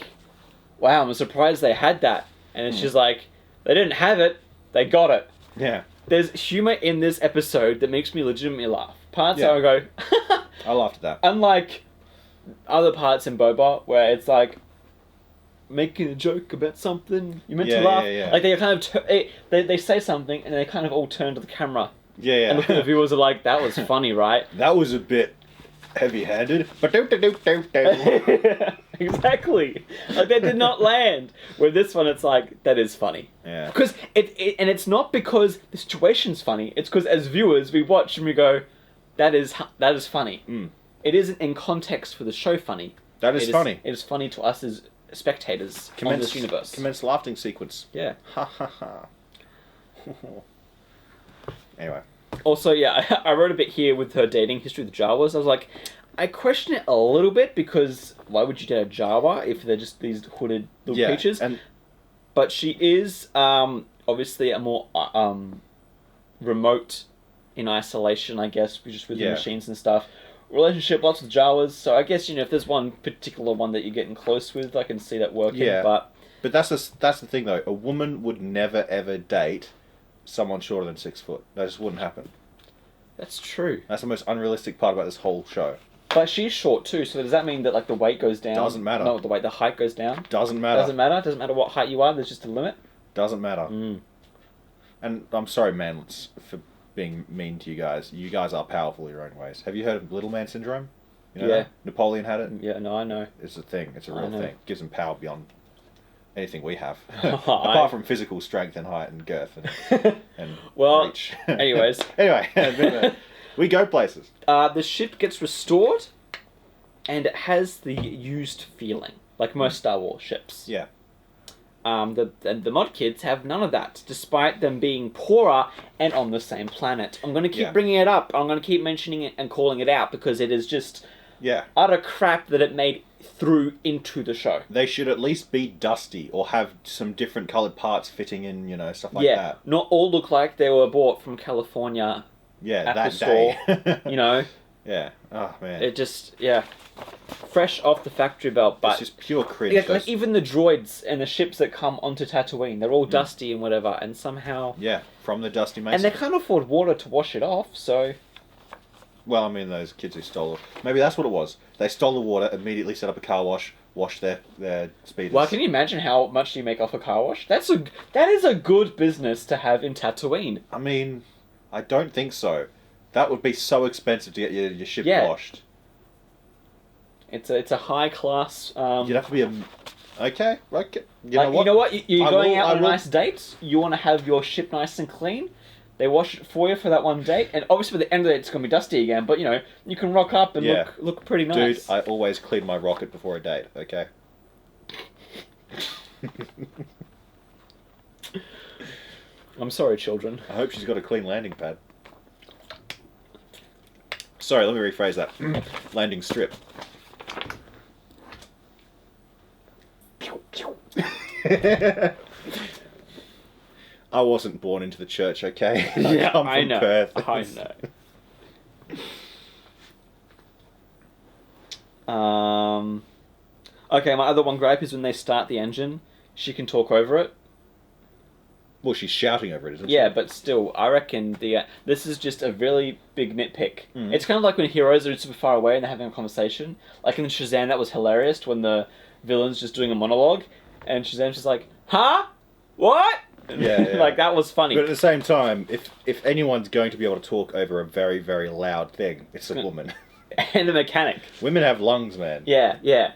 wow, I'm surprised they had that. And then she's like, they didn't have it, they got it. Yeah. There's humour in this episode that makes me legitimately laugh. Parts Yeah. where I go, I laughed at that. unlike other parts in Boba where it's like making a joke about something you meant to laugh. Like they kind of they say something and they kind of all turn to the camera. Yeah. And look at the viewers are like, that was funny, right? That was a bit heavy-handed. Exactly. Like they did not land. Where this one, it's like, that is funny. Yeah. Because and it's not because the situation's funny. It's because as viewers we watch and we go, that is funny. Mm. It isn't in context for the show funny. That is funny. It is funny to us as spectators on this universe. Commence laughing sequence. Yeah. Ha ha ha. Anyway. Also, yeah, I wrote a bit here with her dating history with Jawas. I was like, I question it a little bit because why would you date a Jawa if they're just these hooded little creatures? But she is obviously a more remote in isolation, I guess, just with the machines and stuff. Relationship, lots of Jawas. So I guess, if there's one particular one that you're getting close with, I can see that working. Yeah. But that's the thing though. A woman would never ever date someone shorter than 6 foot. That just wouldn't happen. That's true. That's the most unrealistic part about this whole show. But she's short too, so does that mean that the weight goes down? Doesn't matter. No, the height goes down? Doesn't matter. Doesn't matter? Doesn't matter what height you are, there's just a limit? Doesn't matter. Mm. And I'm sorry, man, for being mean to you guys. You guys are powerful in your own ways. Have you heard of little man syndrome? You know that? Napoleon had it? Yeah, no, I know. It's a thing. It's a real thing. It gives him power beyond anything we have. Apart from physical strength and height and girth and reach. Anyways. Anyway, we go places. The ship gets restored, and it has the used feeling, like most Star Wars ships. Yeah. The mod kids have none of that, despite them being poorer and on the same planet. I'm going to keep bringing it up. I'm going to keep mentioning it and calling it out because it is just utter crap that it made through into the show. They should at least be dusty or have some different coloured parts fitting in, stuff like that. Not all look like they were bought from California. Yeah, at that the store, day. Yeah. Oh man. It just fresh off the factory belt, but it's just pure cringe. Like even the droids and the ships that come onto Tatooine, they're all dusty and whatever, and somehow from the dusty mesa. And they can't afford water to wash it off, so. Well, I mean, those kids who stole it. Maybe that's what it was. They stole the water, immediately set up a car wash, washed their speeders. Well, can you imagine how much you make off a car wash? That is a good business to have in Tatooine. I mean, I don't think so. That would be so expensive to get your ship washed. It's a high class. You'd have to be a. Okay. You know what? You're going out on a nice date. You want to have your ship nice and clean. They wash it for you for that one date, and obviously by the end of it, it's going to be dusty again. But you can rock up and look pretty nice. Dude, I always clean my rocket before a date. Okay. I'm sorry, children. I hope she's got a clean landing pad. Sorry, let me rephrase that. Landing strip. I wasn't born into the church, okay? I know. Perth. I know. Okay, my other one gripe is when they start the engine, she can talk over it. Well, she's shouting over it, isn't she? Yeah, but still, I reckon this is just a really big nitpick. It's kind of like when heroes are super far away and they're having a conversation. Like in Shazam, that was hilarious when the villain's just doing a monologue, and Shazam's just like, "Huh? What?" Yeah. Like, that was funny. But at the same time, if anyone's going to be able to talk over a very, very loud thing, it's a woman. And a mechanic. Women have lungs, man. Yeah.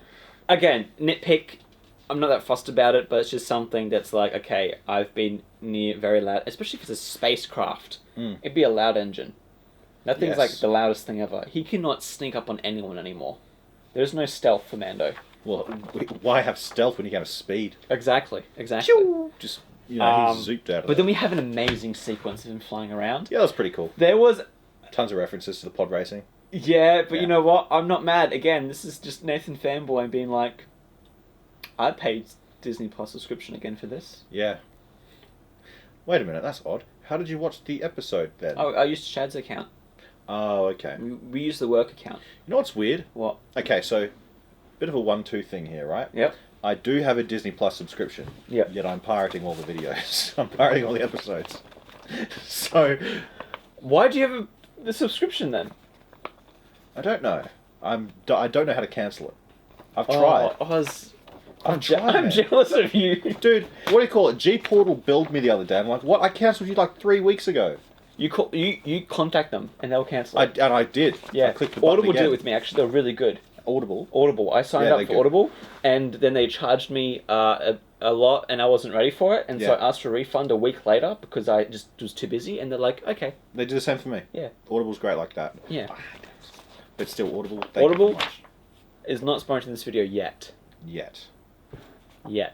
Again, nitpick. I'm not that fussed about it, but it's just something that's like, okay, I've been near very loud, especially if it's a spacecraft. It'd be a loud engine. That thing's like the loudest thing ever. He cannot sneak up on anyone anymore. There's no stealth for Mando. Well, why have stealth when you can have speed? Exactly. Just, he's zooped out of But then we have an amazing sequence of him flying around. Yeah, that's pretty cool. There was... Tons of references to the pod racing. Yeah, but you know what? I'm not mad. Again, this is just Nathan Fanboy being like, I'd pay Disney Plus subscription again for this. Yeah. Wait a minute, that's odd. How did you watch the episode then? Oh, I used Chad's account. Oh, okay. We used the work account. You know what's weird? What? Okay, so, bit of a 1-2 thing here, right? Yep. I do have a Disney Plus subscription. Yep. Yet I'm pirating all the videos. I'm pirating all the episodes. So... Why do you have the subscription then? I don't know. I don't know how to cancel it. I've tried. I'm man. jealous of you. Dude, what do you call it? G-Portal billed me the other day. I'm like, what? I cancelled you like 3 weeks ago. You contact them and they'll cancel it. And I did. Yeah. I clicked the button Audible again. did it with me, actually. They're really good. Audible. I signed up for Audible, and then they charged me a lot, and I wasn't ready for it, and so I asked for a refund a week later because I just was too busy, and they're like, okay. They do the same for me. Yeah. Audible's great like that. Yeah. But still, Audible. Audible is not sponsoring this video yet. Yet. Yeah,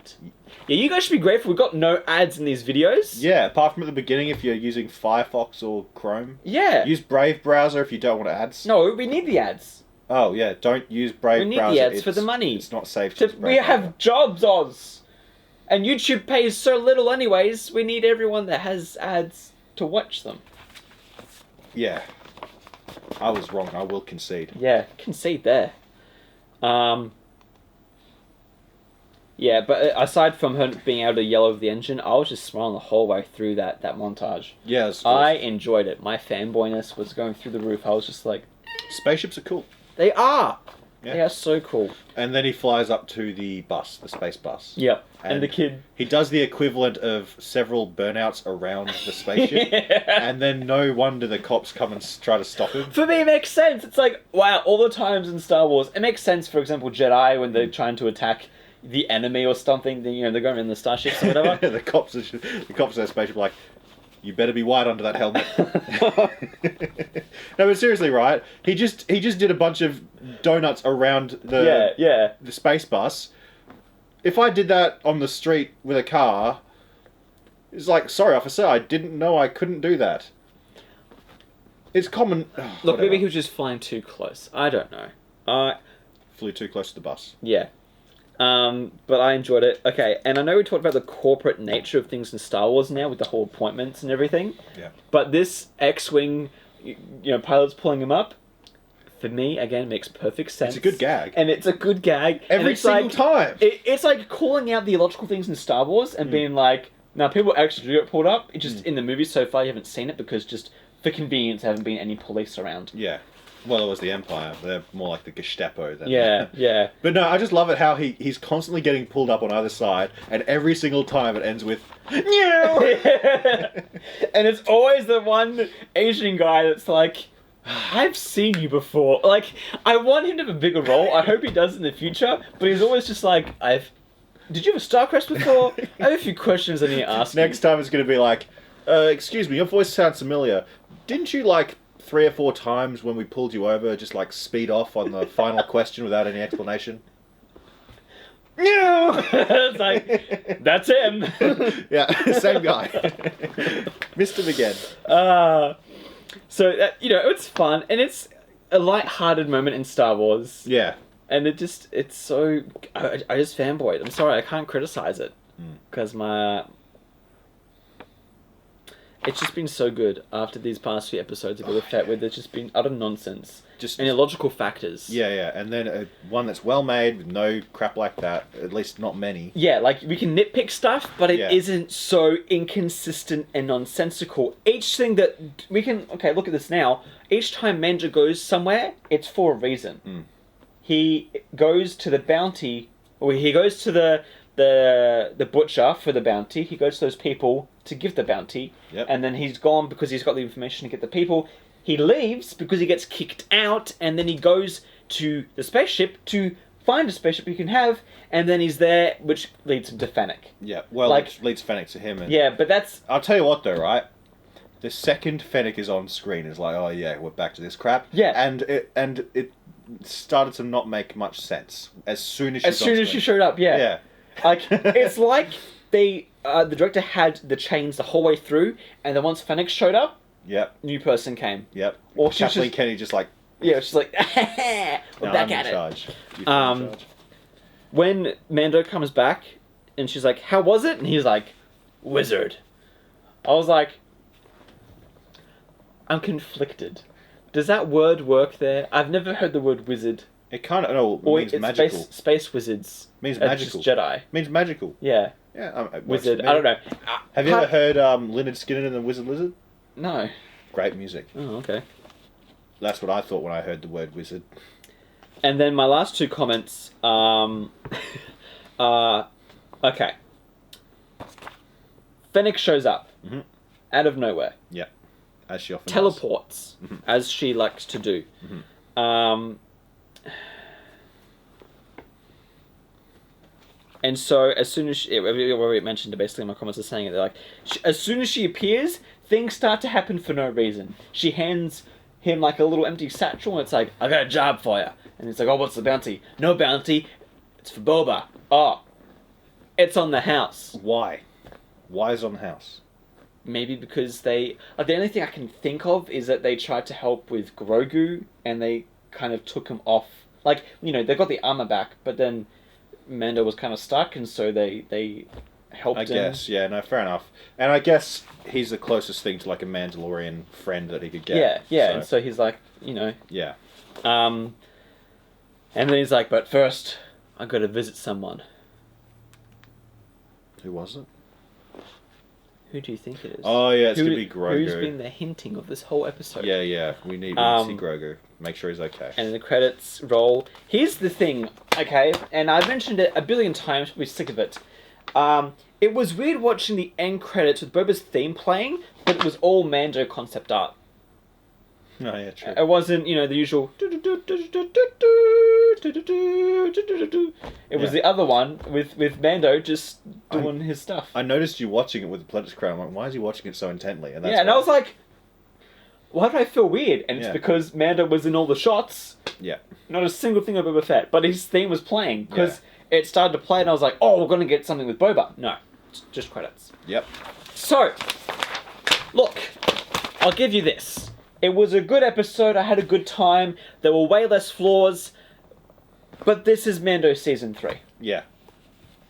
you guys should be grateful we've got no ads in these videos. Yeah, apart from at the beginning if you're using Firefox or Chrome. Yeah. Use Brave browser if you don't want ads. No, we need the ads. Oh, yeah, don't use Brave browser. We need the ads for the money. It's not safe to use Brave We have jobs, Oz. And YouTube pays so little anyways, we need everyone that has ads to watch them. Yeah. I was wrong, I will concede. Yeah, concede there. Yeah, but aside from her being able to yell over the engine, I was just smiling the whole way through that montage. Yeah, I enjoyed it. My fanboyness was going through the roof. I was just like... Spaceships are cool. They are! Yeah. They are so cool. And then he flies up to the bus, the space bus. Yep. And the kid... He does the equivalent of several burnouts around the spaceship. Yeah. And then no wonder the cops come and try to stop him. For me, it makes sense. It's like, wow, all the times in Star Wars, it makes sense, for example, Jedi, when they're trying to attack the enemy or something, then, you know, they're going in the starships or whatever. the cops in their spaceship are like, you better be white under that helmet. No, but seriously, right? He just did a bunch of donuts around the space bus. If I did that on the street with a car, it's like, sorry, officer, I didn't know I couldn't do that. It's common. Look, maybe he was just flying too close. I don't know. Flew too close to the bus. Yeah. But I enjoyed it. Okay, and I know we talked about the corporate nature of things in Star Wars now with the whole appointments and everything. Yeah. But this X-Wing, pilot's pulling him up, for me, again, makes perfect sense. It's a good gag. And it's a good gag. Every single time. It's like calling out the illogical things in Star Wars and being like, now people actually do get pulled up. It just, in the movie so far, you haven't seen it because just, for convenience, there haven't been any police around. Yeah. Well, it was the Empire. They're more like the Gestapo than... Yeah. But no, I just love it how he's constantly getting pulled up on either side, and every single time it ends with... No! And it's always the one Asian guy that's like, I've seen you before. Like, I want him to have a bigger role. I hope he does in the future. But he's always just like, did you have a Starcrest before? I have a few questions I need to ask Next time it's going to be like, excuse me, your voice sounds familiar. Didn't you, 3 or 4 times when we pulled you over, just speed off on the final question without any explanation? No! It's like, that's him. Yeah, same guy. Missed him again. So, it's fun, and it's a light-hearted moment in Star Wars. Yeah. And it's so... I just fanboyed. I'm sorry, I can't criticize it. Because it's just been so good after these past few episodes of Boba Fett, where there's just been utter nonsense and illogical factors. Yeah, and then one that's well made with no crap like that. At least not many. Yeah, we can nitpick stuff, but it isn't so inconsistent and nonsensical. Each thing that we can look at this now. Each time Mando goes somewhere, it's for a reason. He goes to the bounty, or he goes to the butcher for the bounty. He goes to those people to give the bounty, and then he's gone because he's got the information to get the people. He leaves because he gets kicked out, and then he goes to the spaceship to find a spaceship he can have, and then he's there, which leads him to Fennec. Yeah, well, it leads Fennec to him. And yeah, but that's... I'll tell you what, though, right? The second Fennec is on screen, it's like, oh yeah, we're back to this crap. Yeah. And it started to not make much sense as soon as she showed up. Yeah. It's like the director had the chains the whole way through, and then once Fennec showed up, new person came. Or Kathleen Kennedy just she's like, we're back at it. Charge. In charge. When Mando comes back, and she's like, how was it? And he's like, wizard. I was like, I'm conflicted. Does that word work there? I've never heard the word wizard. It kind of means magical. Space wizards. Means magical. Just Jedi. Means magical. Yeah. Yeah. Wizard. I don't know. Have you ever heard Lynyrd Skynyrd and the Wizard Lizard? No. Great music. Oh, okay. That's what I thought when I heard the word wizard. And then my last two comments, okay. Fennec shows up out of nowhere. Yeah, as she often teleports, as she likes to do. And so, as soon as she, already mentioned it, basically my comments are saying it, they're like, as soon as she appears, things start to happen for no reason. She hands him like a little empty satchel, and it's like, I got a job for you. And it's like, oh, what's the bounty? No bounty, it's for Boba. Oh, it's on the house. Why? Why is it on the house? Maybe because they... the only thing I can think of is that they tried to help with Grogu, and they kind of took him off. Like, you know, they got the armor back, but then Mando was kind of stuck, and so they helped him. I guess, yeah, no, fair enough. And I guess he's the closest thing to, like, a Mandalorian friend that he could get. Yeah, and so he's like, you know... Yeah. And then he's like, but first, I got to visit someone. Who was it? Who do you think it is? Oh, yeah, it's going to be Grogu. Who's been the hinting of this whole episode? Yeah, we need to see Grogu. Make sure he's okay. And the credits roll. Here's the thing, okay, and I've mentioned it a billion times, we're sick of it. It was weird watching the end credits with Boba's theme playing, but it was all Mando concept art. Oh, yeah, true. It wasn't, you know, the usual... It was the other one with Mando just doing his stuff. I noticed you watching it with the Planet's Crown. I'm like, why is he watching it so intently? And that's and I was like, why do I feel weird? And it's Yeah. because Mando was in all the shots. Yeah. Not a single thing of Boba Fett, but his theme was playing because it started to play, and I was like, oh, we're going to get something with Boba. No, it's just credits. Yep. So, look, I'll give you this. It was a good episode. I had a good time. There were way less flaws. But this is Mando Season 3. Yeah.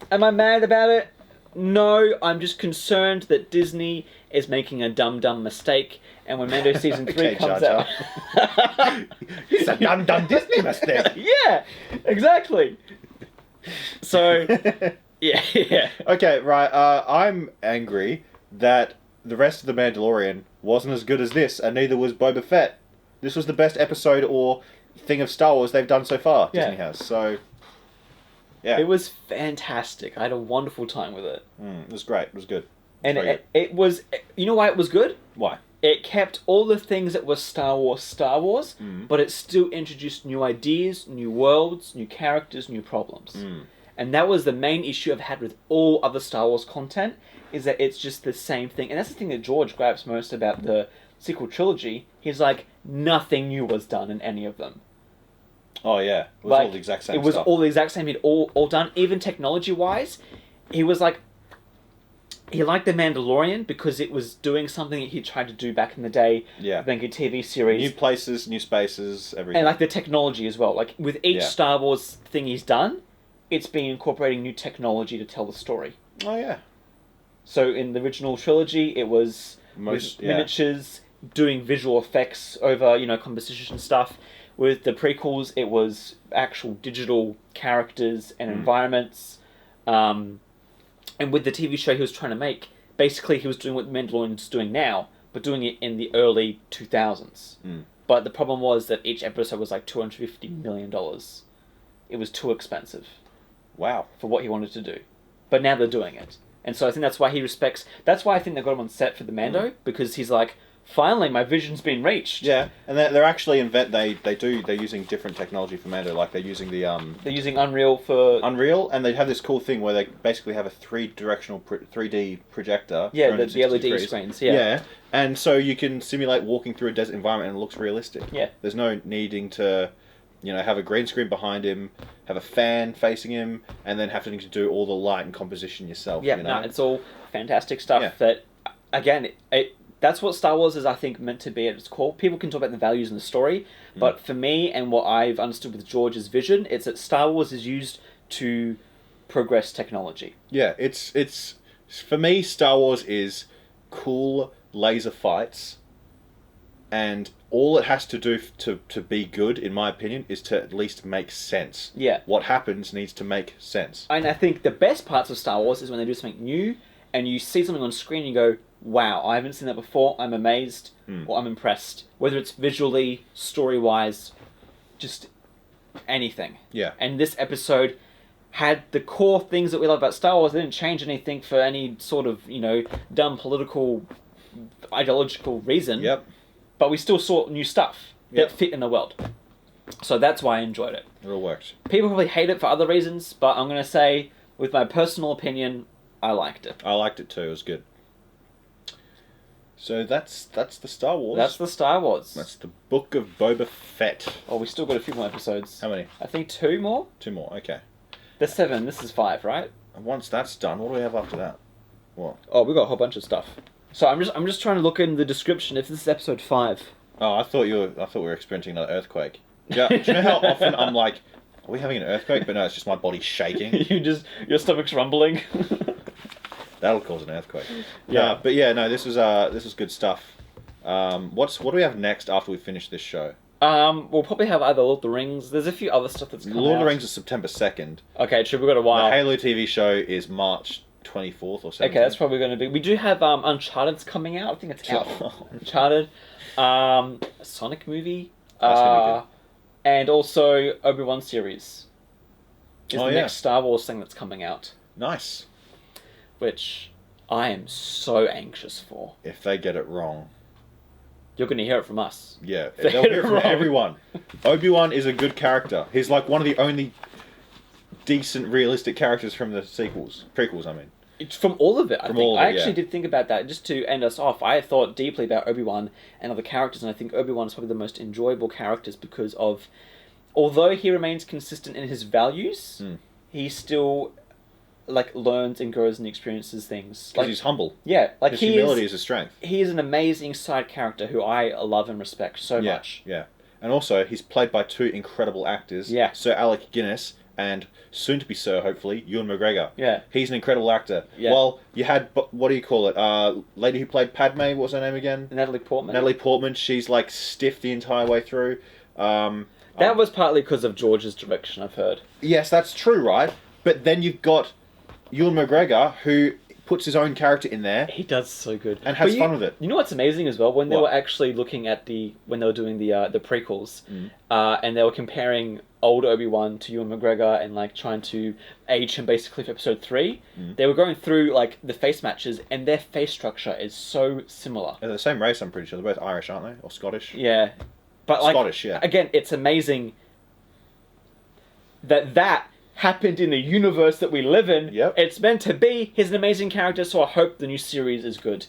Am I mad about it? No, I'm just concerned that Disney is making a dumb mistake. And when Mando Season 3 Okay, comes Jar Jar. out... It's a dumb Disney mistake. Yeah, exactly. So, yeah. Okay, right. I'm angry that the rest of The Mandalorian wasn't as good as this, and neither was Boba Fett. This was the best episode or thing of Star Wars they've done so far, Disney has. So, yeah. It was fantastic. I had a wonderful time with it. It was great. It was good. And it was... You know why it was good? Why? It kept all the things that were Star Wars, but it still introduced new ideas, new worlds, new characters, new problems. And that was the main issue I've had with all other Star Wars content, is that it's just the same thing. And that's the thing that George grabs most about the sequel trilogy. He's like, nothing new was done in any of them. Oh, yeah. It was all the exact same stuff. It was all the exact same. He'd all done. Even technology-wise, he was like... He liked The Mandalorian because it was doing something he tried to do back in the day. Yeah. Like a TV series. New places, new spaces, everything. And like the technology as well. Like with each Star Wars thing he's done, it's been incorporating new technology to tell the story. Oh, yeah. So in the original trilogy, it was miniatures, doing visual effects over, composition stuff. With the prequels, it was actual digital characters and environments. And with the TV show he was trying to make, basically he was doing what Mandalorian's doing now, but doing it in the early 2000s. But the problem was that each episode was like $250 million. It was too expensive. Wow. For what he wanted to do. But now they're doing it. And so I think that's why he respects... That's why I think they got him on set for the Mando, because he's like, finally, my vision's been reached. Yeah, and they're actually they're using different technology for Mando. Like they're using the They're using Unreal for Unreal, and they have this cool thing where they basically have a 3D projector. Yeah, the 360 LED degrees. screens. Yeah. Yeah, and so you can simulate walking through a desert environment, and it looks realistic. Yeah. There's no needing to, have a green screen behind him, have a fan facing him, and then having to do all the light and composition yourself. Yeah, no, it's all fantastic stuff. Yeah. That again, that's what Star Wars is, I think, meant to be at its core. People can talk about the values in the story, but for me and what I've understood with George's vision, it's that Star Wars is used to progress technology. Yeah, it's for me, Star Wars is cool laser fights, and all it has to do to be good, in my opinion, is to at least make sense. Yeah. What happens needs to make sense. And I think the best parts of Star Wars is when they do something new, and you see something on screen and you go, wow, I haven't seen that before, I'm amazed, or I'm impressed. Whether it's visually, story-wise, just anything. Yeah. And this episode had the core things that we love about Star Wars. They didn't change anything for any sort of, dumb political, ideological reason. Yep. But we still saw new stuff that fit in the world. So that's why I enjoyed it. It all worked. People probably hate it for other reasons, but I'm going to say, with my personal opinion, I liked it. I liked it too. It was good. So that's the Star Wars. That's the Star Wars. That's the Book of Boba Fett. Oh, we still got a few more episodes. How many? I think 2 more? 2 more, okay. There's 7, this is 5, right? And once that's done, what do we have after that? What? Oh, we got a whole bunch of stuff. So I'm just trying to look in the description if this is episode 5. Oh, I thought we were experiencing another earthquake. Yeah, do you know how often I'm like, are we having an earthquake? But no, it's just my body shaking. Your stomach's rumbling. That'll cause an earthquake. Yeah. But yeah, no, this was good stuff. What do we have next after we finish this show? We'll probably have either Lord of the Rings. There's a few other stuff that's coming out. Lord of the Rings is September 2nd. Okay, true, we've got a while. The Halo TV show is March 24th or 17th. Okay, that's probably going to be... We do have Uncharted's coming out. I think it's out. Uncharted. A Sonic movie. That's gonna be good. And also Obi-Wan series. Is the yeah. next Star Wars thing that's coming out. Nice. Which I am so anxious for. If they get it wrong. You're going to hear it from us. Yeah, They they'll get hear it from wrong. everyone. Obi-Wan is a good character. He's like one of the only decent, realistic characters from the prequels, I mean. It's from all of it, I From think. all of it, I actually yeah. did think about that. Just to end us off, I thought deeply about Obi-Wan and other characters, and I think Obi-Wan is probably the most enjoyable characters because of... Although he remains consistent in his values, he still learns and grows and experiences things. Because he's humble. Yeah, His humility is a strength. He is an amazing side character who I love and respect so much. Yeah. And also, he's played by 2 incredible actors. Yeah. Sir Alec Guinness and soon to be Sir, hopefully, Ewan McGregor. Yeah. He's an incredible actor. Yeah. Well, you had, what do you call it? Lady who played Padme, what was her name again? Natalie Portman. Natalie Portman. She's stiff the entire way through. That was partly because of George's direction, I've heard. Yes, that's true, right? But then you've got Ewan McGregor, who puts his own character in there He does so good. and has fun with it. You know what's amazing as well? When they What? were actually looking at when they were doing the prequels, and they were comparing old Obi-Wan to Ewan McGregor and trying to age him basically for episode 3, they were going through the face matches, and their face structure is so similar. They're the same race, I'm pretty sure. They're both Irish, aren't they? Or Scottish? Yeah. But Scottish, yeah. Again, it's amazing that happened in the universe that we live in. Yep. It's meant to be. He's an amazing character, so I hope the new series is good.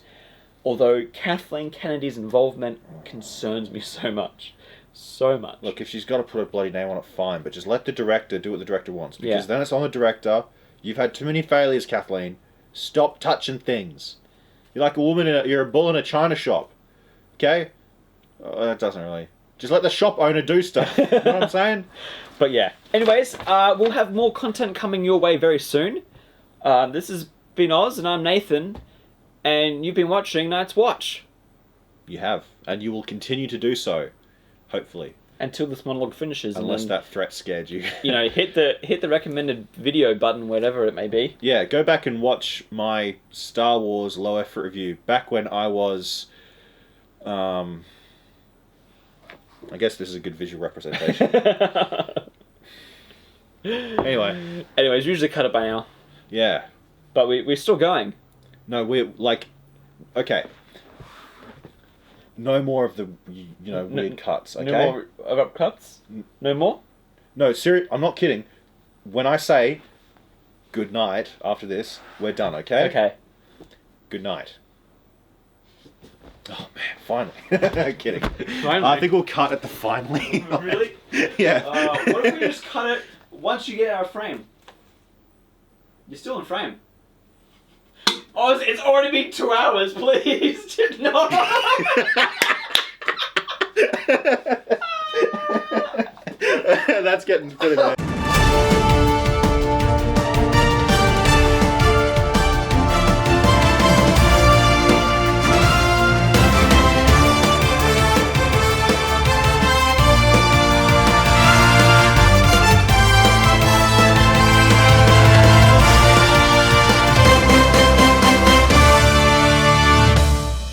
Although Kathleen Kennedy's involvement concerns me so much. So much. Look, if she's got to put a bloody name on it, fine. But just let the director do what the director wants. Because Yeah. then it's on the director. You've had too many failures, Kathleen. Stop touching things. You're like a woman, you're a bull in a china shop. Okay? That doesn't really... Just let the shop owner do stuff. You know what I'm saying? But yeah. Anyways, we'll have more content coming your way very soon. This has been Oz, and I'm Nathan. And you've been watching Night's Watch. You have. And you will continue to do so. Hopefully. Until this monologue finishes. Unless and then, that threat scared you. hit the recommended video button, whatever it may be. Yeah, go back and watch my Star Wars low effort review. Back when I was... I guess this is a good visual representation. Anyway. Anyways, usually cut it by now. Yeah. But we're still going. No, we're okay. No more of the weird cuts. Okay. No more abrupt cuts. No more. No, serious. I'm not kidding. When I say good night after this, we're done. Okay. Okay. Good night. Oh man, finally. Kidding. Finally. I think we'll cut at the finally. Really? Yeah. What if we just cut it once you get out of frame? You're still in frame. Oh, it's already been 2 hours, please. No. That's getting put in there.